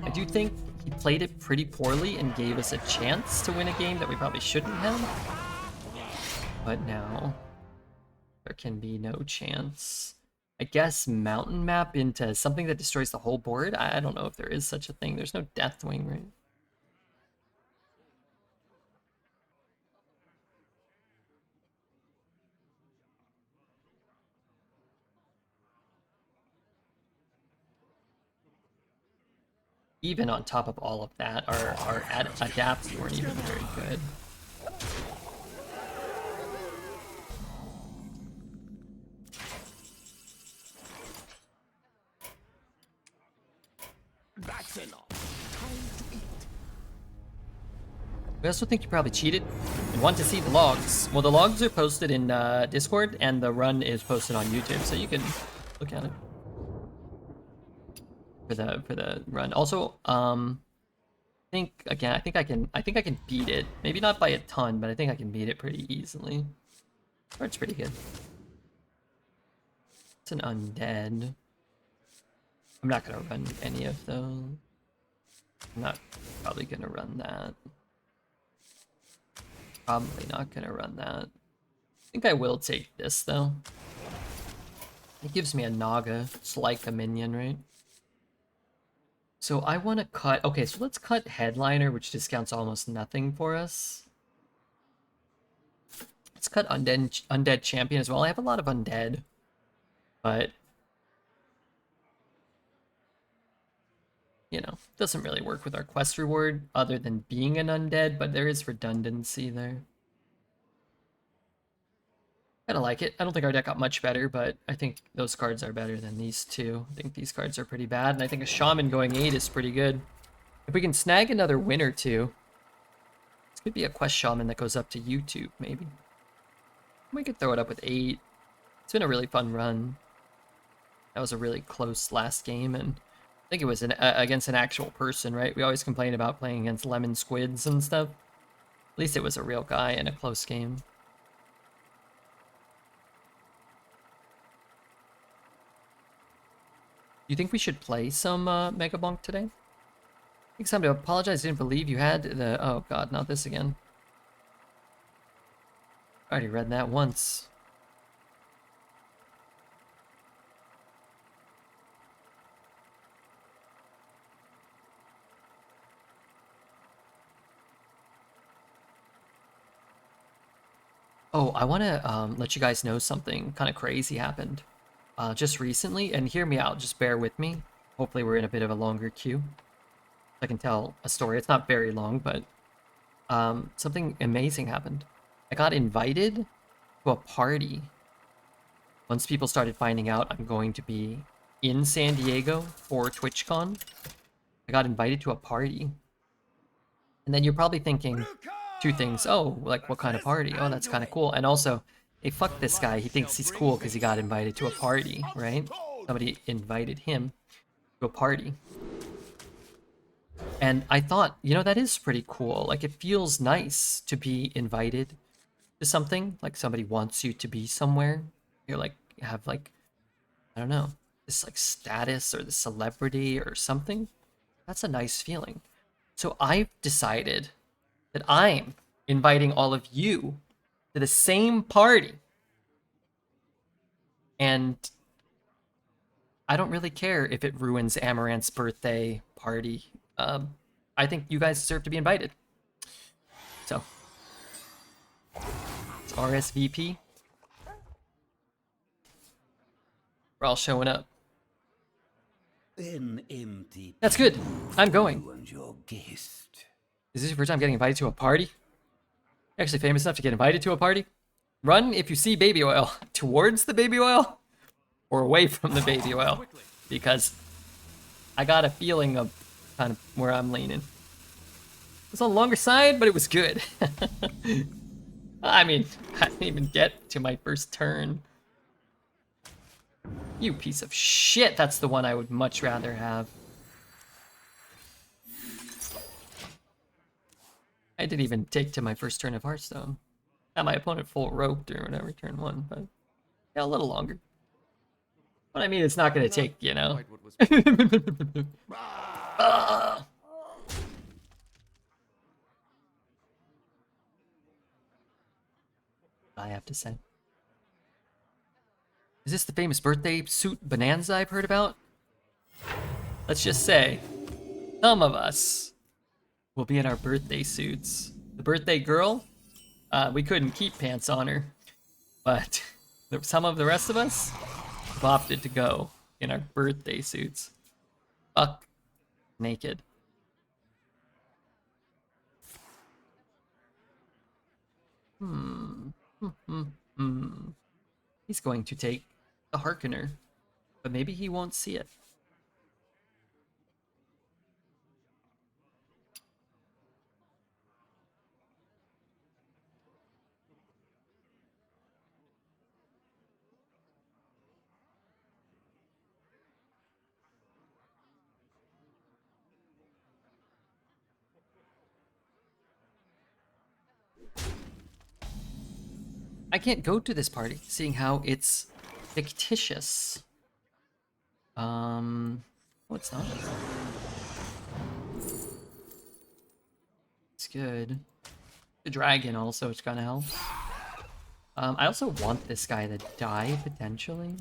I do think he played it pretty poorly and gave us a chance to win a game that we probably shouldn't have. But now, there can be no chance. I guess mountain map into something that destroys the whole board? I don't know if there is such a thing. There's no Deathwing, right? Even on top of all of that, our adapts weren't even very good. That's enough. Time to eat. We also think you probably cheated and want to see the logs. Well, the logs are posted in Discord, and the run is posted on YouTube, so you can look at it for the run. Also, I think I think I can beat it. Maybe not by a ton, but I think I can beat it pretty easily. Or it's pretty good. It's an undead. I'm not gonna run any of those. I'm not probably gonna run that. Probably not gonna run that. I think I will take this though. It gives me a Naga. It's like a minion, right? So I want to cut... Okay, so let's cut Headliner, which discounts almost nothing for us. Let's cut Undead Champion as well. I have a lot of Undead, but... You know, doesn't really work with our quest reward other than being an Undead, but there is redundancy there. Kind of like it. I don't think our deck got much better, but I think those cards are better than these two. I think these cards are pretty bad, and I think a Shaman going 8 is pretty good. If we can snag another win or two, this could be a quest Shaman that goes up to YouTube, maybe. We could throw it up with 8. It's been a really fun run. That was a really close last game, and I think it was against an actual person, right? We always complain about playing against lemon squids and stuff. At least it was a real guy in a close game. You think we should play some Mega Bonk today? I think it's time to apologize. I didn't believe you had the... Oh god, not this again. I already read that once. Oh, I want to let you guys know something kind of crazy happened just recently, and hear me out, just bear with me. Hopefully we're in a bit of a longer queue. I can tell a story. It's not very long, but something amazing happened. I got invited to a party. Once people started finding out I'm going to be in San Diego for TwitchCon, I got invited to a party. And then you're probably thinking two things. Oh, like what kind of party? Oh, that's kind of cool. And also, hey, fuck this guy. He thinks he's cool because he got invited to a party, right? Somebody invited him to a party. And I thought, you know, that is pretty cool. Like, it feels nice to be invited to something. Like, somebody wants you to be somewhere. You're like, have like, I don't know, this like status or the celebrity or something. That's a nice feeling. So I've decided that I'm inviting all of you to the same party. And I don't really care if it ruins Amaranth's birthday party. I think you guys deserve to be invited. So, it's RSVP. We're all showing up. An empty That's good. I'm going. you and your guest. Is this your first time getting invited to a party? You're actually famous enough to get invited to a party? Run if you see baby oil. Towards the baby oil? Or away from the baby oil? Because I got a feeling of kind of where I'm leaning. It was on the longer side, but it was good. I mean, I didn't even get to my first turn. You piece of shit. That's the one I would much rather have. I didn't even take to my first turn of Hearthstone. Got my opponent full roped or whatever, turn 1, but yeah, a little longer. But I mean, it's not going to take, you know. I have to say. Is this the famous birthday suit bonanza I've heard about? Let's just say, some of us will be in our birthday suits. The birthday girl, we couldn't keep pants on her, but some of the rest of us have opted to go in our birthday suits. Fuck naked. He's going to take the Harkener, but maybe he won't see it. I can't go to this party, seeing how it's fictitious. Oh, it's not. It's good. The dragon also, which kind of helps. I also want this guy to die, potentially.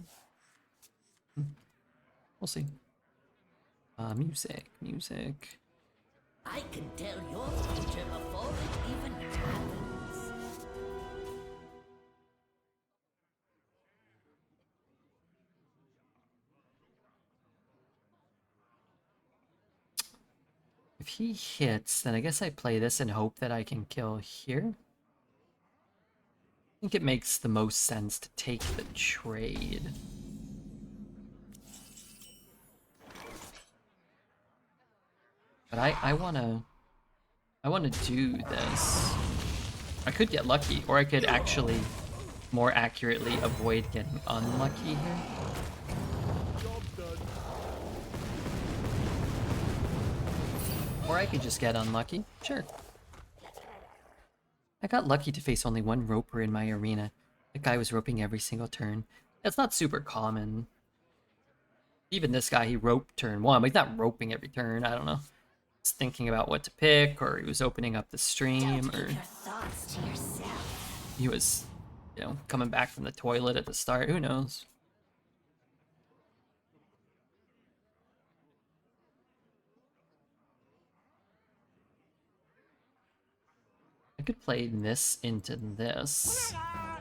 We'll see. Music. I can tell your future before it even happens. If he hits, then I guess I play this and hope that I can kill here. I think it makes the most sense to take the trade. But I wanna do this. I could get lucky, or I could actually more accurately avoid getting unlucky here. Or I could just get unlucky. Sure. I got lucky to face only one roper in my arena. The guy was roping every single turn. That's not super common. Even this guy, he roped turn 1, but he's not roping every turn. I don't know. He's thinking about what to pick, or he was opening up the stream, Don't or keep your thoughts to yourself. he was, you know, coming back from the toilet at the start. Who knows? I could play this into this,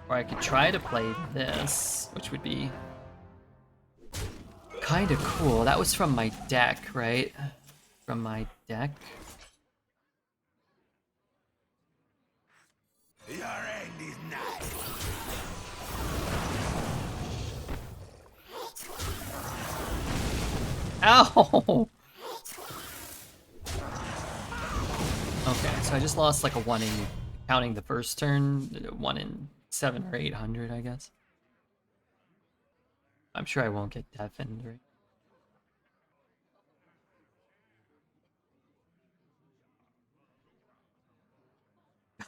or I could try to play this, which would be kind of cool. That was from my deck, right? From my deck. Your end is nigh. Ow! Okay, so I just lost like a 1 in, counting the first turn, 1 in 7 or 800, I guess. I'm sure I won't get deafened, right?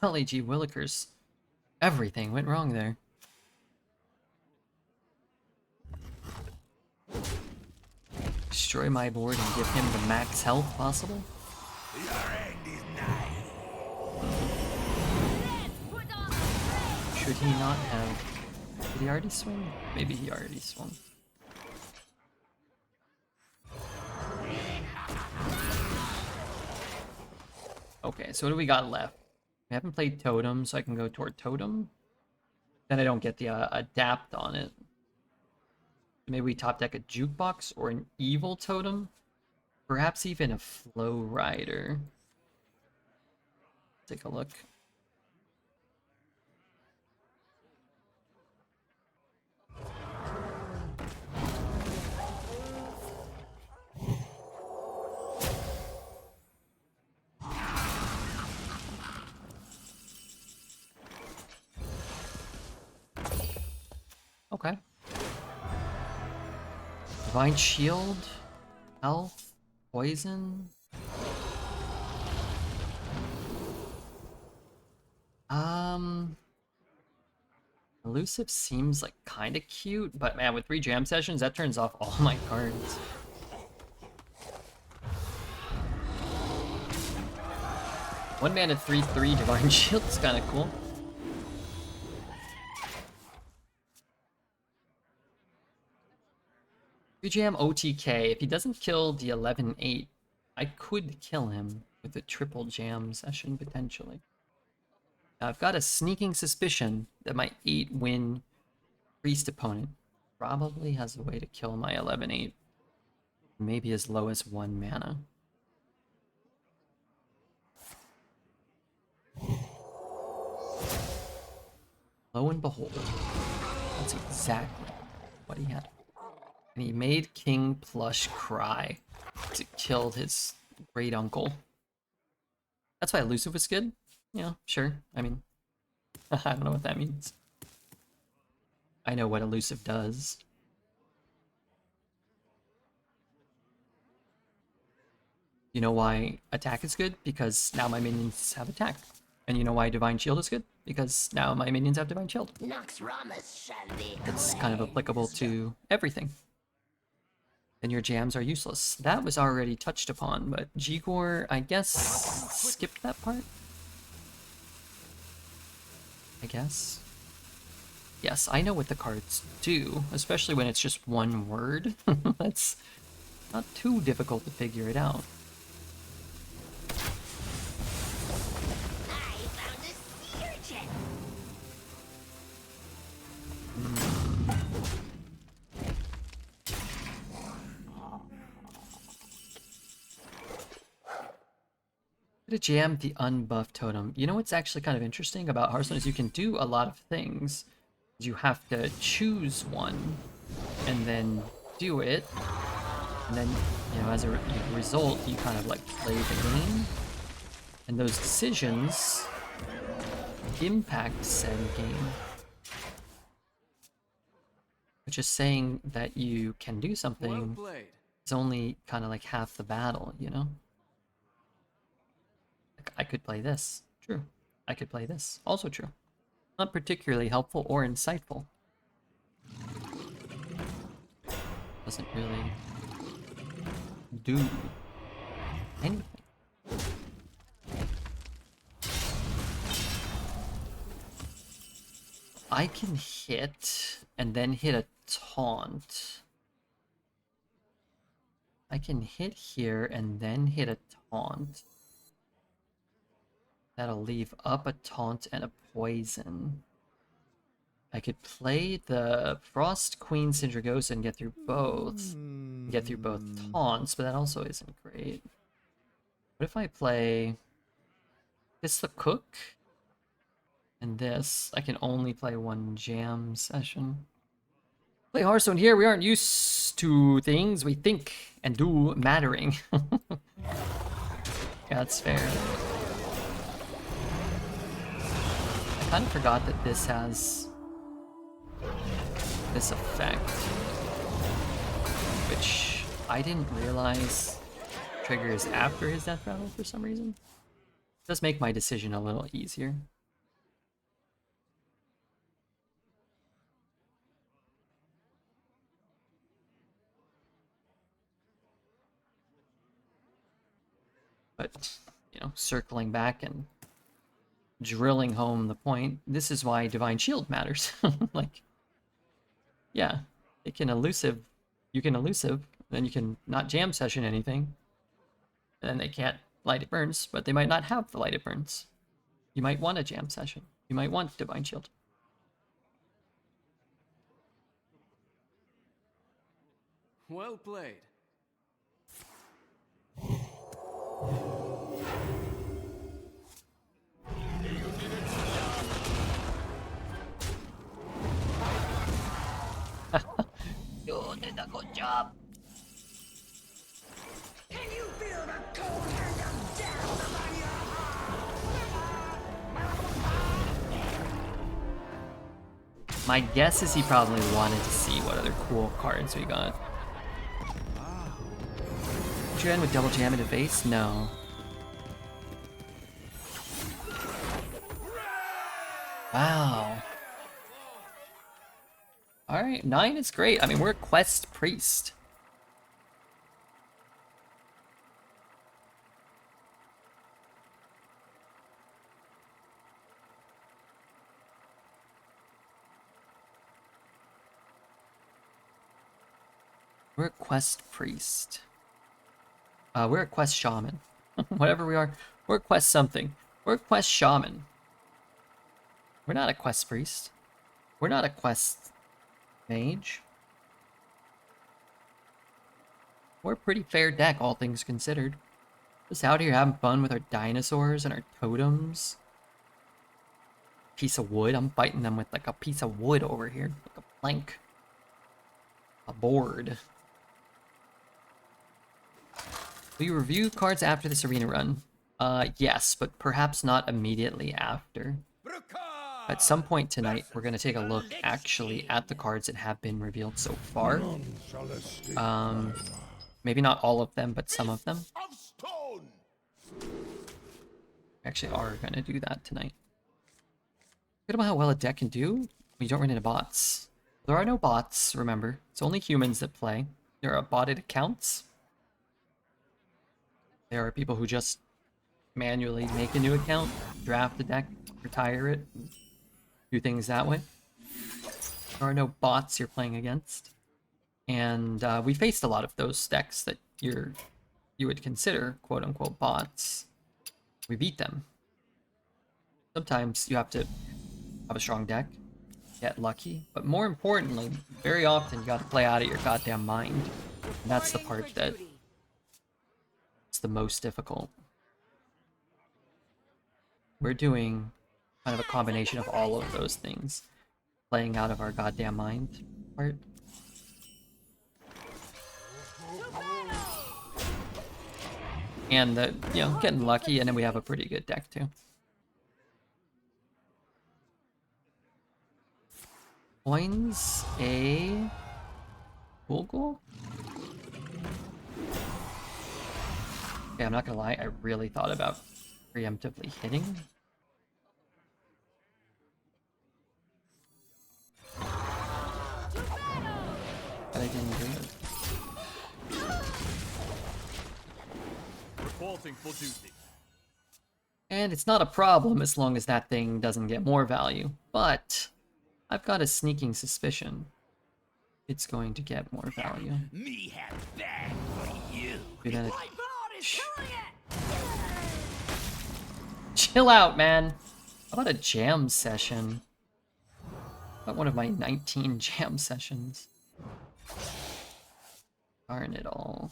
Golly gee willikers. Everything went wrong there. Destroy my board and give him the max health possible? Your end is nigh. Should he not have... Did he already swing? Maybe he already swung. Okay, so what do we got left? We haven't played Totem, so I can go toward Totem. Then I don't get the Adapt on it. Maybe we top deck a Jukebox or an Evil Totem? Perhaps even a Flow Rider. Take a look. Okay. Divine Shield, Health, Poison. Elusive seems like kind of cute, but man, with 3 jam sessions, that turns off all my cards. One mana 3/3 Divine Shield is kind of cool. Jam OTK. If he doesn't kill the 11/8, I could kill him with a triple jam session potentially. Now, I've got a sneaking suspicion that my 8-win priest opponent probably has a way to kill my 11/8. Maybe as low as 1 mana. Lo and behold, that's exactly what he had. And he made King Plush cry because it killed his great uncle. That's why Elusive was good? Yeah, sure. I mean, I don't know what that means. I know what Elusive does. You know why attack is good? Because now my minions have attack. And you know why Divine Shield is good? Because now my minions have Divine Shield. Nox Ramus shall be It's kind of applicable to everything. Then your jams are useless. That was already touched upon, but G-Gore, I guess, skipped that part? I guess. Yes, I know what the cards do, especially when it's just one word. That's Not too difficult to figure it out. I found a sea urchin. To jam the unbuffed totem. You know what's actually kind of interesting about Hearthstone is you can do a lot of things. You have to choose one and then do it. And then, you know, as a result, you kind of like play the game. And those decisions impact said game. Which is saying that you can do something is only kind of like half the battle, you know? Like, I could play this. True. I could play this. Also true. Not particularly helpful or insightful. Doesn't really do anything. I can hit and then hit a taunt. I can hit here and then hit a taunt. That'll leave up a taunt and a poison. I could play the Frost Queen Sindragosa and get through both. Get through both taunts, but that also isn't great. What if I play this the Cook? And this, I can only play one jam session. Play Hearthstone here, we aren't used to things we think and do mattering. Yeah, that's fair. I kind of forgot that this has this effect, which I didn't realize triggers after his death rattle for some reason. It does make my decision a little easier. But, you know, circling back and drilling home the point, this is why Divine Shield matters. Like, yeah, it can elusive, you can elusive, then you can not jam session anything, and then they can't light it burns, but they might not have the light it burns. You might want a jam session. You might want Divine Shield. Well played. You did a good job. Can you feel the cold hand of death upon your heart? My guess is he probably wanted to see what other cool cards we got. Did you end with double jam into face? No. Wow. Alright, 9 is great. I mean, we're a quest priest. We're a quest priest. We're a quest shaman. Whatever we are, we're a quest something. We're a quest shaman. We're not a quest priest. We're not a quest mage. We're a pretty fair deck, all things considered. Just out here having fun with our dinosaurs and our totems. Piece of wood. I'm fighting them with like a piece of wood over here. Like a plank. A board. Will you review cards after this arena run? Yes, but perhaps not immediately after. At some point tonight, we're going to take a look actually at the cards that have been revealed so far. Maybe not all of them, but some of them. We actually are going to do that tonight. Forget about how well a deck can do when you don't run into bots. There are no bots, remember. It's only humans that play. There are botted accounts. There are people who just manually make a new account, draft the deck, retire it, do things that way. There are no bots you're playing against. And we faced a lot of those decks that you would consider quote unquote bots. We beat them. Sometimes you have to have a strong deck, get lucky, but more importantly, very often you got to play out of your goddamn mind. And that's the part that is the most difficult. We're doing kind of a combination of all of those things. Playing out of our goddamn mind part. And the, you know, getting lucky, and then we have a pretty good deck too. Coins a Google? Okay, I'm not gonna lie, I really thought about preemptively hitting. But I didn't do it. Reporting for duty. And it's not a problem as long as that thing doesn't get more value. But I've got a sneaking suspicion it's going to get more value. Me have that for you. You're gonna My blood is killing it! chill out, man. How about a jam session? How about one of my 19 jam sessions? Darn it all.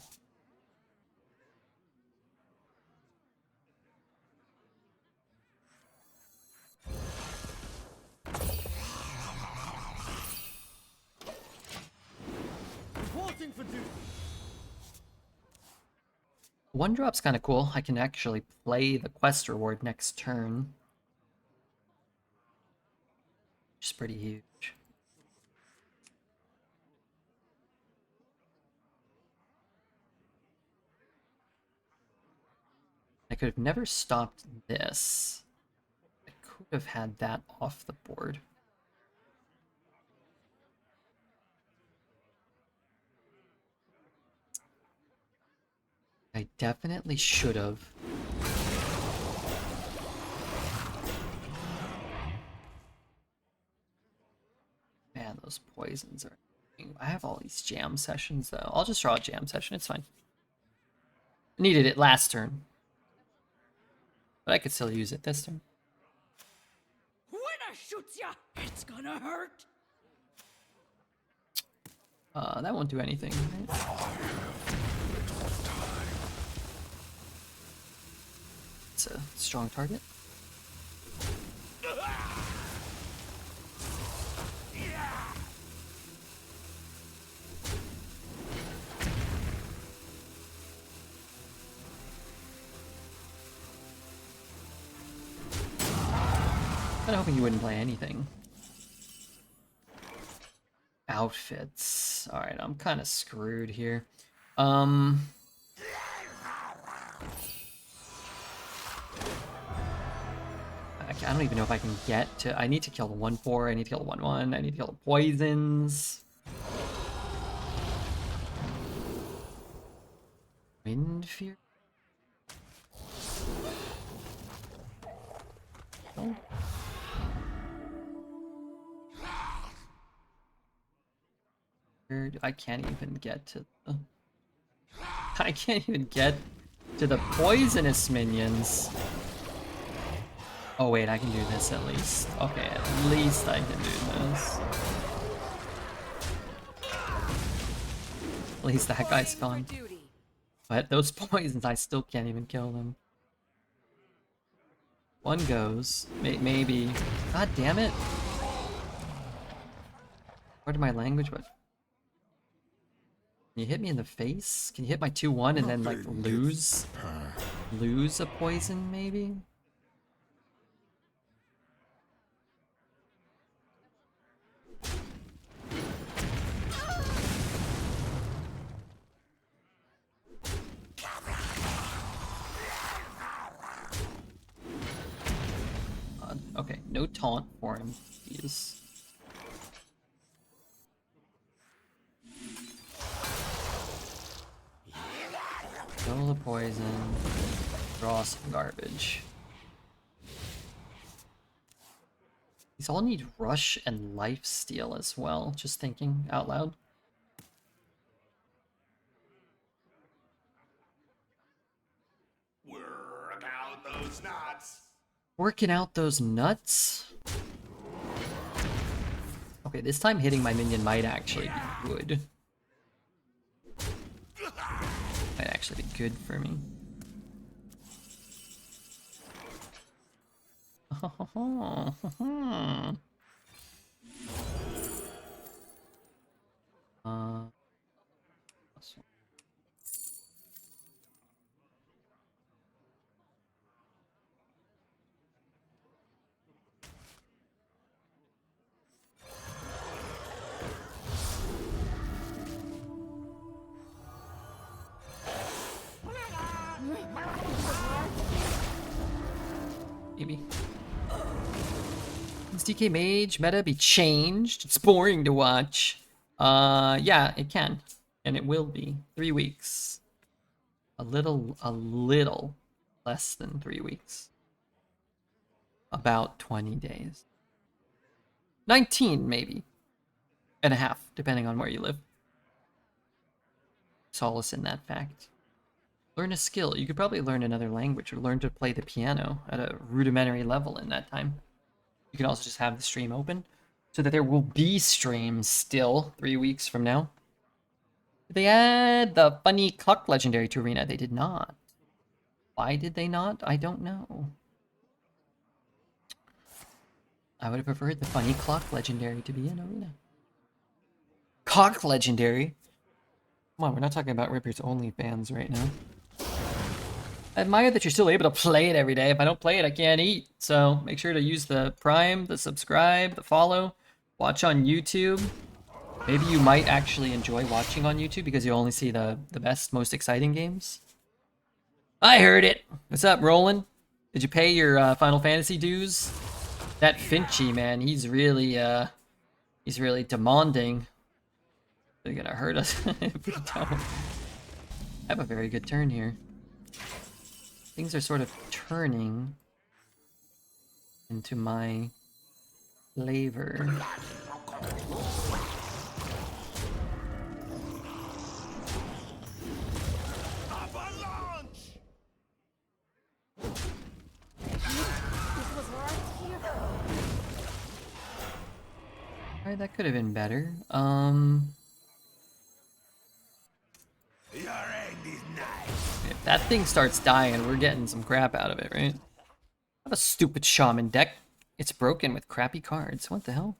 Reporting for duty. One drop's kind of cool. I can actually play the quest reward next turn. Which is pretty huge. I could have never stopped this. I could have had that off the board. I definitely should have. Man, those poisons are... I have all these jam sessions, though. I'll just draw a jam session. It's fine. I needed it last turn. But I could still use it this turn. When I shoot ya, it's gonna hurt. That won't do anything, right? It's a strong target. Kinda hoping you wouldn't play anything. Outfits. Alright, I'm kinda screwed here. I don't even know if I can get to... I need to kill the 1/4, I need to kill the 1/1, I need to kill the poisons. Wind Fear? Oh. I can't even get to the... I can't even get to the poisonous minions. Oh wait, I can do this at least. Okay, at least I can do this. At least that guy's gone. But those poisons, I still can't even kill them. One goes. Maybe. God damn it. Pardon my language, but... Can you hit me in the face? Can you hit my 2/1 and then, like, lose a poison, maybe? Okay, no taunt for him. He's... Kill the poison. Draw some garbage. These all need rush and life steal as well, just thinking out loud. Working out those nuts. Okay, this time hitting my minion might actually be good. Might actually be good for me. Maybe. Does DK Mage meta be changed? It's boring to watch. Yeah, it can. And it will be. 3 weeks. A little less than 3 weeks. About 20 days. 19, maybe. And a half, depending on where you live. Solace in that fact. Learn a skill. You could probably learn another language or learn to play the piano at a rudimentary level in that time. You can also just have the stream open so that there will be streams still 3 weeks from now. Did they add the funny clock legendary to Arena? They did not. Why did they not? I don't know. I would have preferred the funny clock legendary to be in Arena. Cock legendary? Come on, we're not talking about Ripper's OnlyFans right now. I admire that you're still able to play it every day. If I don't play it, I can't eat. So make sure to use the Prime, the subscribe, the follow. Watch on YouTube. Maybe you might actually enjoy watching on YouTube because you only see the best, most exciting games. I heard it. What's up, Roland? Did you pay your Final Fantasy dues? That Finchy, man, he's really demanding. They're gonna hurt us if we don't. I have a very good turn here. Things are sort of turning into my flavor. Alright, that could have been better. If that thing starts dying, we're getting some crap out of it, right? I have a stupid Shaman deck. It's broken with crappy cards. What the hell?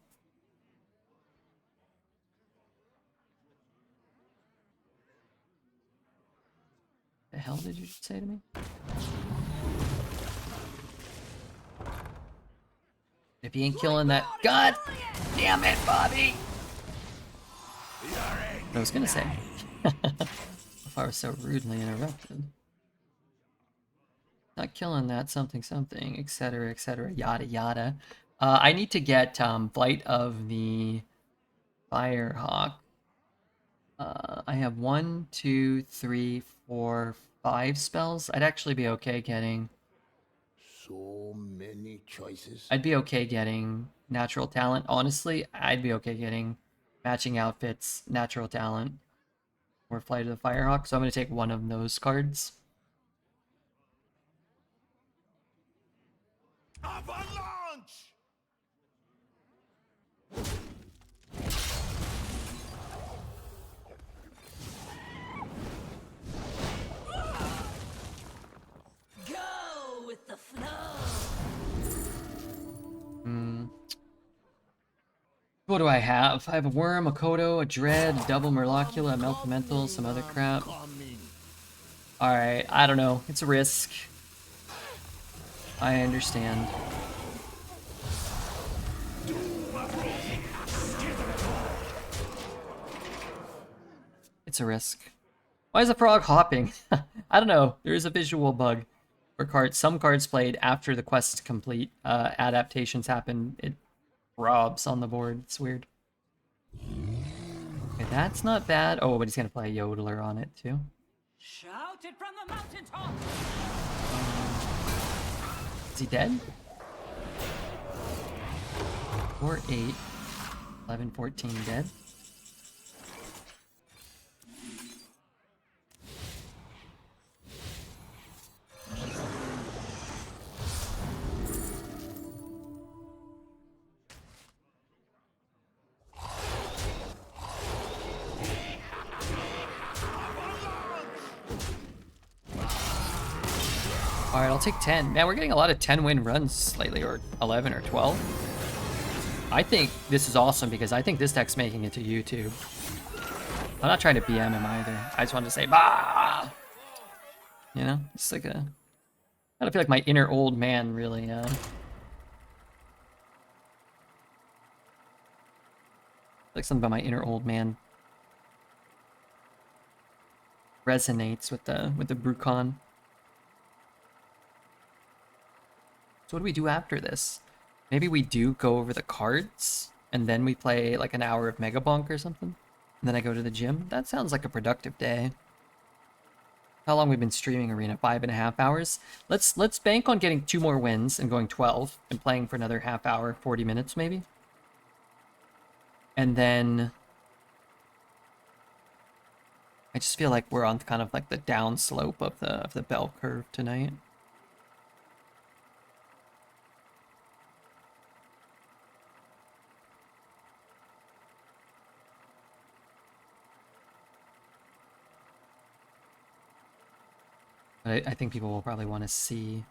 The hell did you just say to me? If he ain't killing that... God damn it, Bobby! What I was gonna say. If I was so rudely interrupted. Not killing that something something, etc., yada yada. I need to get Flight of the Firehawk. I have 1, 2, 3, 4, 5 spells. I'd actually be okay getting... So many choices. I'd be okay getting Natural Talent. Honestly, I'd be okay getting Matching Outfits, Natural Talent, or Flight of the Firehawk. So I'm going to take one of those cards. Avalanche! Go with the flow. What do I have? I have a Worm, a Kodo, a Dread, a Double Murlocula, a Melphimental, some other crap. Alright, I don't know. It's a risk. I understand. It's a risk. Why is the frog hopping? I don't know. There is a visual bug. For cards, some cards played after the quest complete adaptations happen, it robs on the board. It's weird. Okay, that's not bad. Oh, but he's gonna play a Yodeler on it too. Shout it from the mountaintop. Is he dead? 4, 8, 11, 14 dead. Alright, I'll take 10. Man, we're getting a lot of 10-win runs lately, or 11 or 12. I think this is awesome because I think this deck's making it to YouTube. I'm not trying to BM him either. I just wanted to say, bah! You know? It's like a... I don't feel like my inner old man really, like something about my inner old man resonates with the Brucon. So what do we do after this? Maybe we do go over the cards, and then we play like an hour of Mega Bonk or something. And then I go to the gym. That sounds like a productive day. How long we've been streaming Arena? 5.5 hours. Let's bank on getting 2 more wins and going 12 and playing for another half hour, 40 minutes maybe. And then I just feel like we're on kind of like the down slope of the bell curve tonight. I think people will probably want to see.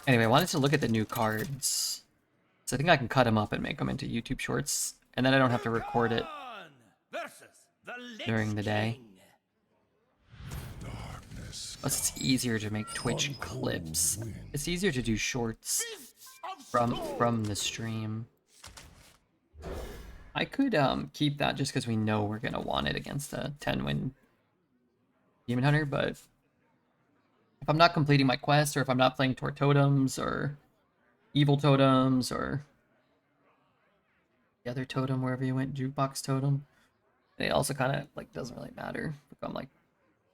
Anyway, I wanted to look at the new cards. So I think I can cut them up and make them into YouTube shorts. And then I don't have to record it during the day. Plus it's easier to make Twitch clips. It's easier to do shorts from the stream. I could keep that just because we know we're going to want it against a 10-win Demon Hunter, but if I'm not completing my quest, or if I'm not playing Tor Totems, or Evil Totems, or the other totem, wherever you went, Jukebox Totem, it also kind of, like, doesn't really matter. If I'm, like,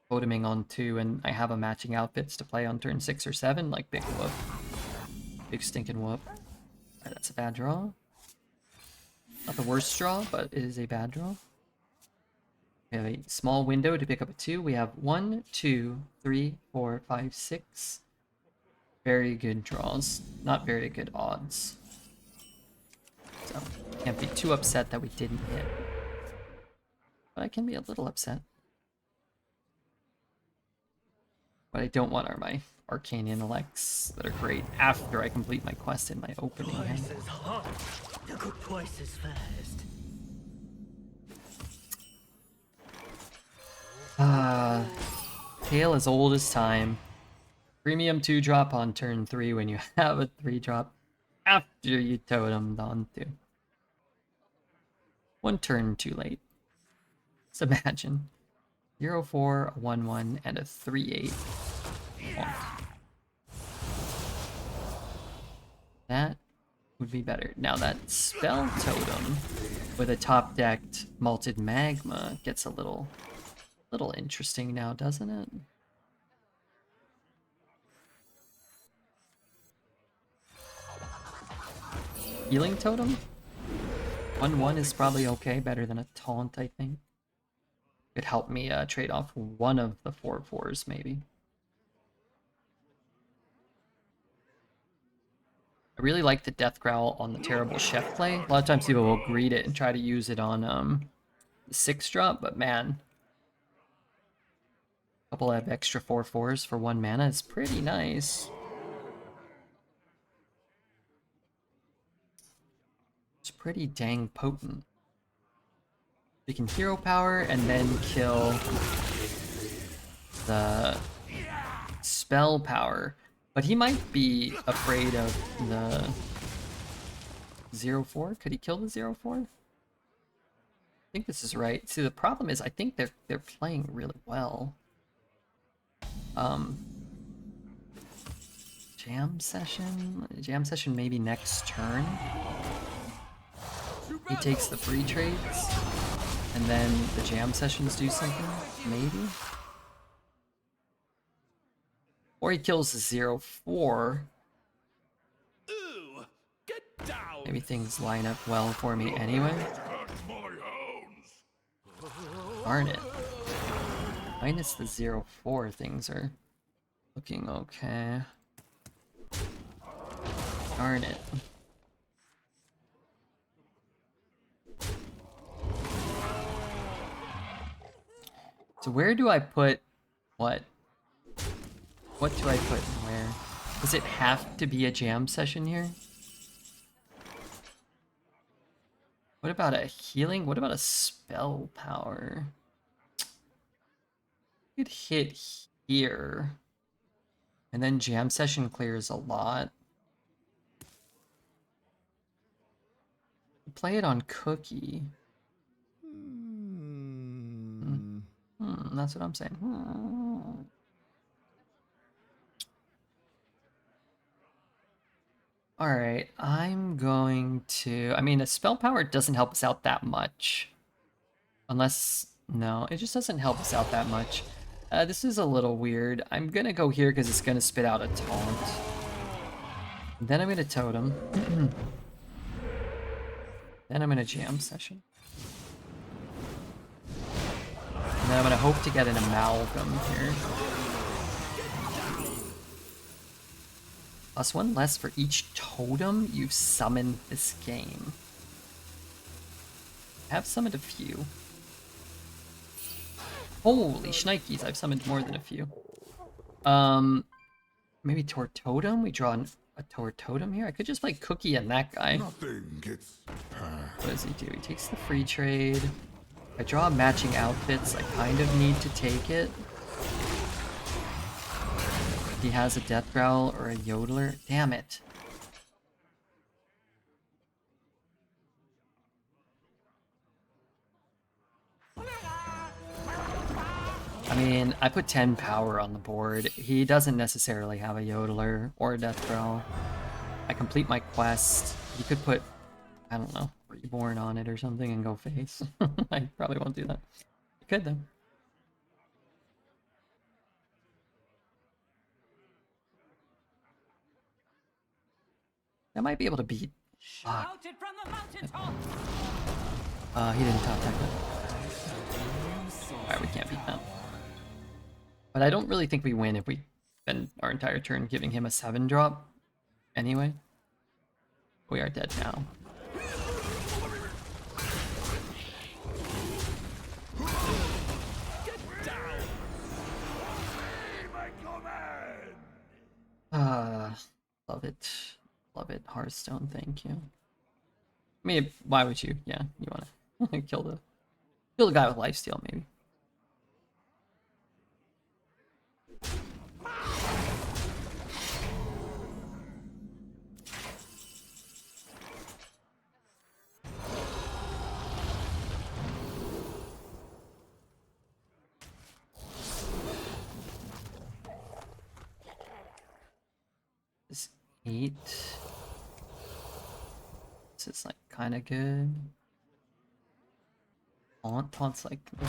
toteming on 2, and I have a matching outfits to play on turn 6 or 7, like, big whoop. Big stinking whoop. Alright, that's a bad draw. Not the worst draw, but it is a bad draw. We have a small window to pick up a 2. We have 1, 2, 3, 4, 5, 6. Very good draws. Not very good odds. So, can't be too upset that we didn't hit. But I can be a little upset. What I don't want are my Arcane Intellects that are great after I complete my quest in my opening hand. Twice as hot, you go twice as fast. Tale as old as time. Premium 2-drop on turn 3 when you have a 3-drop after you totemed on 2. 1 turn too late. Just imagine. 0-4, a 1-1, and a 3-8. That would be better. Now that spell totem with a top-decked malted magma gets a little interesting now, doesn't it? Healing totem? 1-1 is probably okay, better than a taunt, I think. Could help me trade off one of the 4/4s, maybe. I really like the Death Growl on the Terrible Chef play. A lot of times people will greed it and try to use it on the 6-drop, but man, a couple of extra 4/4s for 1 mana is pretty nice. It's pretty dang potent. We can hero power and then kill the spell power. But he might be afraid of the 0-4. Could he kill the 0-4? I think this is right. See, the problem is I think they're playing really well. Jam session? Jam session maybe next turn. He takes the free trades, and then the jam sessions do something, maybe? Or he kills the 0-4. Ooh, get down. Maybe things line up well for me anyway. Darn it. Minus the 0-4, things are looking okay. Darn it. So where do I put What? What do I put where? Does it have to be a jam session here? What about a healing? What about a spell power? You could hit here. And then jam session clears a lot. Play it on Cookie. That's what I'm saying. Alright, I'm going to... I mean, a spell power doesn't help us out that much. Unless... No, it just doesn't help us out that much. This is a little weird. I'm gonna go here because it's gonna spit out a taunt. Then I'm gonna totem. Then I'm gonna jam session. And then I'm gonna hope to get an amalgam here. +1 less for each totem you've summoned this game. I have summoned a few. Holy shnikes, I've summoned more than a few. Maybe Tortotem? We draw a Tortotem here? I could just play Cookie and that guy. Nothing gets What does he do? He takes the free trade. If I draw matching outfits, I kind of need to take it. He has a Death Growl or a Yodeler. Damn it. I mean, I put 10 power on the board. He doesn't necessarily have a Yodeler or a Death Growl. I complete my quest. You could put, I don't know, Reborn on it or something and go face. I probably won't do that. You could though. I might be able to beat. Fuck. Shouted from the mountaintop. He didn't top deck that. Alright, we can't beat that. But I don't really think we win if we spend our entire turn giving him a 7-drop. Anyway. We are dead now. Love it. Love it, Hearthstone, thank you. I mean, why would you? Yeah, you wanna kill the guy with lifesteal, maybe. This 8. This is like kind of good. Taunt's like good.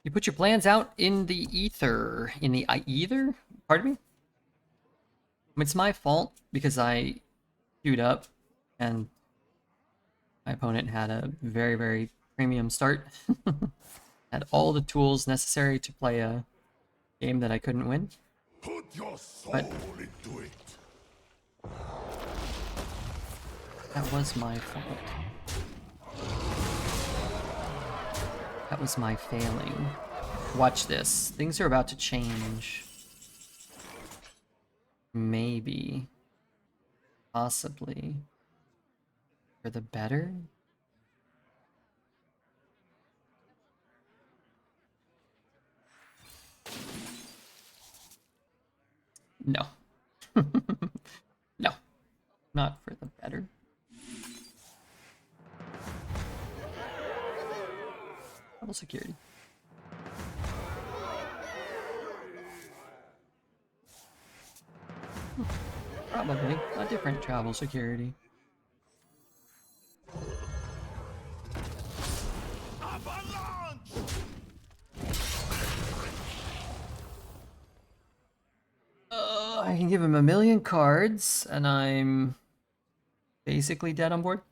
You put your plans out in the ether. In the ether? Pardon me? It's my fault because I queued up and my opponent had a very, very premium start. Had all the tools necessary to play a game that I couldn't win. Put your soul But into it. that was my fault. That was my failing. Watch this. Things are about to change. Maybe. Possibly. For the better? No. No. Not for the better. Double security. Probably a different travel security. I can give him 1,000,000 cards, and I'm basically dead on board.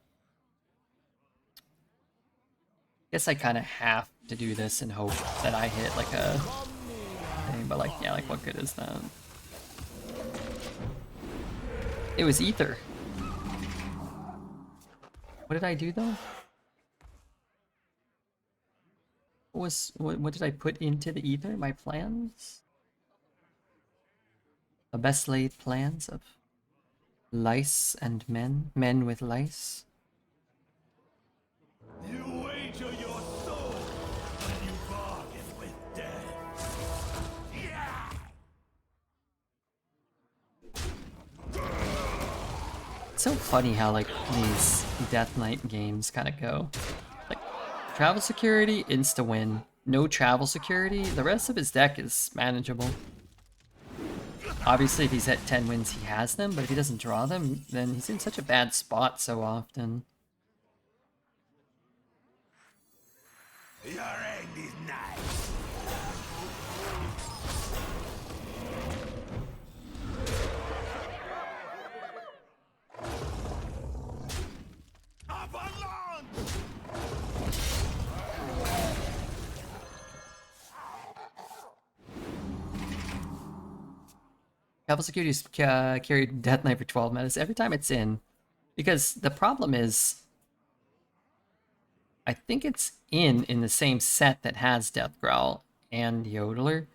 Guess I kind of have to do this and hope that I hit like a thing, but like, yeah, like what good is that? It was ether. What did I do though? What did I put into the ether? My plans? The best laid plans of lice and men with lice. You wager your soul when you bargain with death. Yeah! It's so funny how like these Death Knight games kind of go. Like travel security, insta win. No travel security, the rest of his deck is manageable. Obviously, if he's at 10 wins, he has them, but if he doesn't draw them, then he's in such a bad spot so often. Your end is nice. Avalanche! Travel security's carried Death Knight for 12 metas every time it's in. Because the problem is, I think it's in the same set that has Death Growl and Yodeler.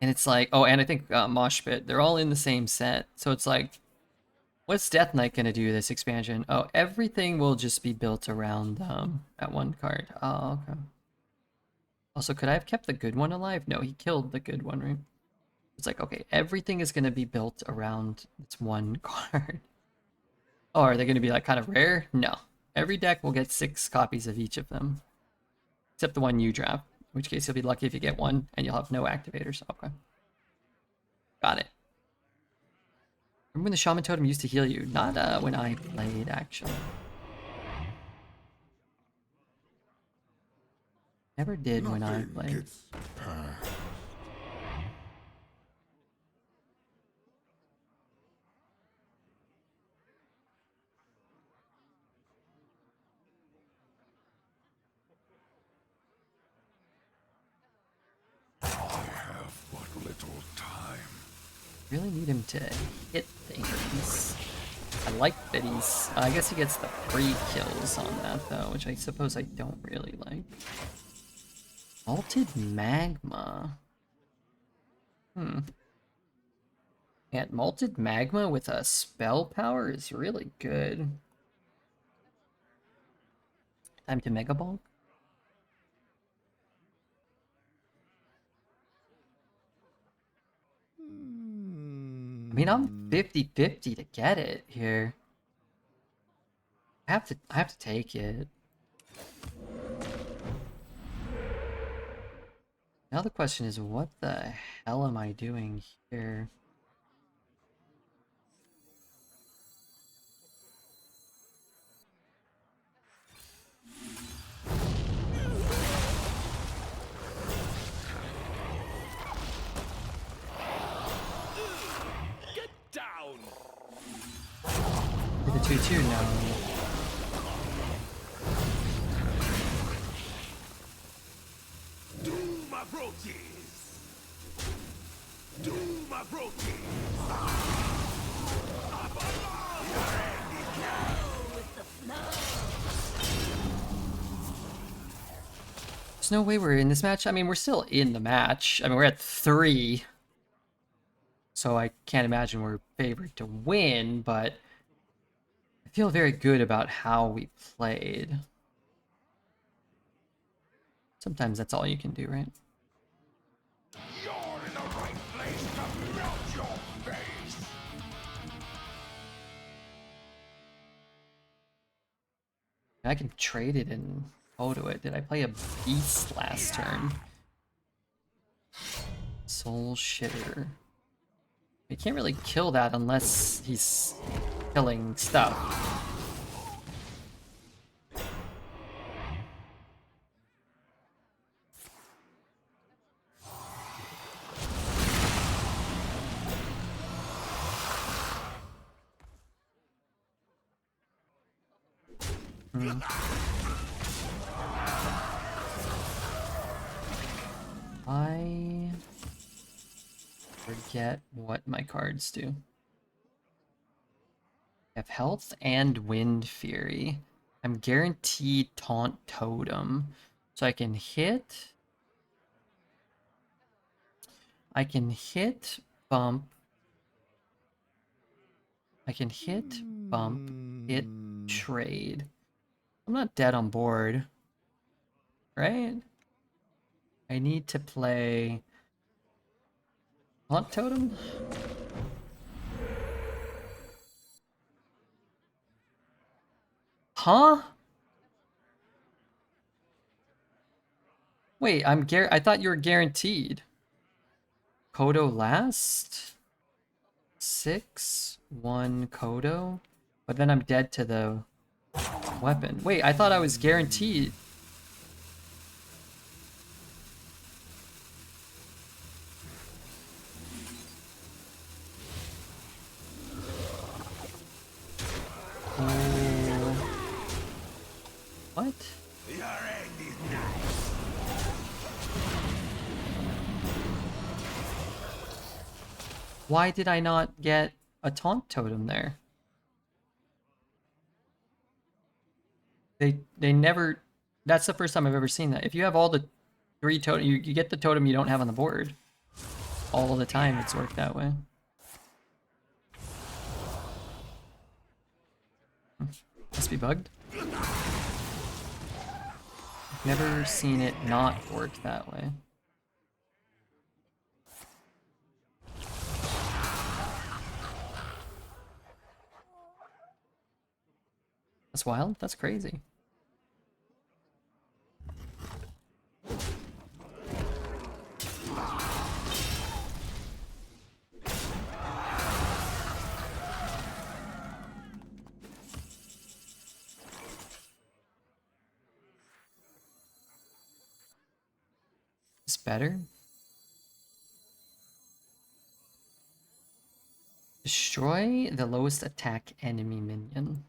And it's like, oh, and I think Mosh Pit, they're all in the same set. So it's like, what's Death Knight gonna do this expansion? Oh, everything will just be built around that one card. Oh, okay. Also, could I have kept the good one alive? No, he killed the good one, right? It's like, okay, everything is gonna be built around this one card. Oh, are they gonna be like kind of rare? No. Every deck will get 6 copies of each of them. Except the one you draft. In which case you'll be lucky if you get one and you'll have no activators. Okay. Got it. Remember when the Shaman Totem used to heal you? Not when I played, actually. Never did when I played. Gets past. I have but little time. Really need him to hit things. I like that he's... I guess he gets the free kills on that, though, which I suppose I don't really like. Malted Magma. And Malted Magma with a spell power is really good. Time to Mega Bonk. I mean, I'm 50-50 to get it here. I have to take it. Now the question is, what the hell am I doing here? Get down! The 2-2 now. Doom approaches! Doom approaches! There's no way we're in this match. I mean, we're still in the match. I mean, we're at 3. So I can't imagine we're favored to win, but I feel very good about how we played. Sometimes that's all you can do, right? You're in the right place to melt your face! I can trade it and photo it. Did I play a beast last turn? Soul Shitter. You can't really kill that unless he's killing stuff. I forget what my cards do. I have health and wind fury. I'm guaranteed taunt totem. So I can hit, bump. I can hit, bump, hit, trade. I'm not dead on board, right? I need to play taunt totem. Huh? Wait, I thought you were guaranteed. Kodo last? 6-1 Kodo? But then I'm dead to the weapon. Wait, I thought I was guaranteed. What? Why did I not get a taunt totem there? They never. That's the first time I've ever seen that. If you have all the 3 totem, you get the totem you don't have on the board. All the time it's worked that way. Must be bugged. I've never seen it not work that way. That's wild. That's crazy. It's better. Destroy the lowest attack enemy minion.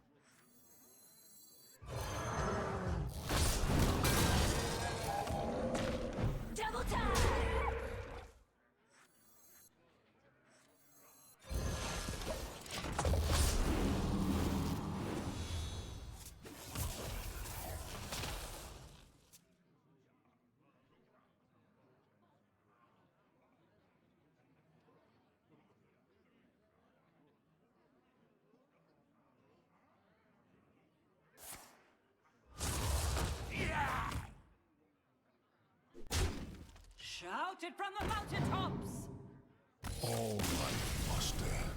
Double time! Shout it from the mountaintops! All life must end.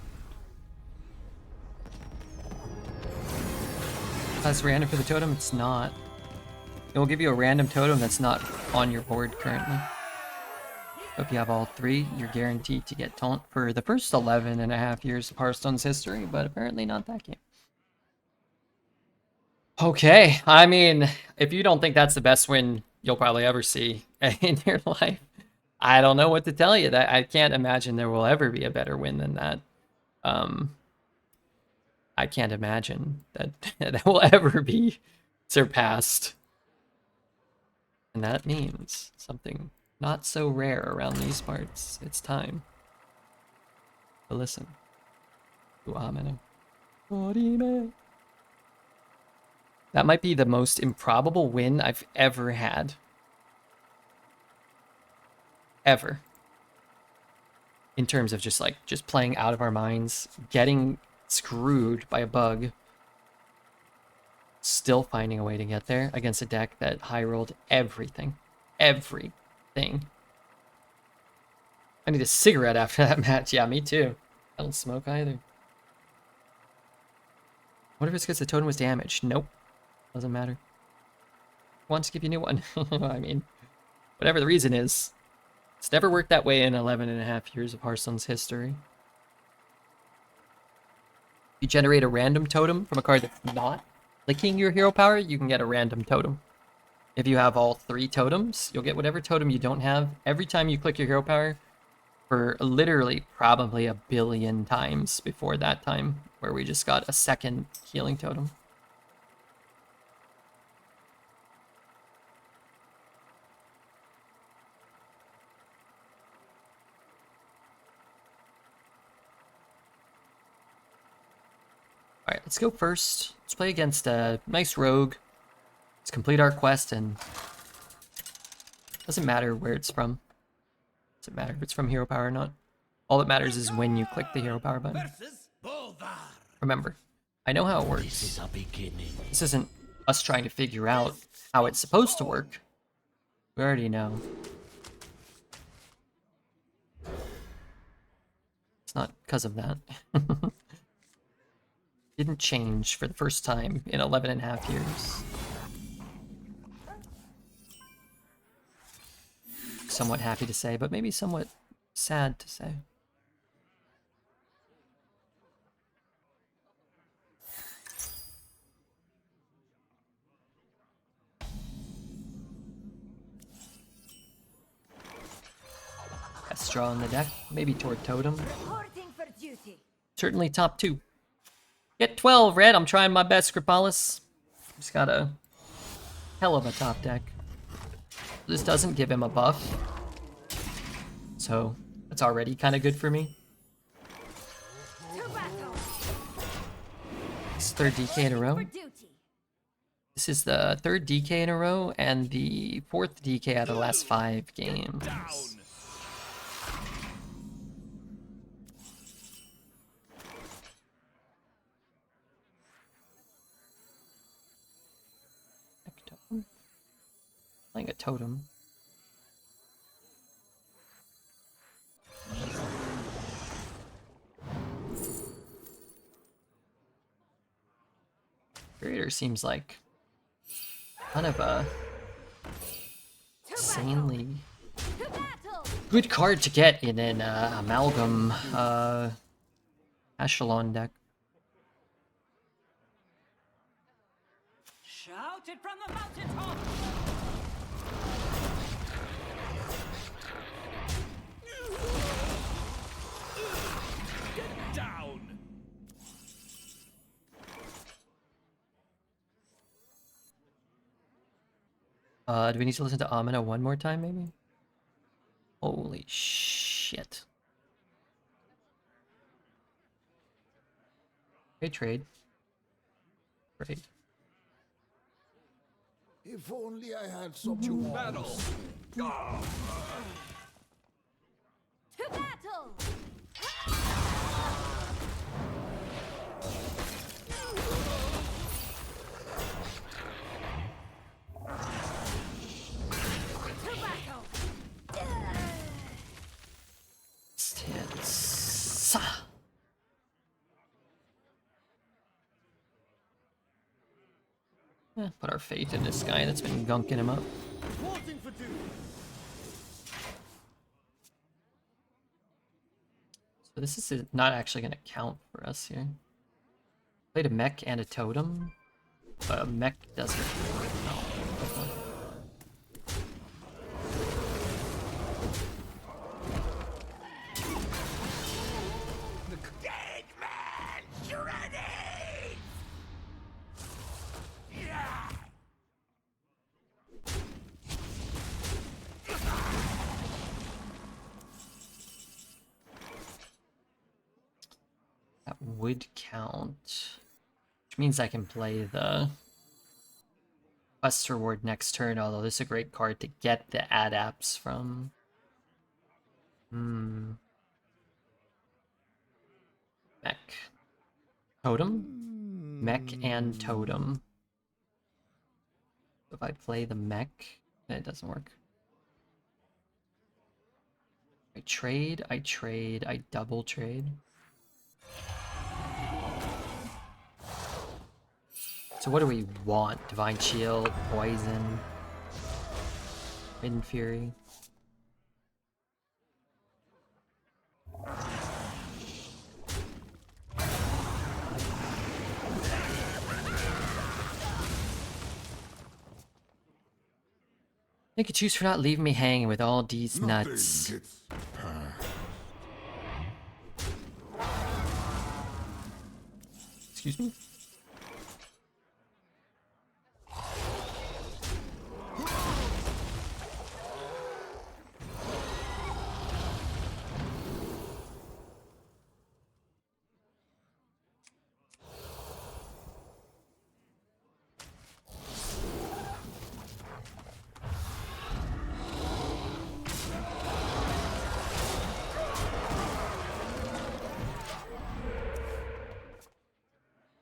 That's random for the totem. It's not. It will give you a random totem that's not on your board currently. So if you have all 3, you're guaranteed to get taunt for the first 11.5 years of Hearthstone's history, but apparently not that game. Okay, I mean, if you don't think that's the best win you'll probably ever see in your life, I don't know what to tell you. That I can't imagine there will ever be a better win than that. I can't imagine that that will ever be surpassed. And that means something not so rare around these parts. It's time to listen to Amino. That might be the most improbable win I've ever had. Ever. In terms of just playing out of our minds, getting screwed by a bug, still finding a way to get there against a deck that high rolled everything. Everything. I need a cigarette after that match. Yeah, me too. I don't smoke either. What if it's because the totem was damaged? Nope. Doesn't matter. Wants to give you a new one. I mean, whatever the reason is, it's never worked that way in 11.5 years of Hearthstone's history. If you generate a random totem from a card that's not licking your hero power, you can get a random totem. If you have all 3 totems, you'll get whatever totem you don't have every time you click your hero power for literally probably 1 billion times before that time where we just got a second healing totem. Alright, let's go first. Let's play against a nice rogue. Let's complete our quest, and doesn't matter where it's from. Doesn't matter if it's from hero power or not. All that matters is when you click the hero power button. Versus Bolvar. Remember, I know how it works. This is a beginning. This isn't us trying to figure out how it's supposed to work. We already know. It's not because of that. Didn't change for the first time in 11 and a half years. Somewhat happy to say, but maybe somewhat sad to say. Straw in the deck, maybe toward Totem. Reporting for duty. Certainly top 2. Get 12, Red. I'm trying my best, Kripalis. He's got a hell of a top deck. This doesn't give him a buff, so that's already kind of good for me. To battle. It's 3rd DK in a row. For duty. This is the 3rd DK in a row and the 4th DK out of the last 5 games. Down. Totem. Playing a totem. Creator seems like kind of a insanely To battle. good card to get in an amalgam echelon deck. Shout it from the mountaintop. Get down. Do we need to listen to Amina one more time, maybe? Holy shit. Okay, trade. Trade. If only I had some warm Battle. soup. To battle. To battle. Stanza. Put our faith in this guy that's been gunking him up. Reporting for duty. So this is not actually going to count for us here. Played a mech and a totem, but a mech doesn't. No. Dead man shredded. Yeah. That would count. Which means I can play the quest reward next turn, although this is a great card to get the adapts from. Mech. Totem? Mech and totem. If I play the mech, then it doesn't work. I trade, I double trade. So what do we want? Divine Shield, Poison, Hidden Fury. Thank you, choose for not leaving me hanging with all these nuts. Nothing gets past. Excuse me?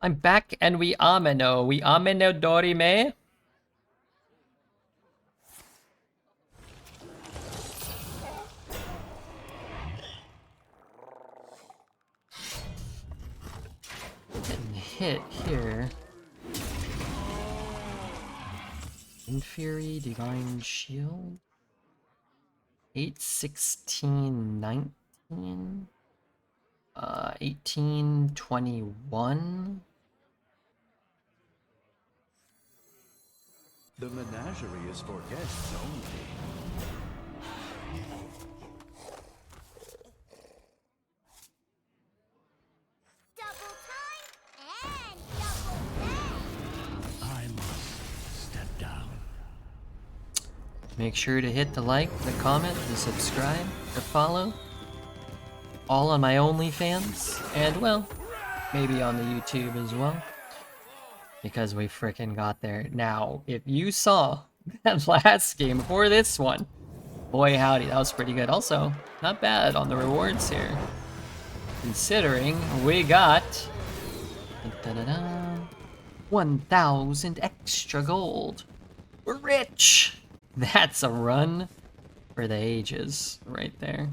I'm back and we ameno. We ameno dorime. Getting hit here. Infury, Divine Shield. 8, 16, 19. 18, 21. The menagerie is for guests only. Double time and double pay. I must step down. Make sure to hit the like, the comment, the subscribe, the follow. All on my OnlyFans, and well, maybe on the YouTube as well. Because we frickin' got there. Now, if you saw that last game before this one, boy howdy, that was pretty good. Also, not bad on the rewards here. Considering we got 1,000 extra gold. We're rich! That's a run for the ages right there.